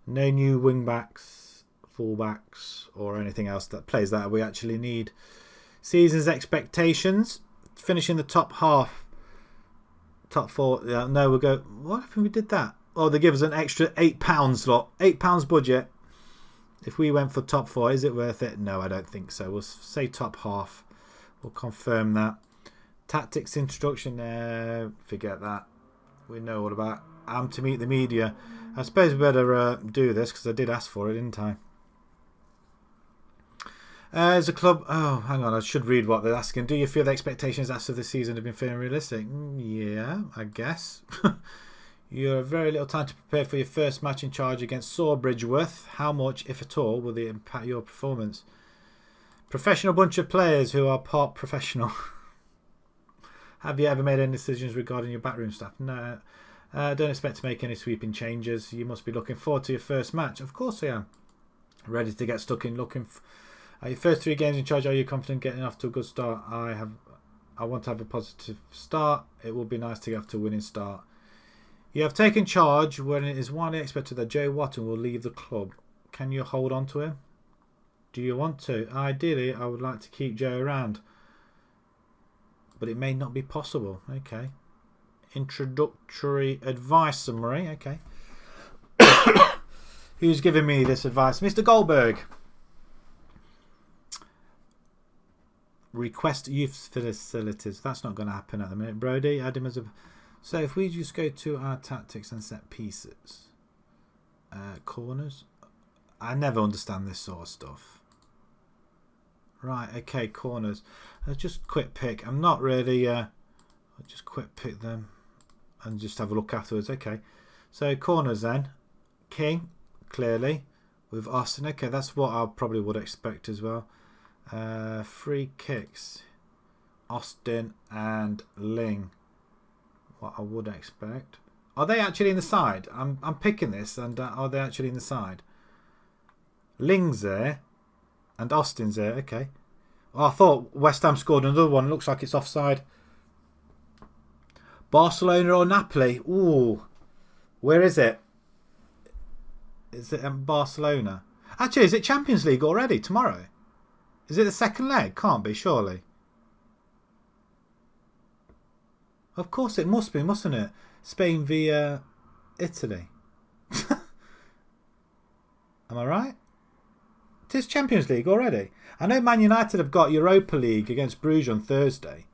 No new wing backs fullbacks or anything else that plays that we actually need. Season's expectations. Finishing the top half. Top 4. No, we'll go. What if we did that? Oh, they give us an extra £8 lot. £8 budget. If we went for top 4, is it worth it? No, I don't think so. We'll say top half. We'll confirm that. Tactics introduction. Forget that. We know all about. I'm to meet the media. I suppose we better do this because I did ask for it, didn't I? As a club, hang on, I should read what they're asking. Do you feel the expectations after the season have been fairly realistic? Yeah, I guess. You have very little time to prepare for your first match in charge against Sawbridgeworth. How much, if at all, will it impact your performance? Professional bunch of players who are part professional. Have you ever made any decisions regarding your backroom staff? No. Don't expect to make any sweeping changes. You must be looking forward to your first match. Of course I am. Ready to get stuck in looking. Your first 3 games in charge, are you confident getting off to a good start? I want to have a positive start. It will be nice to get off to a winning start. You have taken charge when it is widely expected that Joe Watton will leave the club. Can you hold on to him? Do you want to? Ideally, I would like to keep Joe around. But it may not be possible. Okay. Introductory advice summary. Okay. Who's giving me this advice? Mr. Goldberg. Request youth facilities. That's not going to happen at the minute. Brody, add him as a... So if we just go to our tactics and set pieces. Corners. I never understand this sort of stuff. Right, okay, corners. Just quick pick. I'm not really... I'll just quick pick them. And just have a look afterwards. Okay. So corners then. King, clearly. With Austin. Okay, that's what I probably would expect as well. Free kicks. Austin and Ling. What I would expect. Are they actually in the side? I'm picking this, and are they actually in the side? Ling's there, and Austin's there. Okay. Oh, I thought West Ham scored another one. Looks like it's offside. Barcelona or Napoli? Ooh, where is it? Is it in Barcelona? Actually, is it Champions League already tomorrow? Is it the second leg? Can't be, surely. Of course it must be, mustn't it? Spain via Italy. Am I right? It is Champions League already. I know Man United have got Europa League against Bruges on Thursday.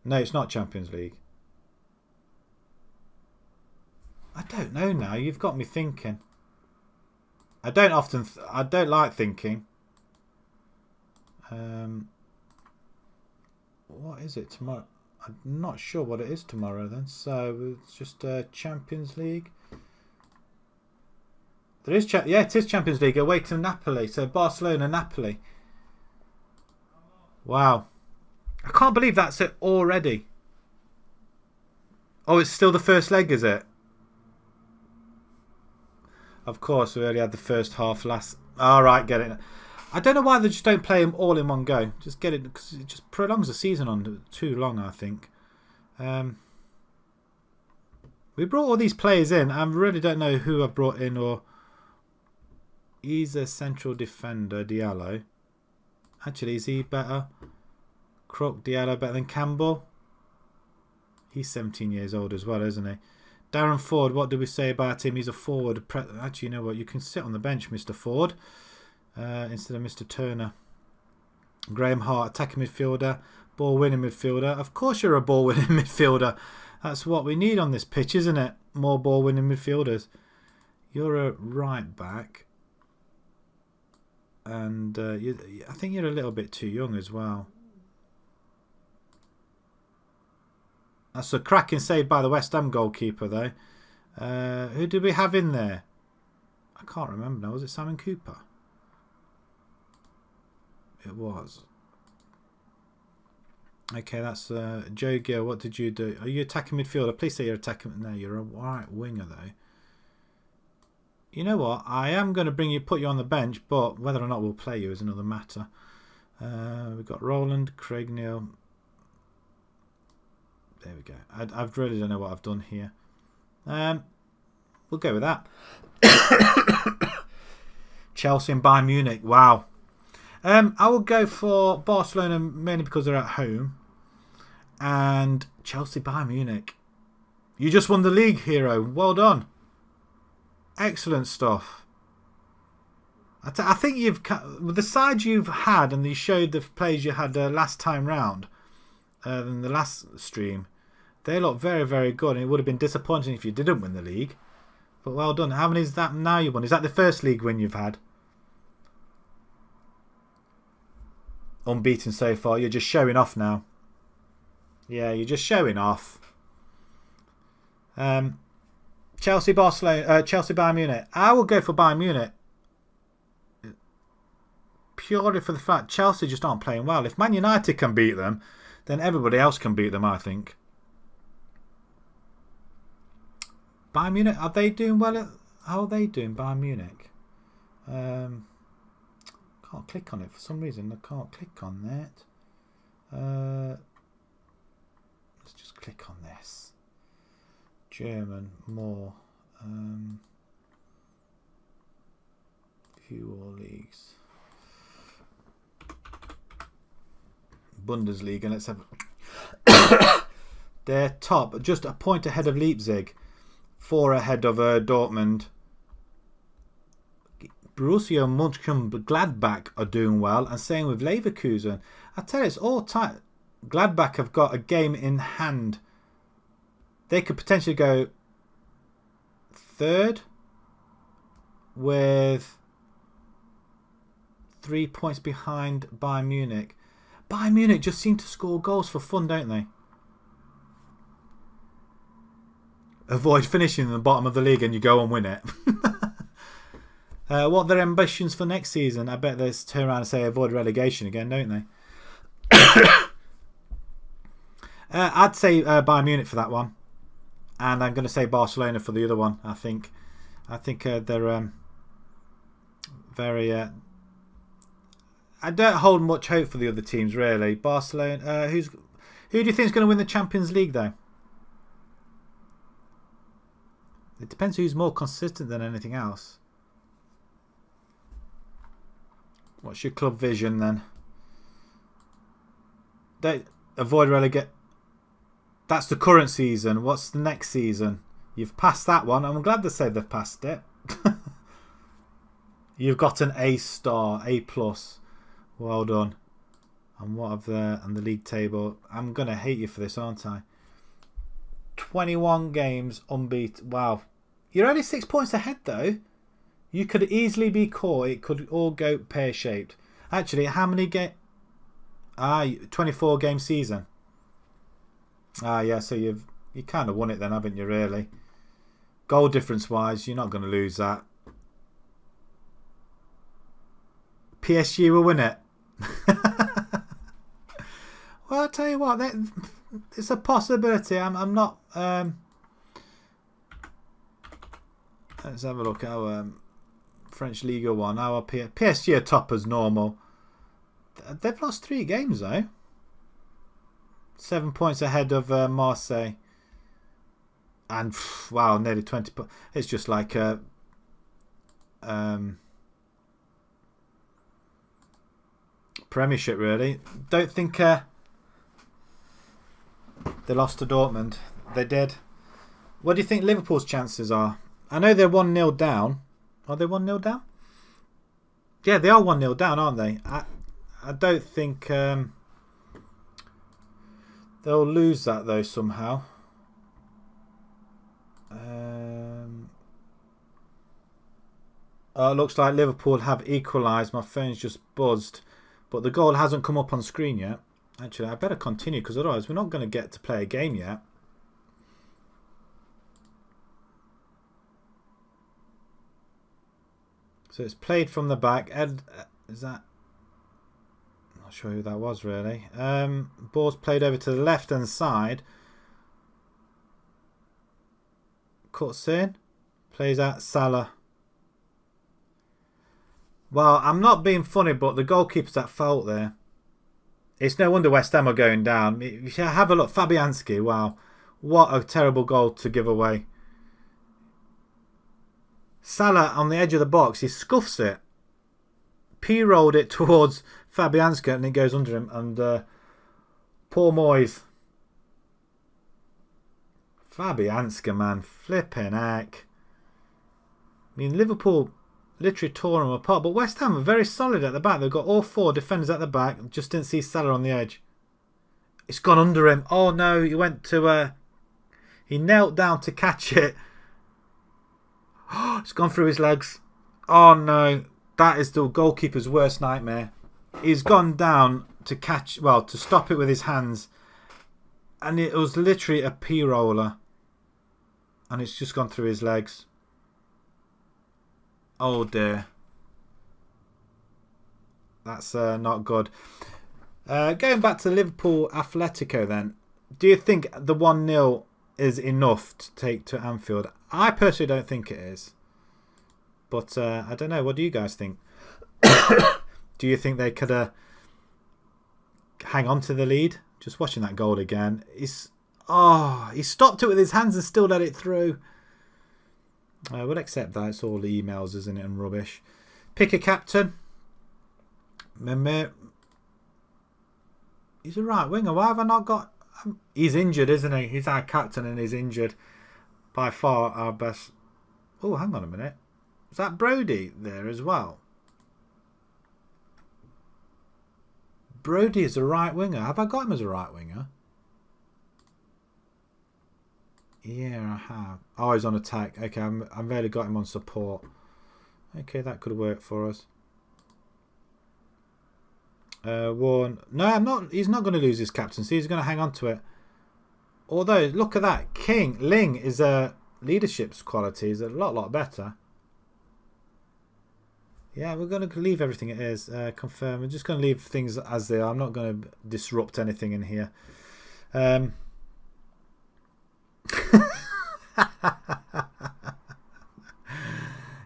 No, it's not Champions League. I don't know now. You've got me thinking. I don't like thinking. What is it tomorrow? I'm not sure what it is tomorrow then. So it's just Champions League. There is yeah, it is Champions League away to Napoli. So Barcelona, Napoli. Wow, I can't believe that's it already. Oh, it's still the first leg, is it? Of course, we only had the first half last. All right, get it. I don't know why they just don't play them all in one go. Just get it, because it just prolongs the season on too long, I think. We brought all these players in. I really don't know who I've brought in. Or he's a central defender, Diallo. Actually, is he better? Crook, Diallo better than Campbell? He's 17 years old as well, isn't he? Darren Ford, what do we say about him? He's a forward. Actually, you know what? You can sit on the bench, Mr. Ford. Instead of Mr. Turner. Graham Hart, attacking midfielder, ball winning midfielder. Of course you're a ball winning midfielder. That's what we need on this pitch, isn't it? More ball winning midfielders. You're a right back. And I think you're a little bit too young as well. That's a cracking save by the West Ham goalkeeper though. Who did we have in there? I can't remember now. Was it Simon Cooper? It was. Okay, that's Joe Gill. What did you do? Are you attacking midfielder? Please say you're attacking. No, you're a right winger though. You know what? I am going to put you on the bench, but whether or not we'll play you is another matter. We've got Roland, Craig Neal. There we go. I really don't know what I've done here. We'll go with that. Chelsea and Bayern Munich. Wow. I will go for Barcelona mainly because they're at home. And Chelsea, Bayern Munich. You just won the league, hero. Well done. Excellent stuff. I think you've... the side you've had, and you showed the players you had last time round, in the last stream, they look very, very good. And it would have been disappointing if you didn't win the league. But well done. How many is that now you won? Is that the first league win you've had? Unbeaten so far. You're just showing off now. Yeah, you're just showing off. Chelsea, Barcelona, Chelsea, Bayern Munich. I will go for Bayern Munich. Purely for the fact Chelsea just aren't playing well. If Man United can beat them, then everybody else can beat them, I think. Bayern Munich, are they doing well? How are they doing, Bayern Munich? Can't click on it for some reason. I can't click on that. Let's just click on this. German, more. View all leagues. Bundesliga. Let's have. They're top, just a point ahead of Leipzig, 4 ahead of Dortmund. Borussia Mönchengladbach are doing well, and same with Leverkusen. I tell you, it's all tight. Gladbach have got a game in hand. They could potentially go third with 3 points behind Bayern Munich. Bayern Munich just seem to score goals for fun, don't they? Avoid finishing in the bottom of the league and you go and win it. What are their ambitions for next season? I bet they turn around and say avoid relegation again, don't they? I'd say Bayern Munich for that one. And I'm going to say Barcelona for the other one. I think they're very... I don't hold much hope for the other teams, really. Barcelona... who do you think is going to win the Champions League, though? It depends who's more consistent than anything else. What's your club vision, then? They avoid relegate. That's the current season. What's the next season? You've passed that one. I'm glad they say they've passed it. You've got an A star, A+. Well done. And what of the and the league table? I'm gonna hate you for this, aren't I? 21 games unbeaten. Wow, you're only 6 points ahead though. You could easily be caught. It could all go pear shaped. Actually, how many 24 game season. Yeah, so you kind of won it then, haven't you, really? Goal difference wise, you're not going to lose that. PSG will win it. Well, I'll tell you what, it's a possibility. I'm not... let's have a look at our French Liga 1. Our PSG are top as normal. They've lost 3 games, though. 7 points ahead of Marseille. And, wow, nearly 20 points. It's just like... Premiership, really. Don't think... they lost to Dortmund. They did. What do you think Liverpool's chances are? I know they're 1-0 down. Are they 1-0 down? Yeah, they are 1-0 down, aren't they? I don't think they'll lose that though somehow. It looks like Liverpool have equalised. My phone's just buzzed, but the goal hasn't come up on screen yet. Actually, I better continue because otherwise we're not going to get to play a game yet. So it's played from the back. Is that... I'm not sure who that was, really. Ball's played over to the left-hand side. Cuts in. Plays out Salah. Well, I'm not being funny, but the goalkeeper's at fault there. It's no wonder West Ham are going down. If you have a look, Fabianski, wow. What a terrible goal to give away. Salah on the edge of the box, he scuffs it. P-rolled it towards Fabianski and it goes under him. And poor Moyes. Fabianski, man. Flipping heck. I mean, Liverpool literally tore them apart. But West Ham are very solid at the back. They've got all 4 defenders at the back. Just didn't see Salah on the edge. It's gone under him. Oh, no. He went to... he knelt down to catch it. It's gone through his legs. Oh, no. That is the goalkeeper's worst nightmare. He's gone down to catch... Well, to stop it with his hands. And it was literally a P-roller. And it's just gone through his legs. Oh dear. That's not good. Going back to Liverpool Atletico then. Do you think the 1-0 is enough to take to Anfield? I personally don't think it is. But I don't know. What do you guys think? Do you think they could hang on to the lead? Just watching that goal again. He stopped it with his hands and still let it through. I would accept that. It's all emails, isn't it? And rubbish. Pick a captain. He's a right winger. Why have I not got... He's injured, isn't he? He's our captain and he's injured. By far our best... Oh, hang on a minute. Is that Brody there as well? Brody is a right winger. Have I got him as a right winger? Yeah, I have. Oh, he's on attack. Okay, I've really got him on support. Okay, that could work for us. One. No, I'm not. He's not going to lose his captaincy. He's going to hang on to it. Although, look at that. Ling is a leadership's quality is a lot better. Yeah, we're going to leave everything it is. Confirm. We're just going to leave things as they are. I'm not going to disrupt anything in here.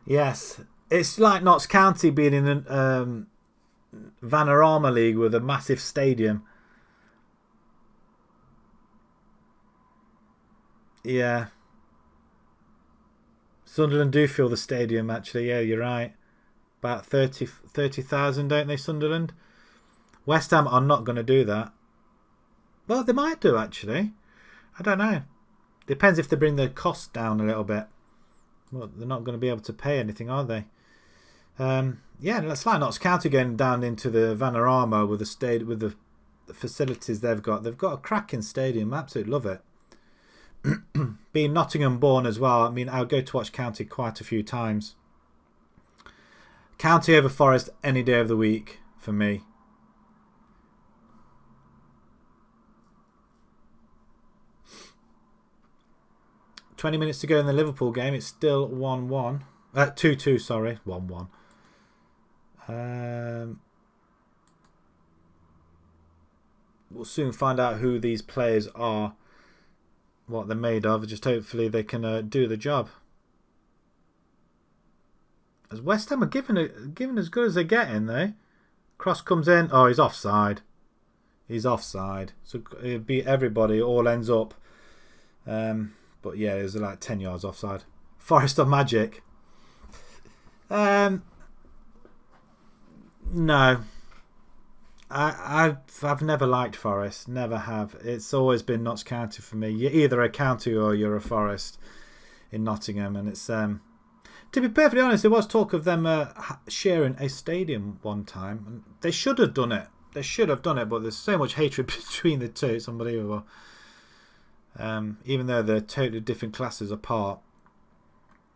Yes, it's like Notts County being in the Vanarama League with a massive stadium. Yeah. Sunderland do fill the stadium, actually. Yeah, you're right. About 30,000, don't they, Sunderland? West Ham are not going to do that. Well, they might do, actually. I don't know. Depends if they bring the cost down a little bit. Well, they're not going to be able to pay anything, are they? Yeah, it's like Notts County going down into the Vanarama with the facilities they've got. They've got a cracking stadium. Absolutely love it. Being Nottingham born as well, I mean, I'll go to watch County quite a few times. County over Forest any day of the week for me. "20 minutes to go in the Liverpool game. It's still 1-1. 2-2, sorry. 1-1. We'll soon find out who these players are, what they're made of. Just hopefully they can do the job. As West Ham are giving as good as they're getting, though. Cross comes in. Oh, he's offside. He's offside. So it'll be everybody. All ends up. But yeah, there's like 10 yards offside. Forest are magic. No. I've never liked Forest. Never have. It's always been Notts County for me. You're either a county or you're a Forest in Nottingham. And it's... to be perfectly honest, there was talk of them sharing a stadium one time. And they should have done it. They should have done it, but there's so much hatred between the two. It's unbelievable. Even though they're totally different classes apart.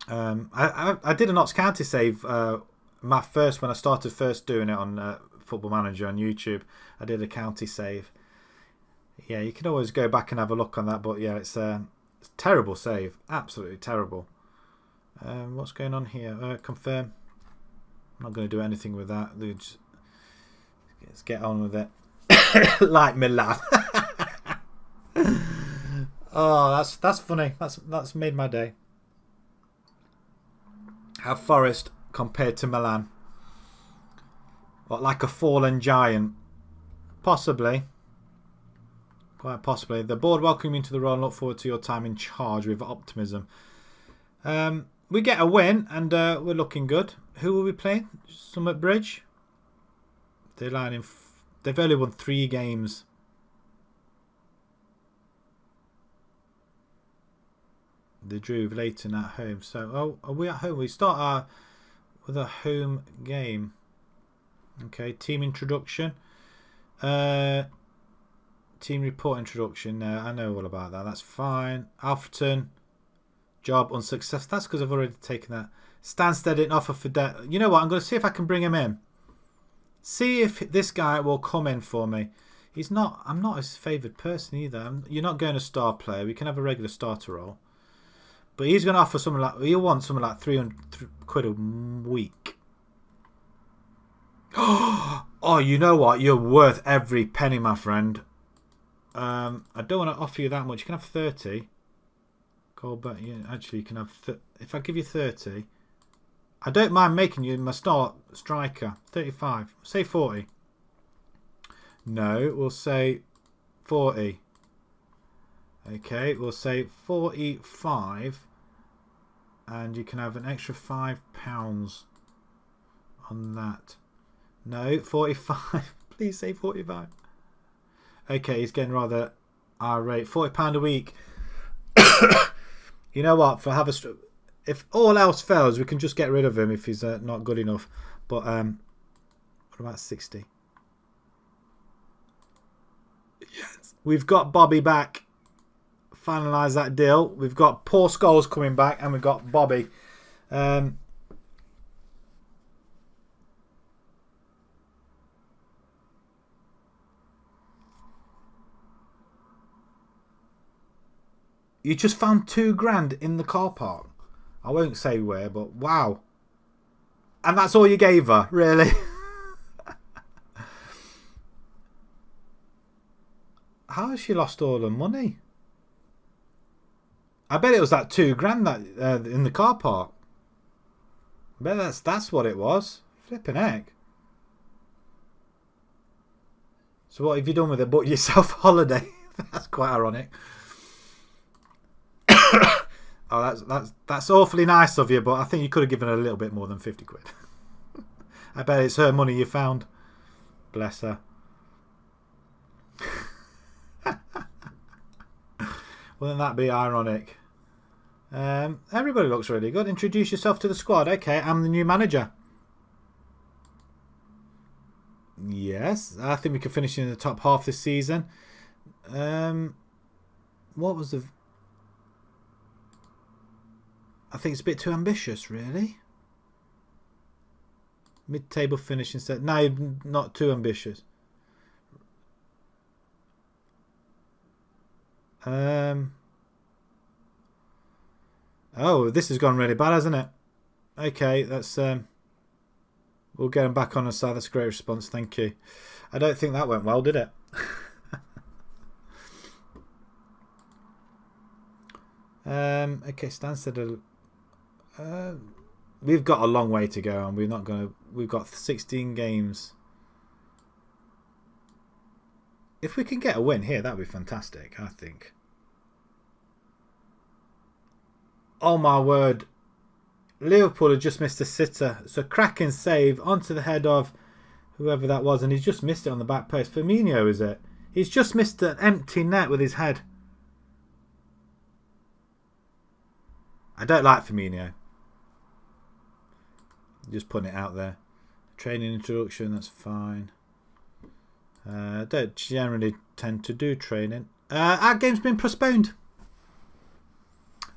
I did a Notts County save my first, when I started first doing it on Football Manager on YouTube. I did a county save. Yeah, you can always go back and have a look on that, but yeah, it's a terrible save. Absolutely terrible. What's going on here? Confirm. I'm not going to do anything with that. Let's get on with it. Like Milan. Oh, that's funny. That's made my day. Have Forest compared to Milan. What, like a fallen giant? Possibly. Quite possibly. The board welcome you to the role and look forward to your time in charge with optimism. We get a win and we're looking good. Who will we play? Summit Bridge. They've only won 3 games. They drew Leighton at home. So, are we at home? We start with a home game. Okay, team introduction. Team report introduction. No, I know all about that. That's fine. Alfreton. Job unsuccessful. That's because I've already taken that. Stansted didn't offer for debt. You know what? I'm going to see if I can bring him in. See if this guy will come in for me. He's not. I'm not his favoured person either. You're not going to star player. We can have a regular starter role. But he's going to offer something like. He'll want something like 300 quid a week. Oh, you know what? You're worth every penny, my friend. I don't want to offer you that much. You can have 30. But actually, you can have. If I give you 30, I don't mind making you my start striker. 35. Say 40. No, we'll say 40. Okay, we'll say 45, and you can have an extra £5 on that. No, 45. Please say 45. Okay, he's getting rather irate. £40 a week. You know what? If all else fails, we can just get rid of him if he's not good enough. But what about 60? Yes, we've got Bobby back. Finalise that deal. We've got Paul Scholes coming back, and we've got Bobby. You just found £2,000 in the car park. I won't say where, but wow. And that's all you gave her, really? How has she lost all her money? I bet it was that £2,000 that in the car park. I bet that's what it was. Flipping heck. So what have you done with it? Book yourself a holiday. That's quite ironic. Oh, that's awfully nice of you, but I think you could have given her a little bit more than 50 quid. I bet it's her money you found. Bless her. Wouldn't that be ironic? Everybody looks really good. Introduce yourself to the squad. Okay, I'm the new manager. Yes, I think we can finish in the top half this season. What was the... I think it's a bit too ambitious, really. Mid-table finish instead. No, not too ambitious. Oh, this has gone really bad, hasn't it? Okay, that's we'll get him back on our side. That's a great response, thank you. I don't think that went well, did it? Okay, Stansted. We've got a long way to go, and we've got 16 games. If we can get a win here, that'd be fantastic, I think. Oh my word. Liverpool have just missed a sitter. It's a cracking save onto the head of whoever that was, and he's just missed it on the back post. Firmino, is it? He's just missed an empty net with his head. I don't like Firmino. Just putting it out there. Training introduction, that's fine. I don't generally tend to do training. Our game's been postponed.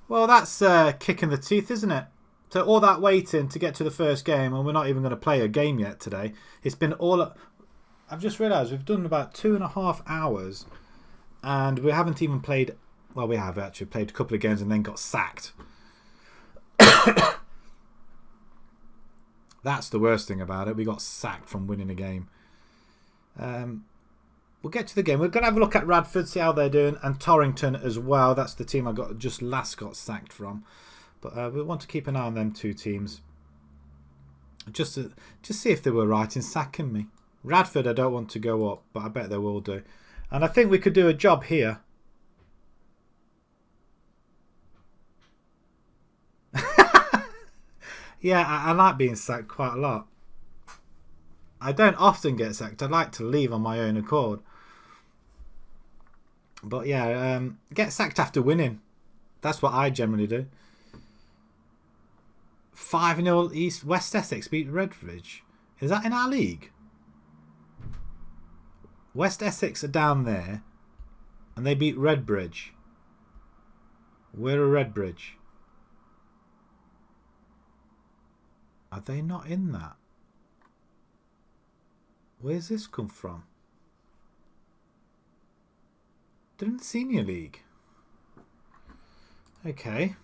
Well, that's kicking the teeth, isn't it? So all that waiting to get to the first game, and we're not even going to play a game yet today. It's been all... I've just realised we've done about 2.5 hours, and we haven't even played... Well, we have actually played a couple of games and then got sacked. That's the worst thing about it. We got sacked from winning a game. We'll get to the game. We're going to have a look at Radford, see how they're doing, and Torrington as well. That's the team I got got sacked from. But we want to keep an eye on them two teams. Just see if they were right in sacking me. Radford, I don't want to go up, but I bet they will do. And I think we could do a job here. Yeah, I like being sacked quite a lot. I don't often get sacked. I like to leave on my own accord. But yeah, get sacked after winning. That's what I generally do. 5-0 East West Essex beat Radford. Is that in our league? West Essex are down there, and they beat Redbridge. We're a Redbridge. Are they not in that? Where's this come from? They're in the Senior League. Okay.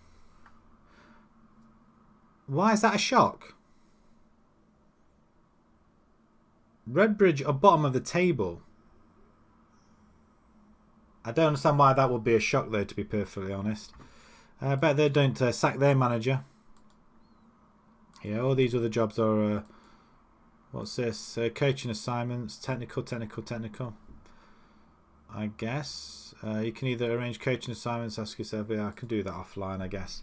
Why is that a shock? Redbridge are bottom of the table. I don't understand why that would be a shock, though, to be perfectly honest. I bet they don't sack their manager. Yeah, all these other jobs are... what's this? Coaching assignments, technical. I guess. You can either arrange coaching assignments, ask yourself, yeah, I can do that offline, I guess.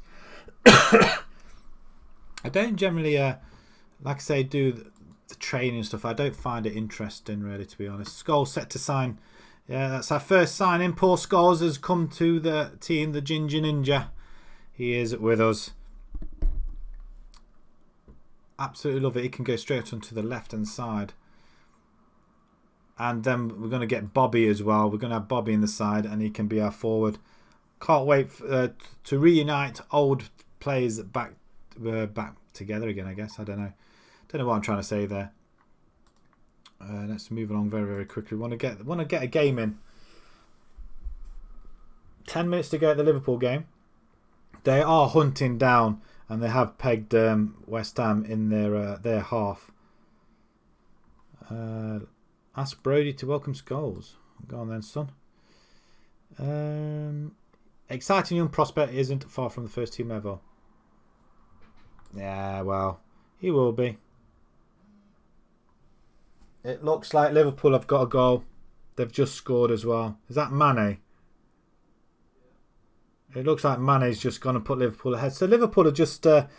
I don't generally, like I say, do the training stuff. I don't find it interesting, really, to be honest. Scholes set to sign. Yeah, that's our first signing. Paul Scholes has come to the team, the Ginger Ninja. He is with us. Absolutely love it. He can go straight onto the left-hand side. And then we're going to get Bobby as well. We're going to have Bobby in the side, and he can be our forward. Can't wait to reunite old players back together again, I guess. I don't know. Don't know what I'm trying to say there. Let's move along very, very quickly. Want to get a game in. 10 minutes to go at the Liverpool game. They are hunting down, and they have pegged West Ham in their half. Ask Brody to welcome Scholes. Go on then, son. Exciting young prospect isn't far from the first team ever. Yeah, well, he will be. It looks like Liverpool have got a goal. They've just scored as well. Is that Mane? It looks like Mane's just gone and put Liverpool ahead. So Liverpool have just got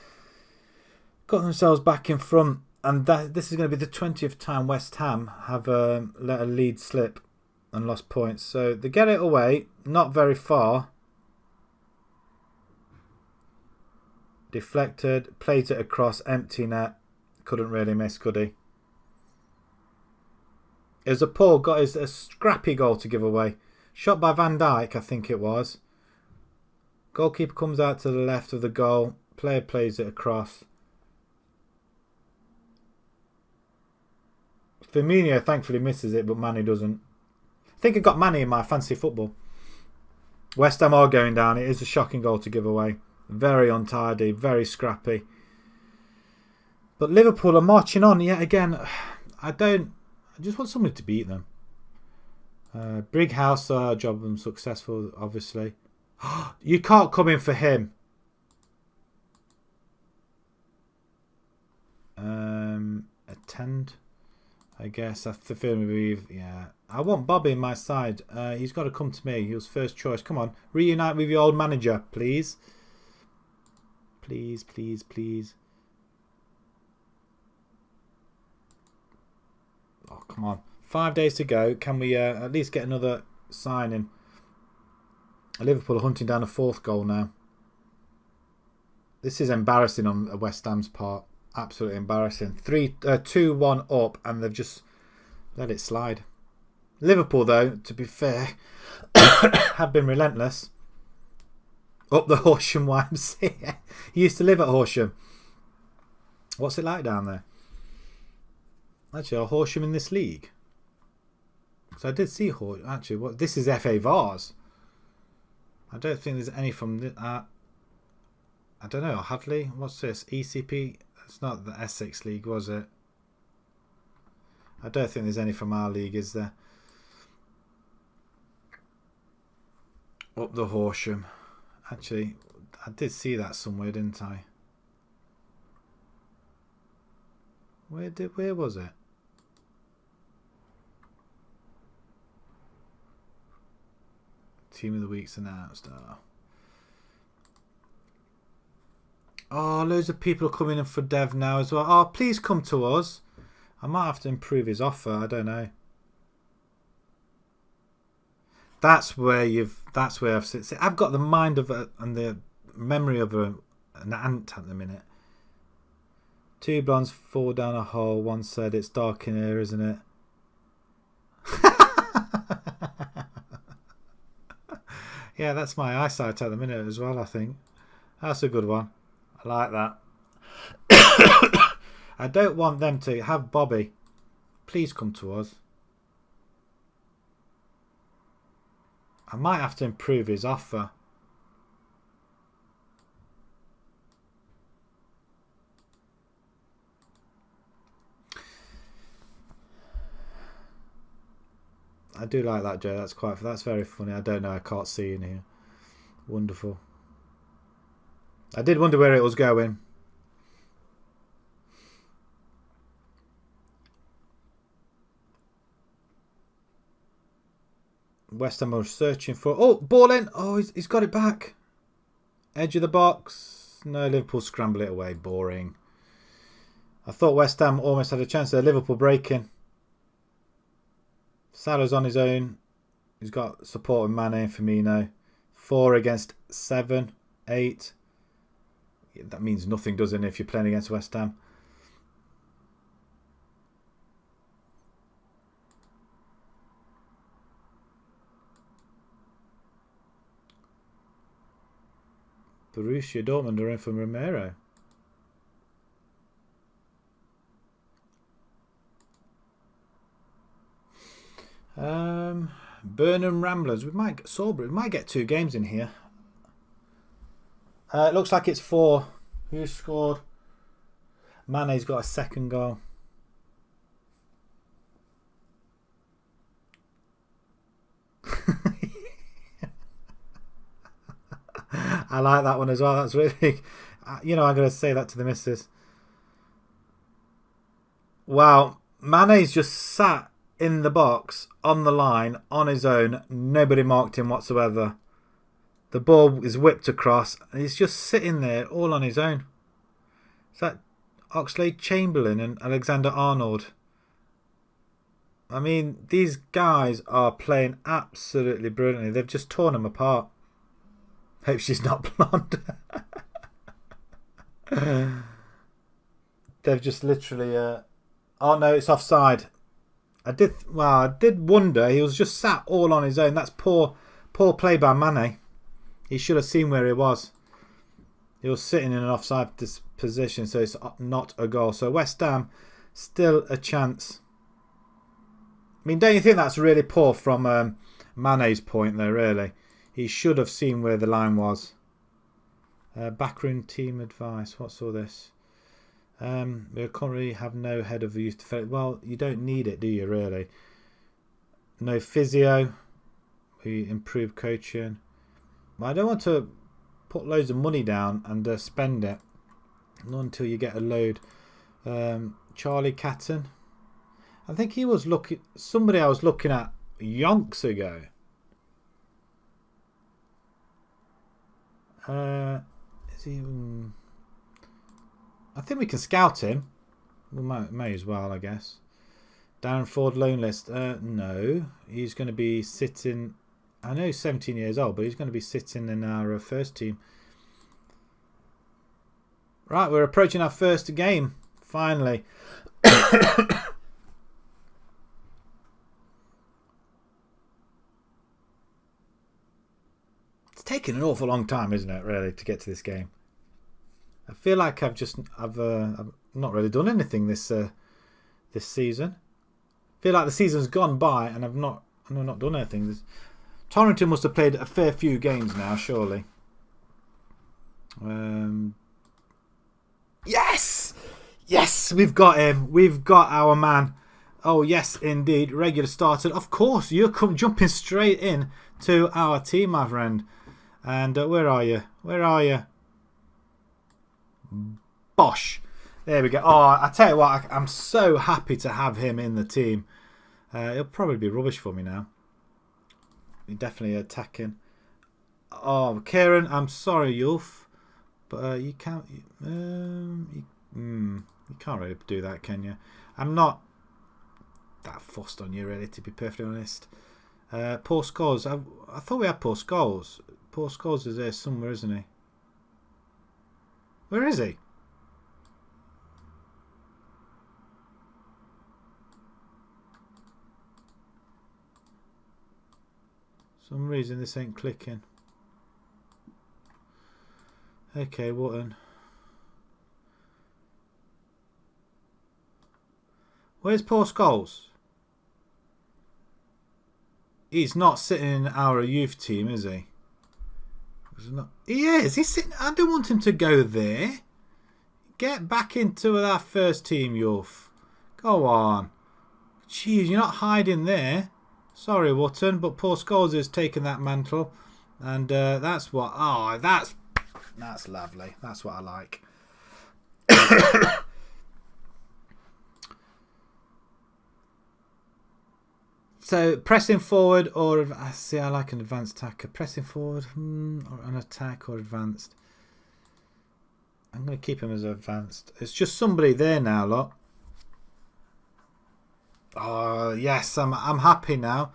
themselves back in front. And this is going to be the 20th time West Ham have let a lead slip and lost points. So they get it away. Not very far. Deflected. Played it across. Empty net. Couldn't really miss, could he? It was a a scrappy goal to give away. Shot by Van Dijk, I think it was. Goalkeeper comes out to the left of the goal. Player plays it across. Firmino thankfully misses it, but Mane doesn't. I think I got Mane in my fantasy football. West Ham are going down. It is a shocking goal to give away. Very untidy, very scrappy. But Liverpool are marching on yet again. I just want somebody to beat them. Brighouse, job them successful, obviously. You can't come in for him. Attend. I guess that's the film. Yeah, I want Bobby in my side. He's got to come to me. He was first choice. Come on, reunite with your old manager, please. Please, please, please. Oh, come on. 5 days to go. Can we at least get another signing? Liverpool are hunting down a fourth goal now. This is embarrassing on West Ham's part. Absolutely embarrassing. 2-1 up, and they've just let it slide. Liverpool, though, to be fair, have been relentless. Up the Horsham YMCA. He used to live at Horsham. What's it like down there? Actually, are Horsham in this league? So I did see Horsham. Actually, this is FA Vars. I don't think there's any from... I don't know. Hadley? What's this? ECP? It's not the Essex League, was it? I don't think there's any from our league, is there? Up the Horsham. Actually, I did see that somewhere, didn't I? Where was it? Team of the Week's announced. Oh, loads of people are coming in for Dev now as well. Oh, please come to us. I might have to improve his offer. I don't know. That's where I've seen. I've got the mind of and the memory of an ant at the minute. 2 blondes fall down a hole. One said it's dark in here, isn't it? Yeah, that's my eyesight at the minute as well, I think. That's a good one. I like that. I don't want them to have Bobby. Please come to us. I might have to improve his offer. I do like that, Joe. That's very funny. I don't know. I can't see in here. Wonderful. I did wonder where it was going. West Ham are searching for... Oh, ball in. Oh, he's got it back. Edge of the box. No, Liverpool scramble it away. Boring. I thought West Ham almost had a chance there. Liverpool breaking. Salah's on his own. He's got support of Mane and Firmino. 4 against 7, 8. That means nothing, doesn't it, if you're playing against West Ham? Borussia Dortmund are in for Romero. Burnham Ramblers. We might get 2 games in here. It looks like it's 4. Who scored? Mane's got a second goal. I like that one as well. That's really, you know, I'm going to say that to the missus. Wow, Mane's just sat in the box on the line on his own. Nobody marked him whatsoever. The ball is whipped across and he's just sitting there all on his own. Is that Oxlade-Chamberlain and Alexander-Arnold? I mean, these guys are playing absolutely brilliantly. They've just torn them apart. Hope she's not blonde. They've just literally... Oh no, it's offside. I did wonder. He was just sat all on his own. That's poor play by Mane. He should have seen where he was. He was sitting in an offside position, so it's not a goal. So West Ham, still a chance. I mean, don't you think that's really poor from Mane's point there, really? He should have seen where the line was. Backroom team advice. What's all this? We currently have no head of youth development. Well, you don't need it, do you, really? No physio. We improve coaching. I don't want to put loads of money down and spend it. Not until you get a load. Charlie Catton. I think he was looking... Somebody I was looking at yonks ago. Is he... I think we can scout him. We may as well, I guess. Darren Ford loan list. No. He's going to be sitting... I know he's 17 years old, but he's going to be sitting in our first team. Right, we're approaching our first game. Finally. It's taken an awful long time, isn't it, really, to get to this game? I feel like I've not really done anything this season. I feel like the season's gone by and I've not done anything. Torrington must have played a fair few games now, surely. Yes! Yes, we've got him. We've got our man. Oh, yes, indeed. Regular started. Of course, you're jumping straight in to our team, my friend. And where are you? Where are you? Bosh. There we go. Oh, I tell you what, I'm so happy to have him in the team. He'll probably be rubbish for me now. He's definitely attacking. Oh, Kieran, I'm sorry, Yulf, but you can't. You can't really do that, can you? I'm not that fussed on you, really, to be perfectly honest. Paul Scholes. I thought we had Paul Scholes. Paul Scholes is there somewhere, isn't he? Where is he? Some reason this ain't clicking. Okay, Wotton. Where's Paul Scholes? He's not sitting in our youth team, is he? He is. He's sitting. I don't want him to go there. Get back into that first team, youth. Go on. Jeez, you're not hiding there. Sorry, Wotton, but Paul Scholes has taken that mantle, and that's what. Oh, that's lovely. That's what I like. So pressing forward or see, I like an advanced attacker. Pressing forward or an attack or advanced. I'm going to keep him as advanced. It's just somebody there now, look. Oh yes, I'm happy now.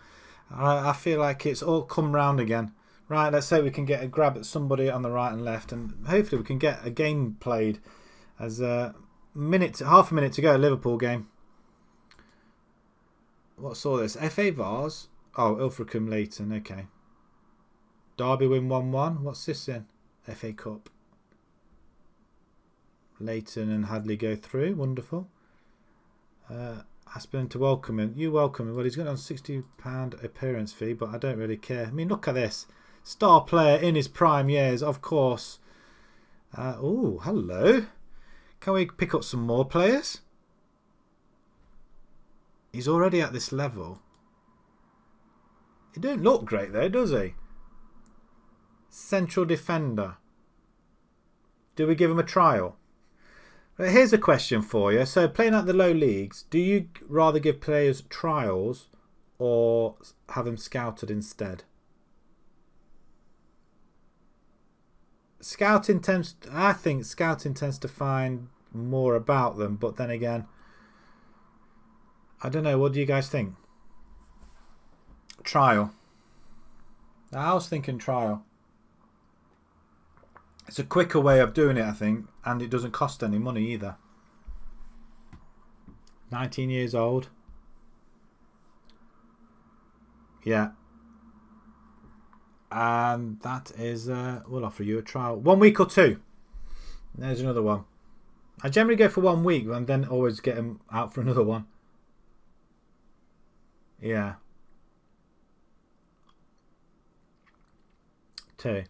I feel like it's all come round again. Right, let's say we can get a grab at somebody on the right and left, and hopefully we can get a game played. As half a minute to go, Liverpool game. What's all this? FA Vars? Oh, Ilfracombe Leighton, okay. Derby win 1-1. What's this in? FA Cup. Leighton and Hadley go through. Wonderful. Aspin to welcome him. You welcome him. Well, he's got on £60 appearance fee, but I don't really care. I mean, look at this. Star player in his prime years, of course. Oh, hello. Can we pick up some more players? He's already at this level. He don't look great though, does he? Central defender. Do we give him a trial? Right, here's a question for you. So playing at the low leagues, do you rather give players trials or have them scouted instead? I think scouting tends to find more about them, but then again, I don't know. What do you guys think? Trial. I was thinking trial. It's a quicker way of doing it, I think, and it doesn't cost any money either. 19 years old. Yeah. And that is, we'll offer you a trial. 1 week or 2. There's another one. I generally go for 1 week and then always get them out for another one. Yeah. 2.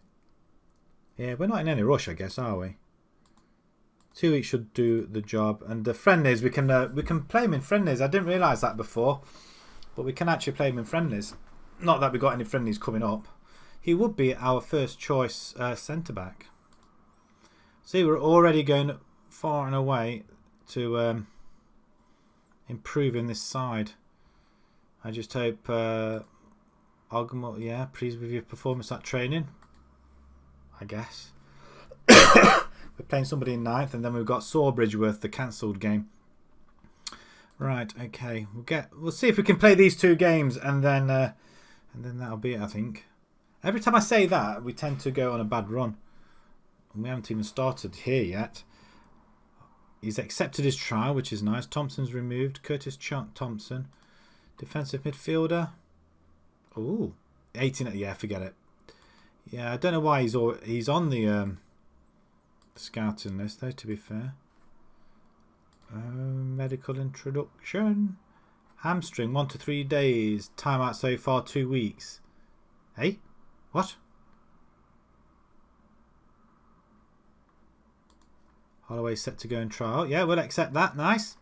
Yeah, we're not in any rush, I guess, are we? 2 weeks should do the job. And the friendlies, we can play him in friendlies. I didn't realise that before, but we can actually play him in friendlies. Not that we got any friendlies coming up. He would be our first choice centre back. See, we're already going far and away to improving this side. I just hope Ogmore, yeah, pleased with your performance at training. I guess. We're playing somebody in 9th, and then we've got Sawbridgeworth, the cancelled game. Right, okay. We'll see if we can play these 2 games, and then that'll be it, I think. Every time I say that, we tend to go on a bad run. And we haven't even started here yet. He's accepted his trial, which is nice. Thompson's removed. Curtis Thompson. Defensive midfielder. Ooh. 18. Yeah, forget it. Yeah, I don't know why he's on the scouting list, though, to be fair. Medical introduction. Hamstring, 1 to 3 days. Timeout so far, 2 weeks. Hey? What? Holloway set to go and trial. Yeah, we'll accept that. Nice.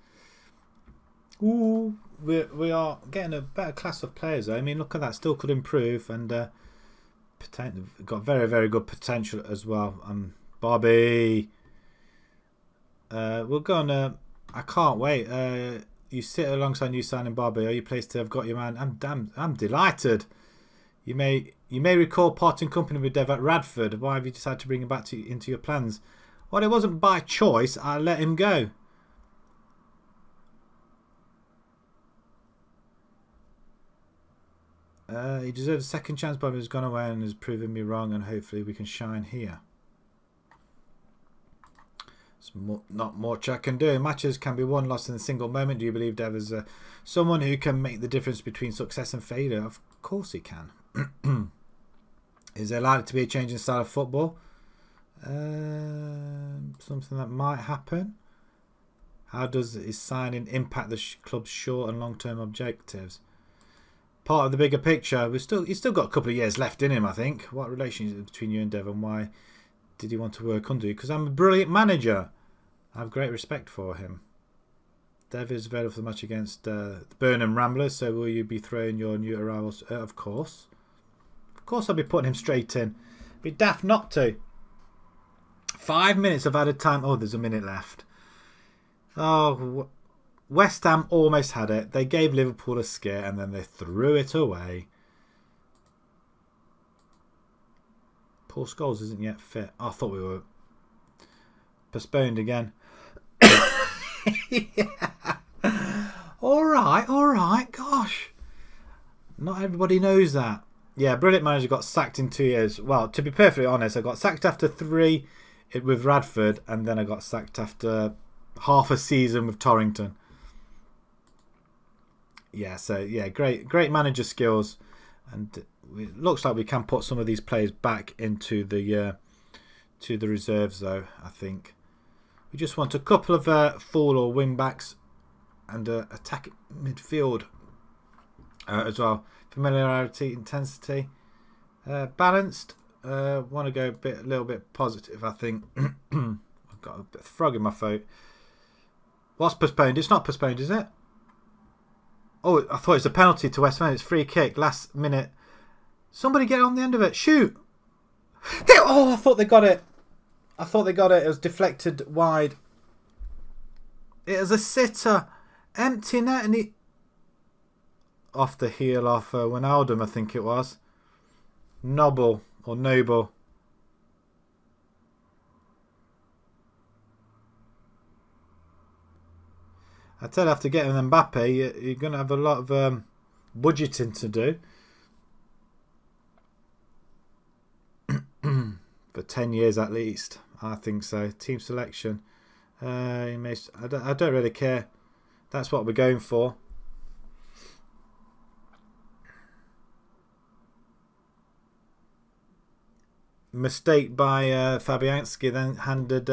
Ooh, we are getting a better class of players, though. I mean, look at that. Still could improve, and got very, very good potential as well. Bobby. We'll go on. I can't wait. You sit alongside new signing Bobby. Are you pleased to have got your man? I'm delighted. You may recall parting company with Dev at Radford. Why have you decided to bring him back into your plans? Well, it wasn't by choice. I let him go. He deserves a second chance, but he's gone away and has proven me wrong, and hopefully we can shine here. There's not much I can do. Matches can be won, lost in a single moment. Do you believe Dev is someone who can make the difference between success and failure? Of course he can. Is there likely to be a change in style of football? Something that might happen. How does his signing impact the club's short and long-term objectives? Part of the bigger picture. He's still got a couple of years left in him, I think. What relation is it between you and Dev, and why did he want to work under you? Because I'm a brilliant manager. I have great respect for him. Dev is available for the match against the Burnham Ramblers, so will you be throwing your new arrivals? Of course. Of course I'll be putting him straight in. Be daft not to. 5 minutes of added time. Oh, there's a minute left. Oh, West Ham almost had it. They gave Liverpool a scare and then they threw it away. Paul Scholes isn't yet fit. I thought we were postponed again. Yeah. All right. Gosh. Not everybody knows that. Yeah, brilliant manager got sacked in 2 years. Well, to be perfectly honest, I got sacked after 3 with Radford, and then I got sacked after half a season with Torrington. Yeah, so yeah, great manager skills, and it looks like we can put some of these players back into the to the reserves though. I think we just want a couple of full or wing backs and attack midfield as well. Familiarity, intensity, balanced. Want to go a little bit positive. I think I've got a bit of frog in my throat. What's postponed? It's not postponed, is it? Oh, I thought it was a penalty to West Ham. It's free kick, last minute. Somebody get on the end of it. Shoot! Oh, I thought they got it. It was deflected wide. It was a sitter. Empty net, and he... Off the heel off Wijnaldum, I think it was. Noble. I tell you, after getting Mbappe, you're going to have a lot of budgeting to do. For 10 years at least, I think so. Team selection. I don't really care. That's what we're going for. Mistake by Fabianski, then handed...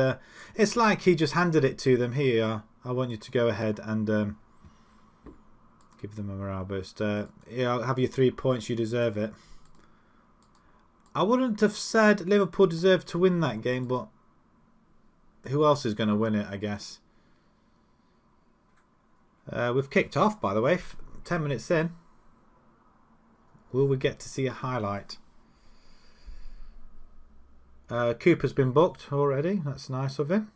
it's like he just handed it to them. Here you are. I want you to go ahead and give them a morale boost. Yeah, I'll have your 3 points. You deserve it. I wouldn't have said Liverpool deserved to win that game, but who else is going to win it, I guess? We've kicked off, by the way. 10 minutes in. Will we get to see a highlight? Cooper's been booked already. That's nice of him.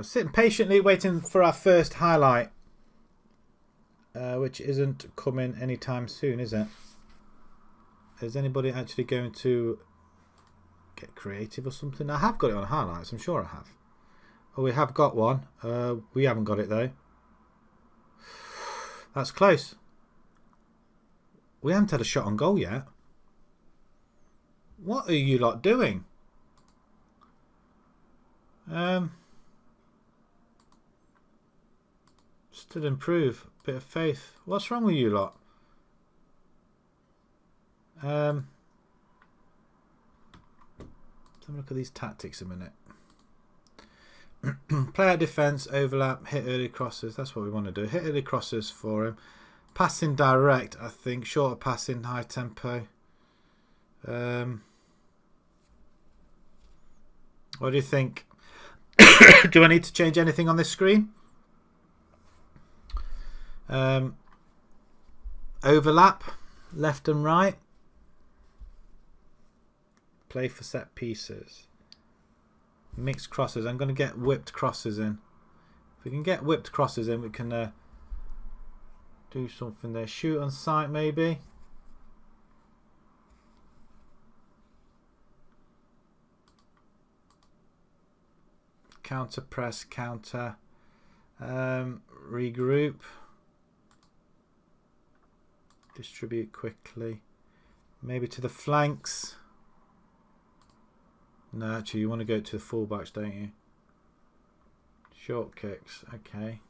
Sitting patiently waiting for our first highlight, which isn't coming anytime soon, is it? Is anybody actually going to get creative or something? I have got it on highlights, I'm sure I have. Oh, we have got one. We haven't got it though. That's close. We haven't had a shot on goal yet. What are you lot doing? Still improve. Bit of faith. What's wrong with you lot? Let's have a look at these tactics a minute. Play out defence, overlap, hit early crosses. That's what we want to do. Hit early crosses for him. Passing direct, I think. Shorter passing, high tempo. What do you think? Do I need to change anything on this screen? Overlap, left and right. Play for set pieces. Mixed crosses. I'm going to get whipped crosses in. If we can get whipped crosses in, we can do something there. Shoot on sight, maybe. Counter press, counter. Regroup. Distribute quickly. Maybe to the flanks. No, actually, you want to go to the fullbacks, don't you? Short kicks. Okay.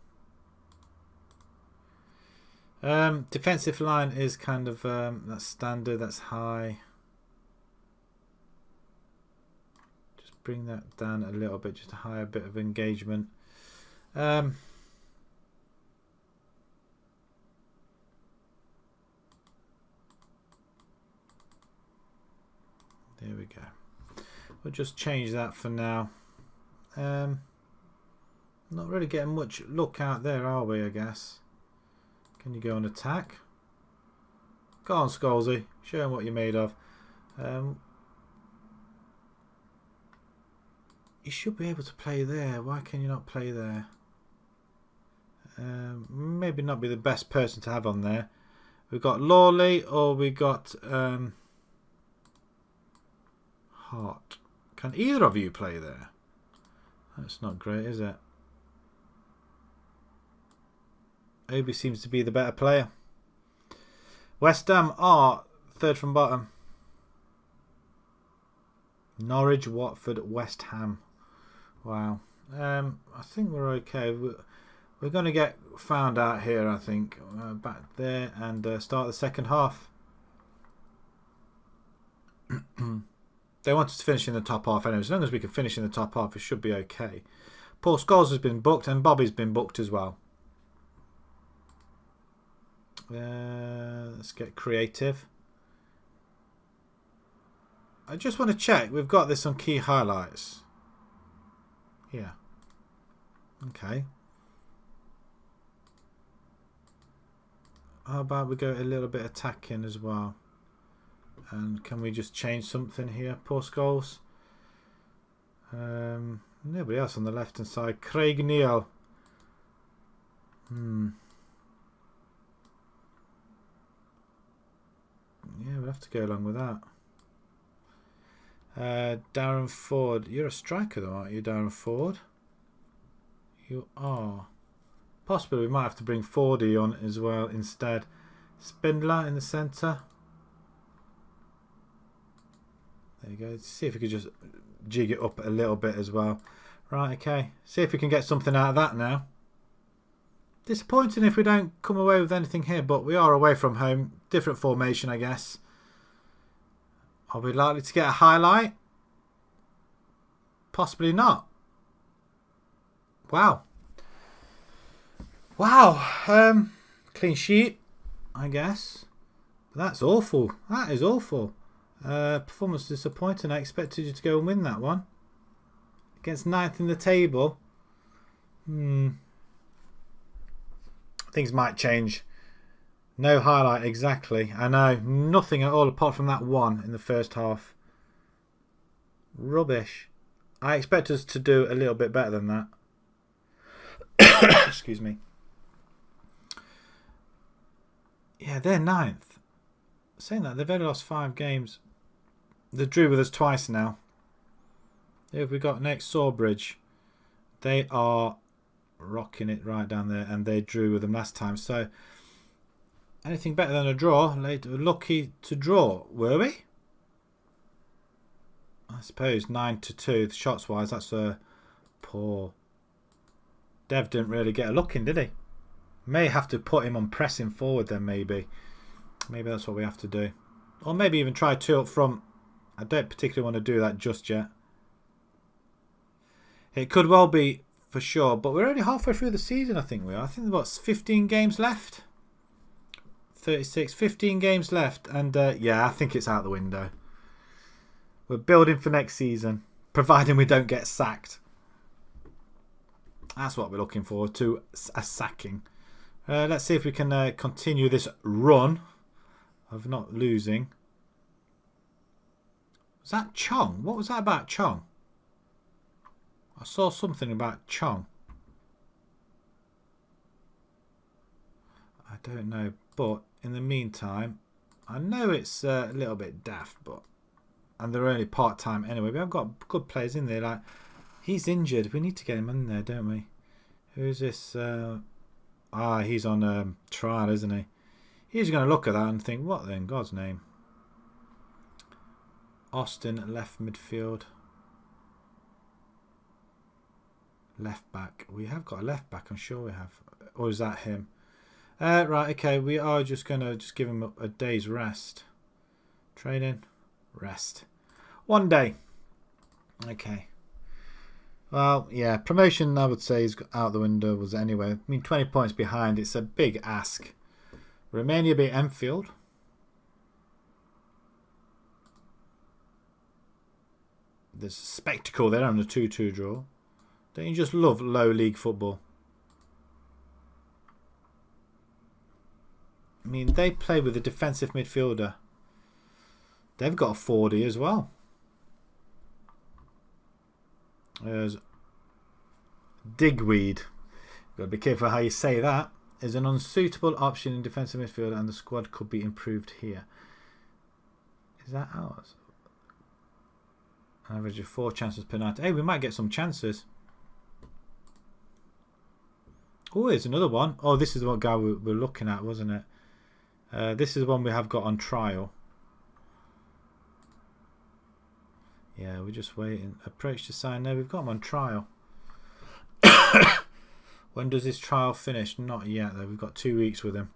Defensive line is kind of that's standard. That's high. Just bring that down a little bit, just a higher bit of engagement. There we go. We'll just change that for now. Not really getting much look out there, are we, I guess? Can you go on attack? Go on, Scholesy. Show him what you're made of. You should be able to play there. Why can you not play there? Maybe not be the best person to have on there. We've got Lawley or we got Hart. Can either of you play there? That's not great, is it? Obi seems to be the better player. West Ham are third from bottom. Norwich, Watford, West Ham. Wow. I think we're okay. We're going to get found out here, I think. Back there and start the second half. They want us to finish in the top half anyway. As long as we can finish in the top half, it should be okay. Paul Scholes has been booked and Bobby's been booked as well. Let's get creative. I just want to check. We've got this on key highlights. Yeah. Okay. How about we go a little bit attacking as well? And can we just change something here? Poor Scholes. Nobody else on the left hand side. Craig Neal. Yeah, we'll have to go along with that. Darren Ford. You're a striker though, aren't you, Darren Ford? You are. Possibly we might have to bring Fordy on as well instead. Spindler in the centre. There you go. Let's see if we could just jig it up a little bit as well. Right, okay. See if we can get something out of that now. Disappointing if we don't come away with anything here, but we are away from home. Different formation, I guess. Are we likely to get a highlight? Possibly not. Wow. Wow. Clean sheet, I guess. But that's awful. That is awful. Performance disappointing. I expected you to go and win that one. Against 9th in the table. Things might change. No highlight exactly. I know. Nothing at all apart from that one in the first half. Rubbish. I expect us to do a little bit better than that. Excuse me. Yeah, they're 9th. Saying that, they've only lost 5 games. They drew with us twice now. Who have we got next? Sawbridge. They are rocking it right down there, and they drew with them last time. So anything better than a draw? Lucky to draw, were we? I suppose 9-2 shots wise. That's poor. Dev didn't really get a look in, did he? May have to put him on pressing forward then. Maybe that's what we have to do, or maybe even try 2 up front. I don't particularly want to do that just yet. It could well be for sure, but we're only halfway through the season. I think we are. I think we've got 15 games left. 36, 15 games left, and yeah, I think it's out the window. We're building for next season, providing we don't get sacked. That's what we're looking forward to, a sacking. Let's see if we can continue this run of not losing. Was that Chong? What was that about Chong? I saw something about Chong. I don't know, but in the meantime, I know it's a little bit daft, but and they're only part-time anyway. We have got good players in there. Like, he's injured. We need to get him in there, don't we? Who's this? He's on trial, isn't he? He's going to look at that and think, what then? God's name. Austin, left midfield. Left back. We have got a left back, I'm sure we have. Or is that him? Right, okay. We are just going to give him a day's rest. Training. Rest. 1 day. Okay. Well, yeah. Promotion, I would say, is out the window was anyway. I mean, 20 points behind. It's a big ask. Romania beat Enfield. There's a spectacle there on a 2-2 draw. Don't you just love low league football? I mean, they play with a defensive midfielder. They've got a 40 as well. There's Digweed. Got to be careful how you say that. Is an unsuitable option in defensive midfield, and the squad could be improved here. Is that ours? An average of 4 chances per night. Hey, we might get some chances. Oh, here's another one. Oh, this is what guy we were looking at, wasn't it? This is one we have got on trial. Yeah, we're just waiting. Approach to sign. No, we've got him on trial. When does this trial finish? Not yet, though. We've got 2 weeks with him.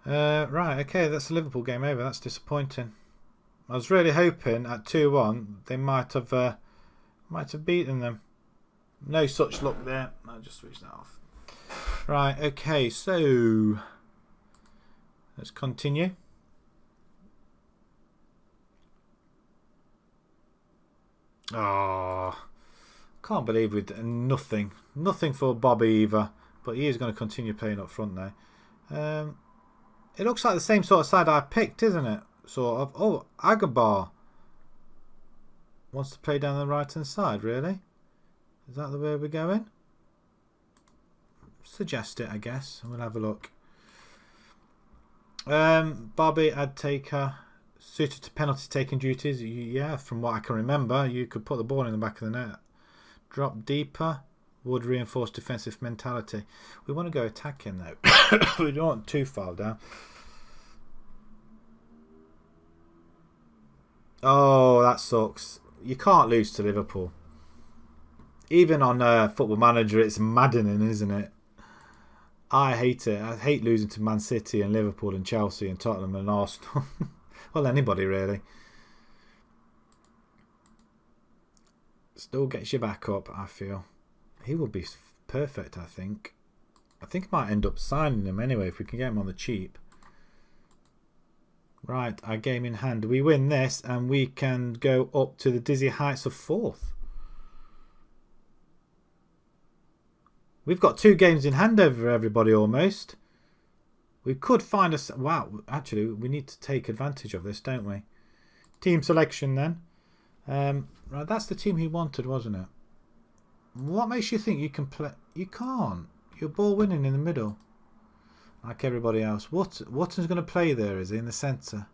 Right, okay, that's the Liverpool game over. That's disappointing. I was really hoping at 2-1 they might have beaten them. No such luck there. I'll just switch that off. Right, okay, so let's continue. Oh, can't believe we did nothing for Bobby either, but he is going to continue playing up front now. It looks like the same sort of side I picked, isn't it? Sort of. Oh, Agabar wants to play down the right hand side, really? Is that the way we're going? Suggest it, I guess, and we'll have a look. Bobby Adtaker, suited to penalty taking duties. Yeah, from what I can remember, you could put the ball in the back of the net. Drop deeper would reinforce defensive mentality. We want to go attacking though. We don't want too far down. Oh, that sucks. You can't lose to Liverpool. Even on Football Manager, it's maddening, isn't it? I hate it. I hate losing to Man City and Liverpool and Chelsea and Tottenham and Arsenal. Well, anybody really. Still gets you back up, I feel. He will be perfect, I think. I think I might end up signing him anyway if we can get him on the cheap. Right, our game in hand. We win this and we can go up to the dizzy heights of 4th. We've got 2 games in hand over everybody almost. We could find us. Wow, actually, we need to take advantage of this, don't we? Team selection then. Right, that's the team he wanted, wasn't it? What makes you think you can play? You can't. You're ball winning in the middle, like everybody else. What's going to play there? Is he in the centre?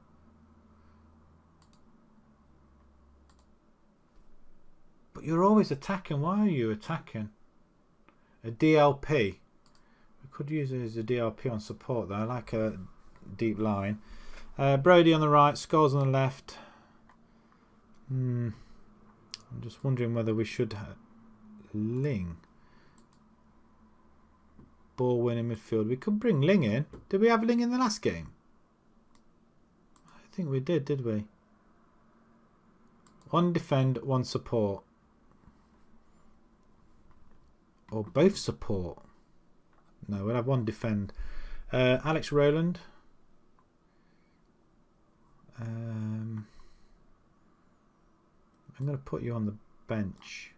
But you're always attacking. Why are you attacking? A DLP. We could use it as a DLP on support though. I like a deep line. Brody on the right, Scholes on the left. I'm just wondering whether we should Ling. Ball winning midfield. We could bring Ling in. Did we have Ling in the last game? I think we did we? 1 defend, 1 support. Or both support. No, we'll have 1 defend. Alex Rowland. I'm going to put you on the bench.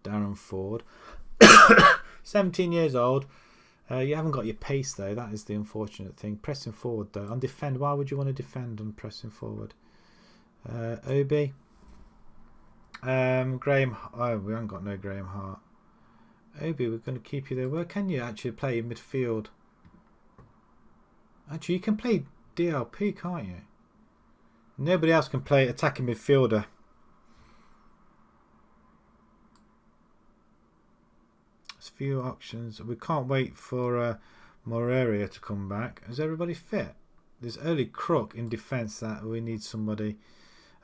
Darren Ford. 17 years old. You haven't got your pace though. That is the unfortunate thing. Pressing forward though. On defend, why would you want to defend on pressing forward? Obi. Graham. Oh, we haven't got no Graham Hart. Obi, we're going to keep you there. Where can you actually play in midfield? Actually, you can play DLP, can't you? Nobody else can play attacking midfielder. few options. We can't wait for Moreira to come back. Is everybody fit? There's only Crook in defence that we need somebody.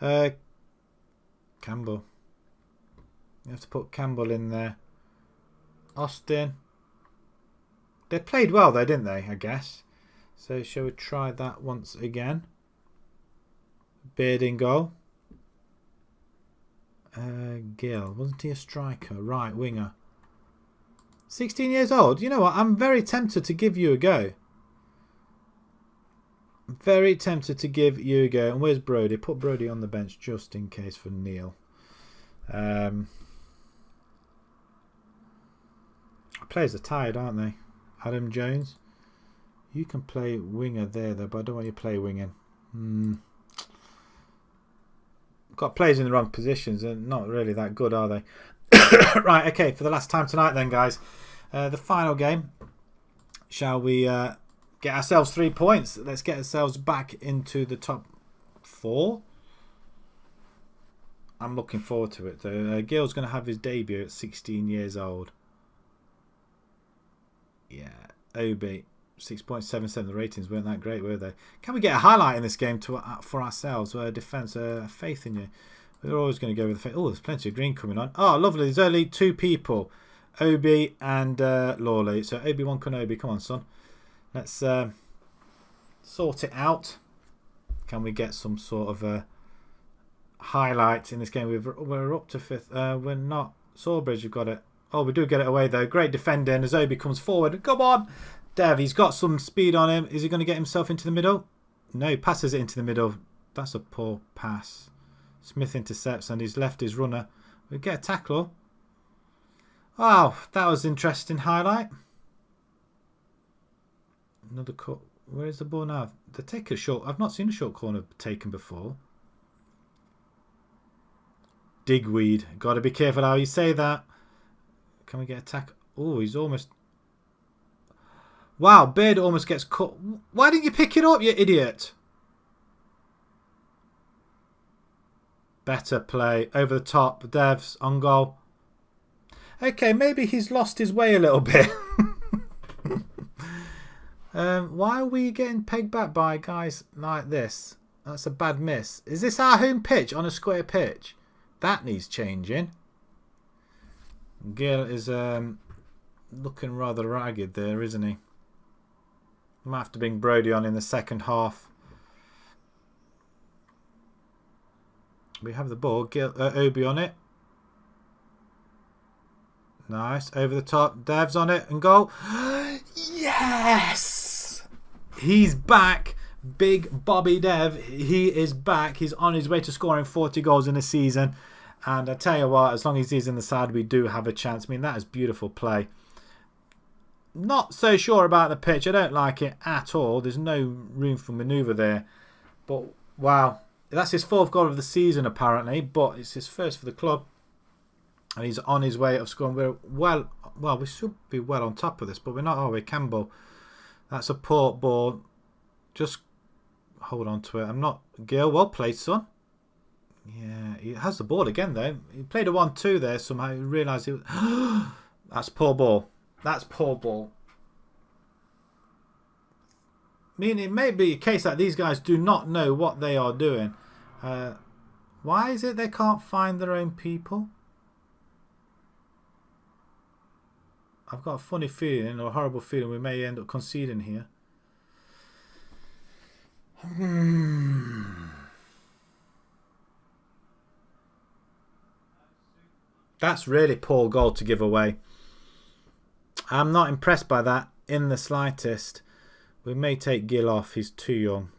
Campbell. You have to put Campbell in there. Austin. They played well though, didn't they? I guess. So shall we try that once again? Beard in goal. Gill. Wasn't he a striker? Right winger. 16 years old. You know what? I'm very tempted to give you a go. Very tempted to give you a go. And where's Brody? Put Brody on the bench just in case for Neil. Players are tired, aren't they? Adam Jones. You can play winger there, though, but I don't want you to play winging. Got players in the wrong positions. They're not really that good, are they? Right, okay. For the last time tonight, then, guys. The final game. Shall we get ourselves 3 points? Let's get ourselves back into the top 4. I'm looking forward to it, though. Gill's going to have his debut at 16 years old. Yeah, OB 6.77. The ratings weren't that great, were they? Can we get a highlight in this game for ourselves? Defence, faith in you. We're always going to go with the faith. Oh, there's plenty of green coming on. Oh, lovely. There's only 2 people, OB and Lawley. So Obi-Wan Kenobi, come on, son. Let's sort it out. Can we get some sort of a highlight in this game? We're up to 5th. We're not. Sawbridge, you've got it. Oh, we do get it away, though. Great defending as Obi comes forward. Come on. Dev, he's got some speed on him. Is he going to get himself into the middle? No, he passes it into the middle. That's a poor pass. Smith intercepts and he's left his runner. We get a tackle. Wow, that was an interesting highlight. Another cut. Where is the ball now? They take a short. I've not seen a short corner taken before. Digweed. Got to be careful how you say that. Can we get a tackle? Oh, he's almost... Wow, Beard almost gets cut. Why didn't you pick it up, you idiot? Better play. Over the top. Devs on goal. Okay, maybe he's lost his way a little bit. Why are we getting pegged back by guys like this? That's a bad miss. Is this our home pitch on a square pitch? That needs changing. Gill is looking rather ragged there, isn't he? Might have to bring Brody on in the second half. We have the ball. Gill, Obi on it. Nice. Over the top. Dev's on it and goal. Yes! He's back. Big Bobby Dev. He is back. He's on his way to scoring 40 goals in a season. And I tell you what, as long as he's in the side, we do have a chance. I mean, that is beautiful play. Not so sure about the pitch. I don't like it at all. There's no room for manoeuvre there. But, wow. That's his 4th goal of the season, apparently. But it's his first for the club. And he's on his way of scoring. We're well, we should be well on top of this. But we're not, are we? Campbell. That's a port ball. Just hold on to it. I'm not... Gill, well played, son. Yeah, he has the ball again, though. He played a 1-2 there somehow. He realised he was... That's poor ball. That's poor ball. I mean, it may be a case that these guys do not know what they are doing. Why is it they can't find their own people? I've got a funny feeling, or a horrible feeling, we may end up conceding here. That's really poor goal to give away. I'm not impressed by that in the slightest. We may take Gill off. He's too young.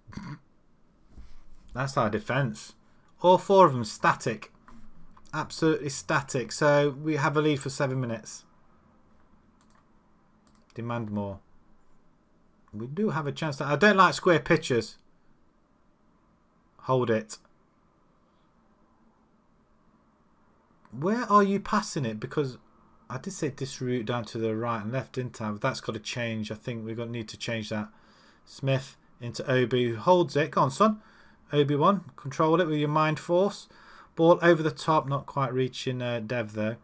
That's our defence. All 4 of them static. Absolutely static. So we have a lead for 7 minutes. Demand more. We do have a chance. I don't like square pitches. Hold it. Where are you passing it? Because I did say this route down to the right and left, didn't I? But that's got to change. I think we're going to need to change that. Smith into Obi, who holds it. Go on, son. Obi-Wan, control it with your mind force. Ball over the top, not quite reaching Dev though.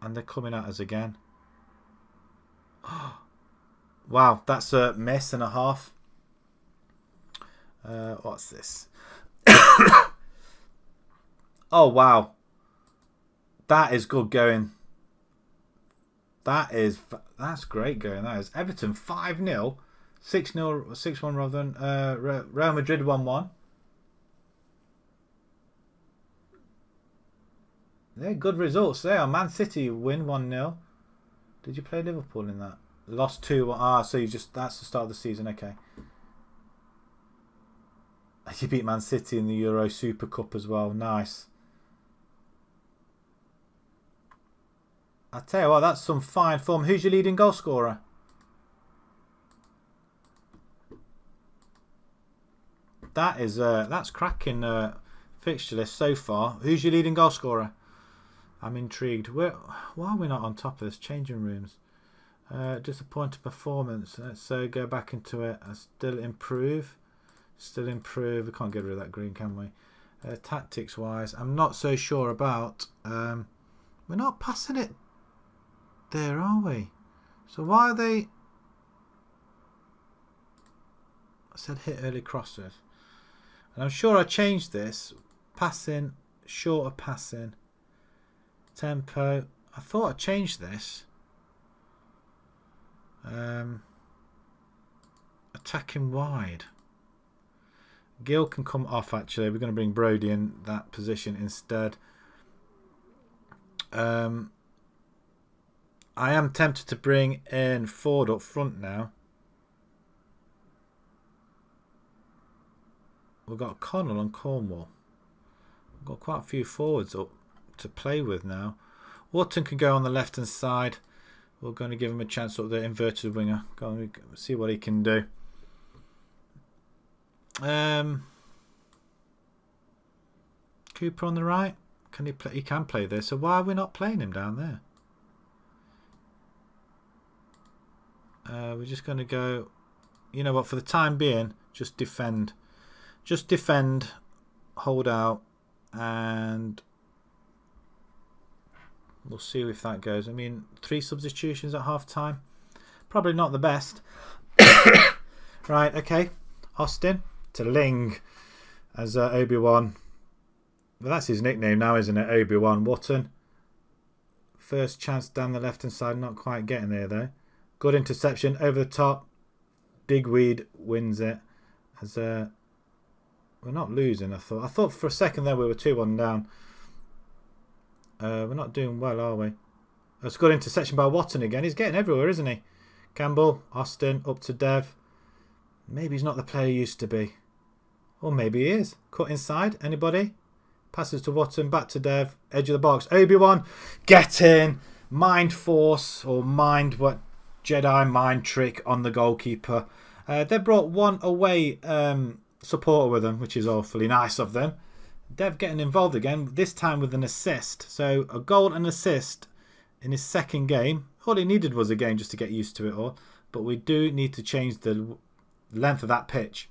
And they're coming at us again. Wow, that's a miss and a half. What's this? Oh, wow. That is good going. That's great going. That is Everton 5-0. 6-0, 6-1 rather than Real Madrid 1-1. They're good results there. Man City win 1-0. Did you play Liverpool in that? Lost 2-1. Ah, so that's the start of the season. Okay. You beat Man City in the Euro Super Cup as well. Nice. I tell you what, that's some fine form. Who's your leading goal scorer? That's cracking fixture list so far. Who's your leading goal scorer? I'm intrigued. Why are we not on top of this? Changing rooms. Disappointing performance. Let's go back into it. Still improve. Still improve. We can't get rid of that green, can we? Tactics wise, I'm not so sure about. We're not passing it there, are we? So why are they? I said hit early crosses. And I'm sure I changed this. Passing, shorter passing. Tempo. I thought I changed this. Attacking wide. Gill can come off actually. We're going to bring Brody in that position instead. I am tempted to bring in Ford up front now. We've got Connell and Cornwall. We've got quite a few forwards up to play with now. Wharton can go on the left hand side. We're going to give him a chance up the inverted winger. Go on, see what he can do. Cooper on the right. Can he play? He can play there. So why are we not playing him down there? We're just going to go. You know what? For the time being, just defend. Just defend. Hold out, and we'll see if that goes. I mean, 3 substitutions at half time. Probably not the best. Right. Okay. Austin to Ling as Obi-Wan. Well, that's his nickname now, isn't it? Obi-Wan. Wharton. First chance down the left hand side. Not quite getting there though. Good interception over the top. Digweed wins it. As we're not losing. I thought for a second there we were 2-1 down. We're not doing well, are we? That's a good interception by Wharton again. He's getting everywhere, isn't he? Campbell, Austin, up to Dev. Maybe he's not the player he used to be. Or maybe he is. Cut inside. Anybody? Passes to Wharton. Back to Dev. Edge of the box. Obi-Wan. Get in. Mind force. Or mind what? Jedi mind trick on the goalkeeper. They brought one away supporter with them, which is awfully nice of them. Dev getting involved again. This time with an assist. So a goal and assist in his second game. All he needed was a game just to get used to it all. But we do need to change the length of that pitch.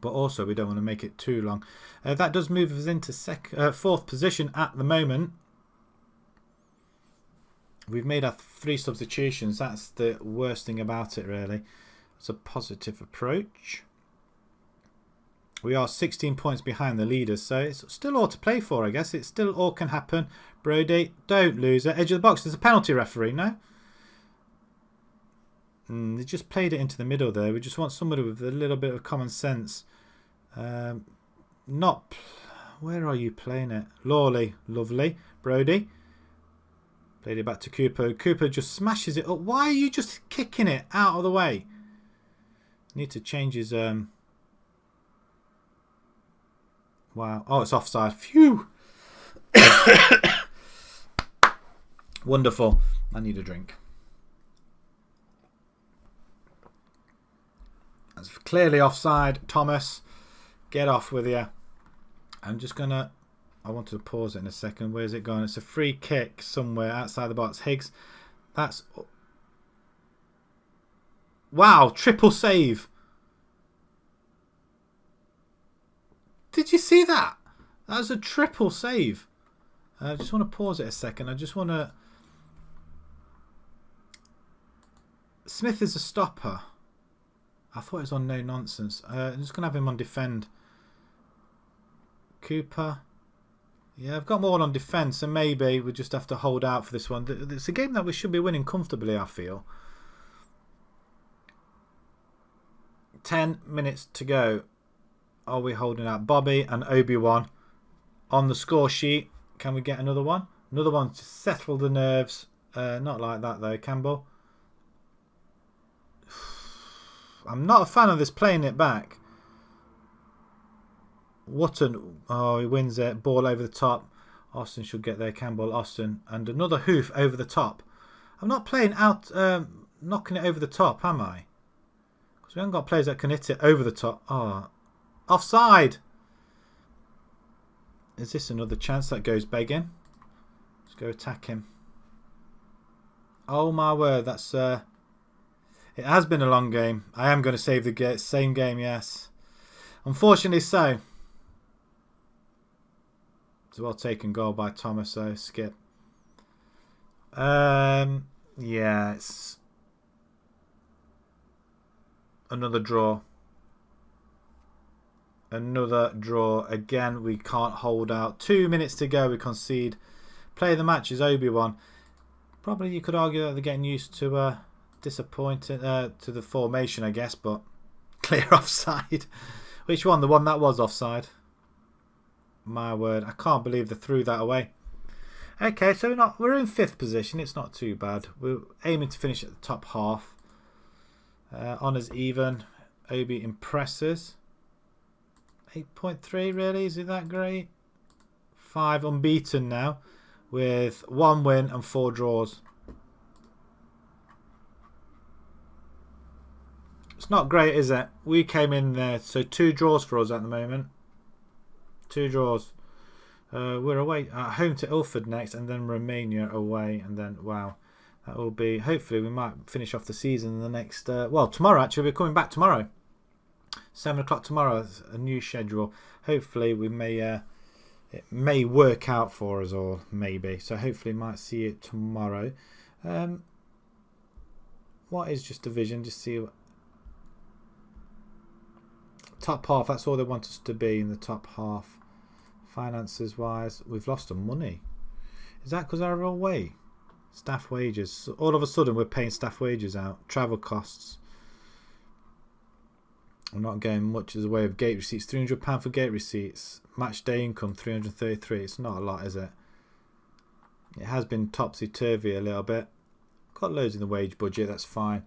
But also we don't want to make it too long. That does move us into fourth position at the moment. We've made our 3 substitutions. That's the worst thing about it, really. It's a positive approach. We are 16 points behind the leaders, so it's still all to play for, I guess. It still all can happen. Brody, don't lose it. Edge of the box. There's a penalty, referee, no? They just played it into the middle there. We just want somebody with a little bit of common sense. Where are you playing it? Lawley, lovely. Brody. Played it back to Cooper. Cooper just smashes it up. Why are you just kicking it out of the way? Need to change his... Wow. Oh, it's offside. Phew. Wonderful. I need a drink. That's clearly offside. Thomas, get off with you. I'm just going to... I wanted to pause it in a second. Where's it going? It's a free kick somewhere outside the box. Higgs. That's... Wow. Triple save. Did you see that? That was a triple save. I just want to pause it a second. I just want to Smith is a stopper. I thought it was on no nonsense. I'm just going to have him on defend. Cooper. Yeah, I've got more on defence, so maybe we just have to hold out for this one. It's a game that we should be winning comfortably, I feel. 10 minutes to go. Are we holding out? Bobby and Obi-Wan on the score sheet. Can we get another one? Another one to settle the nerves. Not like that though, Campbell. I'm not a fan of this playing it back. Wotton. Oh, he wins it. Ball over the top. Austin should get there. Campbell, Austin. And another hoof over the top. I'm not playing out, knocking it over the top, am I? Because we haven't got players that can hit it over the top. Oh, offside. Is this another chance that goes begging? Let's go attack him. Oh my word, that's... it has been a long game. I am going to save the same game, yes. Unfortunately so. It's a well taken goal by Thomas, so skip. Yeah, it's another draw. Another draw. Again, we can't hold out. 2 minutes to go, we concede. Player of the match is Obi-Wan. Probably you could argue that they're getting used to disappointing to the formation, I guess, but clear offside. Which one? The one that was offside. My word, I can't believe they threw that away. Okay, so we're in 5th position. It's not too bad. We're aiming to finish at the top half. Honours even. Obi impresses. 8.3 really? Is it that great? 5 unbeaten now, with 1 win and 4 draws. It's not great, is it? We came in there, so 2 draws for us at the moment. 2 draws. We're away at home to Ilford next, and then Romania away, and then wow, that will be. Hopefully, we might finish off the season in the next. Well, tomorrow actually, we're coming back tomorrow. 7 o'clock tomorrow, a new schedule. Hopefully, we may. It may work out for us, or maybe. So hopefully, might see it tomorrow. What is just division? Just see. Top half. That's all they want us to be in the top half. Finances wise, we've lost some money. Is that because they're away? Staff wages. So all of a sudden, we're paying staff wages out. Travel costs. I'm not getting much as a way of gate receipts. £300 for gate receipts. Match day income 333. It's not a lot, is it? It has been topsy-turvy a little bit. Got loads in the wage budget. That's fine.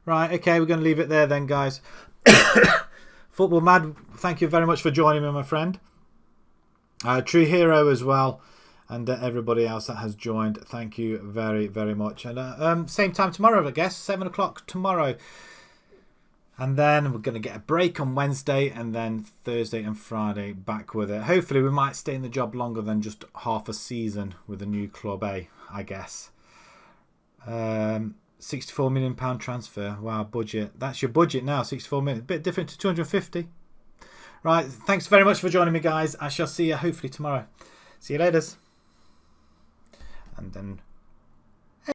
Right. Okay. We're going to leave it there then, guys. Football Mad, thank you very much for joining me, my friend. True Hero as well, and everybody else that has joined, thank you very, very much. And same time tomorrow, I guess, 7 o'clock tomorrow. And then we're going to get a break on Wednesday, and then Thursday and Friday back with it. Hopefully we might stay in the job longer than just half a season with a new club, I guess. £64 million transfer. Wow, budget. That's your budget now, 64 million. A bit different to 250. Right, thanks very much for joining me, guys. I shall see you hopefully tomorrow. See you later. And then